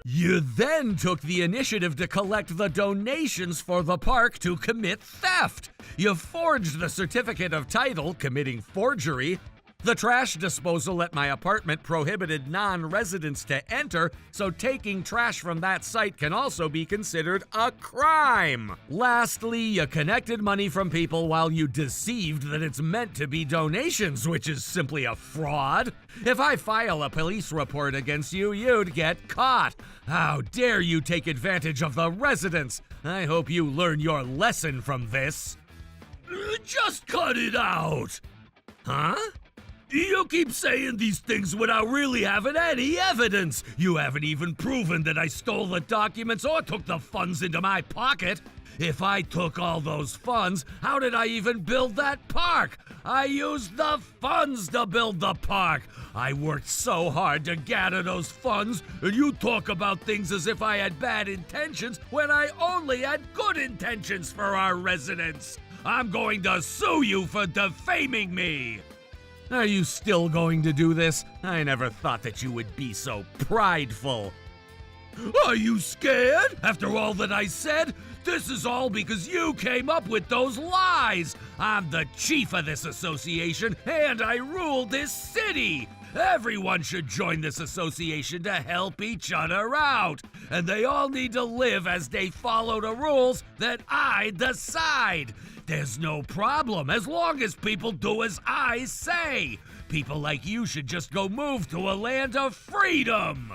You then took the initiative to collect the donations for the park to commit theft. You forged the certificate of title, committing forgery. The trash disposal at my apartment prohibited non-residents to enter, so taking trash from that site can also be considered a crime. Lastly, you connected money from people while you deceived that it's meant to be donations, which is simply a fraud. If I file a police report against you, you'd get caught. How dare you take advantage of the residents? I hope you learn your lesson from this. Just cut it out! Huh? You keep saying these things without really having any evidence. You haven't even proven that I stole the documents or took the funds into my pocket. If I took all those funds, how did I even build that park? I used the funds to build the park. I worked so hard to gather those funds, and you talk about things as if I had bad intentions when I only had good intentions for our residents. I'm going to sue you for defaming me. Are you still going to do this? I never thought that you would be so prideful. Are you scared? After all that I said? This is all because you came up with those lies. I'm the chief of this association, and I rule this city. Everyone should join this association to help each other out. And they all need to live as they follow the rules that I decide. There's no problem as long as people do as I say. People like you should just go move to a land of freedom.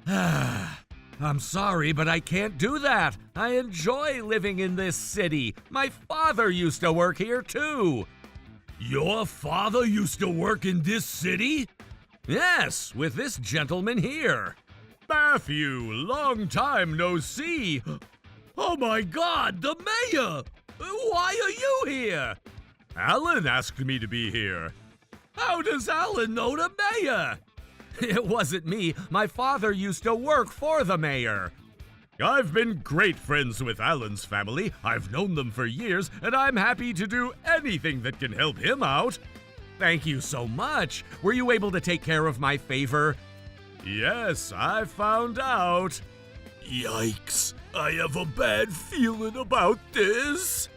I'm sorry, but I can't do that. I enjoy living in this city. My father used to work here too. Your father used to work in this city? Yes, with this gentleman here. Matthew, long time no see. Oh my God, the mayor! Why are you here? Alan asked me to be here. How does Alan know the mayor? It wasn't me. My father used to work for the mayor. I've been great friends with Alan's family. I've known them for years, and I'm happy to do anything that can help him out. Thank you so much. Were you able to take care of my favor? Yes, I found out. Yikes, I have a bad feeling about this.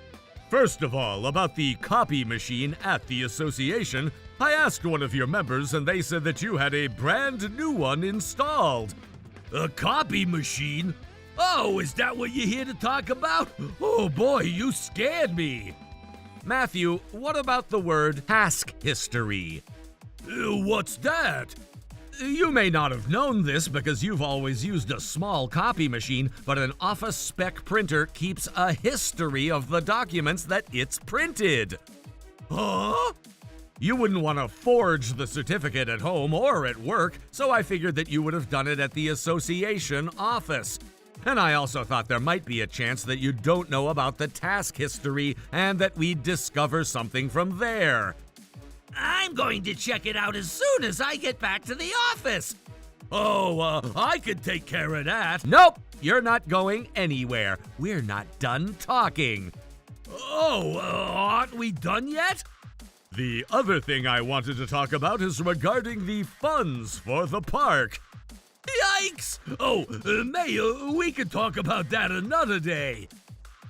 First of all, about the copy machine at the association, I asked one of your members and they said that you had a brand new one installed. A copy machine? Oh, is that what you're here to talk about? Oh boy, you scared me. Matthew, what about the word task history? What's that? You may not have known this because you've always used a small copy machine, but an office spec printer keeps a history of the documents that it's printed. Huh? You wouldn't want to forge the certificate at home or at work, so I figured that you would have done it at the association office. And I also thought there might be a chance that you don't know about the task history and that we'd discover something from there. I'm going to check it out as soon as I get back to the office. Oh, I could take care of that. Nope, you're not going anywhere. We're not done talking. Oh, aren't we done yet? The other thing I wanted to talk about is regarding the funds for the park. Yikes! Oh, Mayor, we could talk about that another day.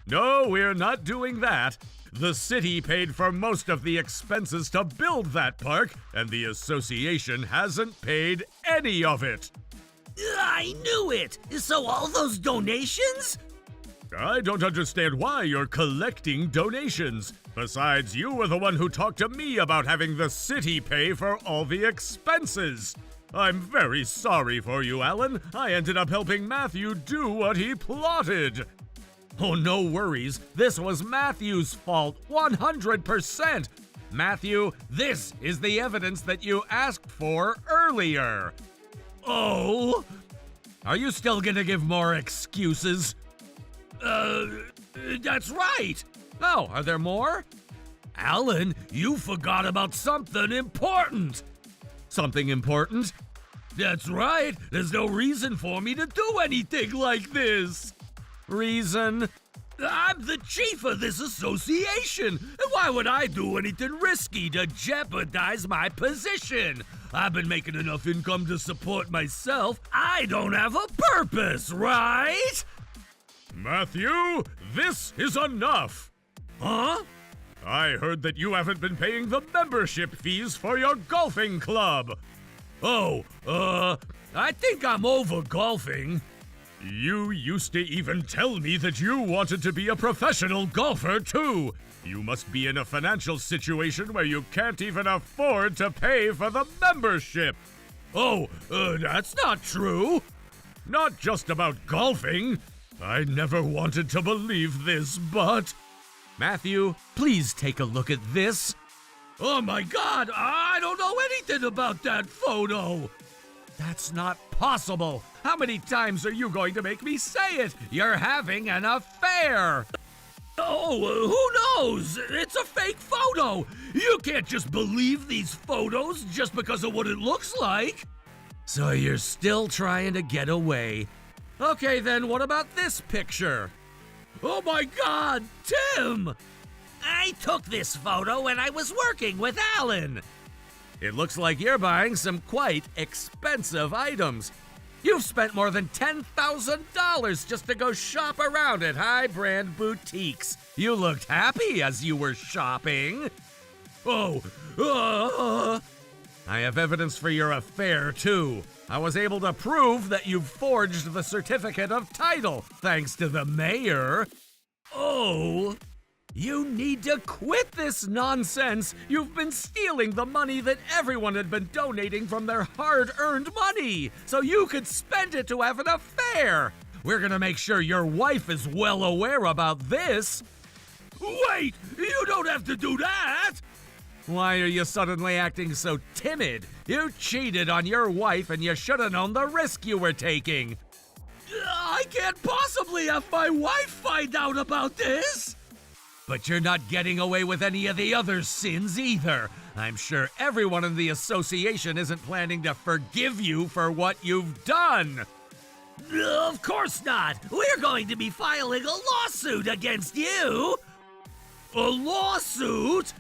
No, we're not doing that. The city paid for most of the expenses to build that park, and the association hasn't paid any of it. I knew it! So all those donations? I don't understand why you're collecting donations. Besides, you were the one who talked to me about having the city pay for all the expenses. I'm very sorry for you, Alan. I ended up helping Matthew do what he plotted. Oh, no worries. This was Matthew's fault, 100%. Matthew, this is the evidence that you asked for earlier. Oh? Are you still gonna give more excuses? That's right. Oh, are there more? Alan, you forgot about something important. Something important? That's right. There's no reason for me to do anything like this. Reason? I'm the chief of this association. And why would I do anything risky to jeopardize my position? I've been making enough income to support myself. I don't have a purpose, right? Matthew, this is enough. Huh? I heard that you haven't been paying the membership fees for your golfing club. Oh, I think I'm over golfing. You used to even tell me that you wanted to be a professional golfer, too. You must be in a financial situation where you can't even afford to pay for the membership. Oh, that's not true. Not just about golfing. I never wanted to believe this, but... Matthew, please take a look at this. Oh my God, I don't know anything about that photo. That's not possible. How many times are you going to make me say it? You're having an affair. Oh, who knows? It's a fake photo. You can't just believe these photos just because of what it looks like. So you're still trying to get away. Okay, then what about this picture? Oh my God, Tim! I took this photo when I was working with Alan. It looks like you're buying some quite expensive items. You've spent more than $10,000 just to go shop around at high-brand boutiques. You looked happy as you were shopping. I have evidence for your affair, too. I was able to prove that you forged the certificate of title, thanks to the mayor. Oh, you need to quit this nonsense. You've been stealing the money that everyone had been donating from their hard-earned money, so you could spend it to have an affair. We're gonna make sure your wife is well aware about this. Wait, you don't have to do that! Why are you suddenly acting so timid? You cheated on your wife and you should have known the risk you were taking. I can't possibly have my wife find out about this! But you're not getting away with any of the other sins either. I'm sure everyone in the association isn't planning to forgive you for what you've done. Of course not! We're going to be filing a lawsuit against you! A lawsuit?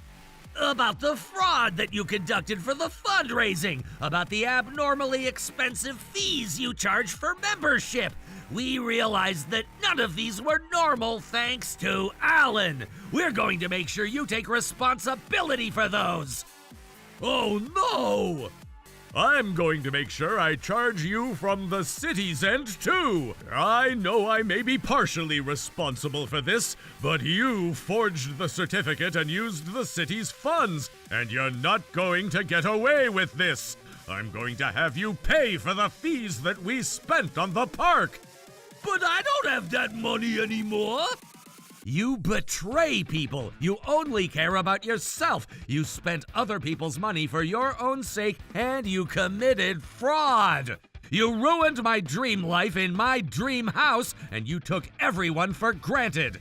About the fraud that you conducted for the fundraising, about the abnormally expensive fees you charge for membership. We realized that none of these were normal thanks to Alan. We're going to make sure you take responsibility for those. Oh no! I'm going to make sure I charge you from the city's end, too. I know I may be partially responsible for this, but you forged the certificate and used the city's funds, and you're not going to get away with this. I'm going to have you pay for the fees that we spent on the park. But I don't have that money anymore. You betray people. You only care about yourself. You spent other people's money for your own sake, and you committed fraud. You ruined my dream life in my dream house, and you took everyone for granted.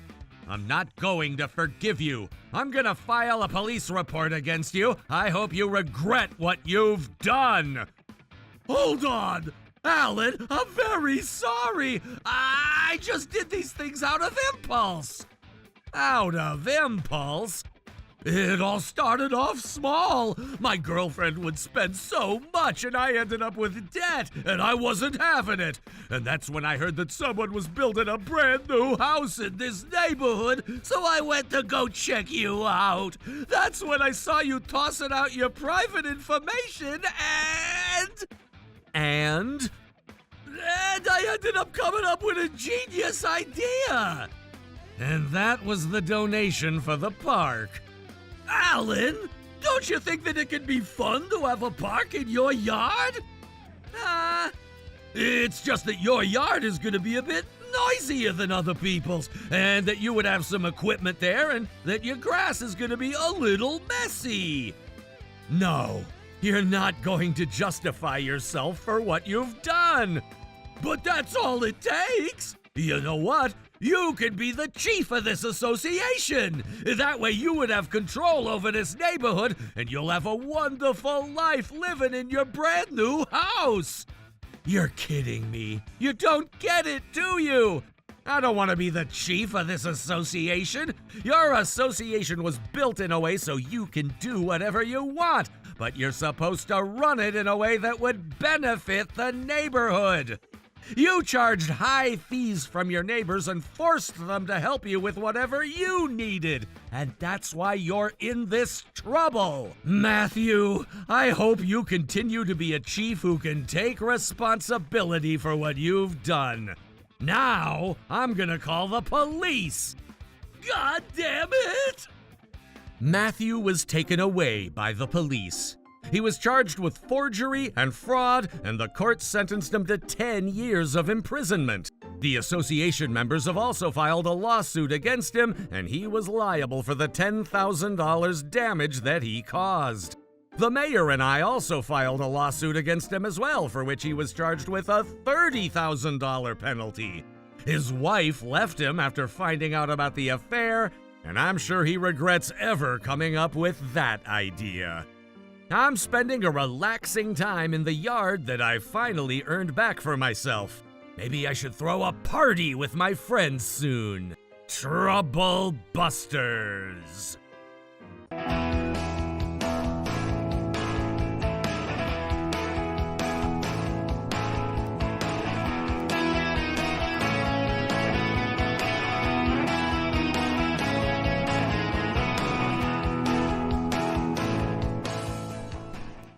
I'm not going to forgive you. I'm gonna file a police report against you. I hope you regret what you've done. Hold on. Alan, I'm very sorry. I just did these things out of impulse. Out of impulse? It all started off small. My girlfriend would spend so much and I ended up with debt and I wasn't having it. And that's when I heard that someone was building a brand new house in this neighborhood, so I went to go check you out. That's when I saw you tossing out your private information and I ended up coming up with a genius idea. And that was the donation for the park. Alan, don't you think that it could be fun to have a park in your yard? It's just that your yard is going to be a bit noisier than other people's, and that you would have some equipment there, and that your grass is going to be a little messy. No, you're not going to justify yourself for what you've done. But that's all it takes. You know what? You can be the chief of this association. That way you would have control over this neighborhood and you'll have a wonderful life living in your brand new house. You're kidding me. You don't get it, do you? I don't want to be the chief of this association. Your association was built in a way so you can do whatever you want, but you're supposed to run it in a way that would benefit the neighborhood. You charged high fees from your neighbors and forced them to help you with whatever you needed. And that's why you're in this trouble. Matthew, I hope you continue to be a chief who can take responsibility for what you've done. Now, I'm gonna call the police. God damn it! Matthew was taken away by the police. He was charged with forgery and fraud, and the court sentenced him to 10 years of imprisonment. The association members have also filed a lawsuit against him, and he was liable for the $10,000 damage that he caused. The mayor and I also filed a lawsuit against him as well, for which he was charged with a $30,000 penalty. His wife left him after finding out about the affair, and I'm sure he regrets ever coming up with that idea. I'm spending a relaxing time in the yard that I finally earned back for myself. Maybe I should throw a party with my friends soon. Trouble Busters!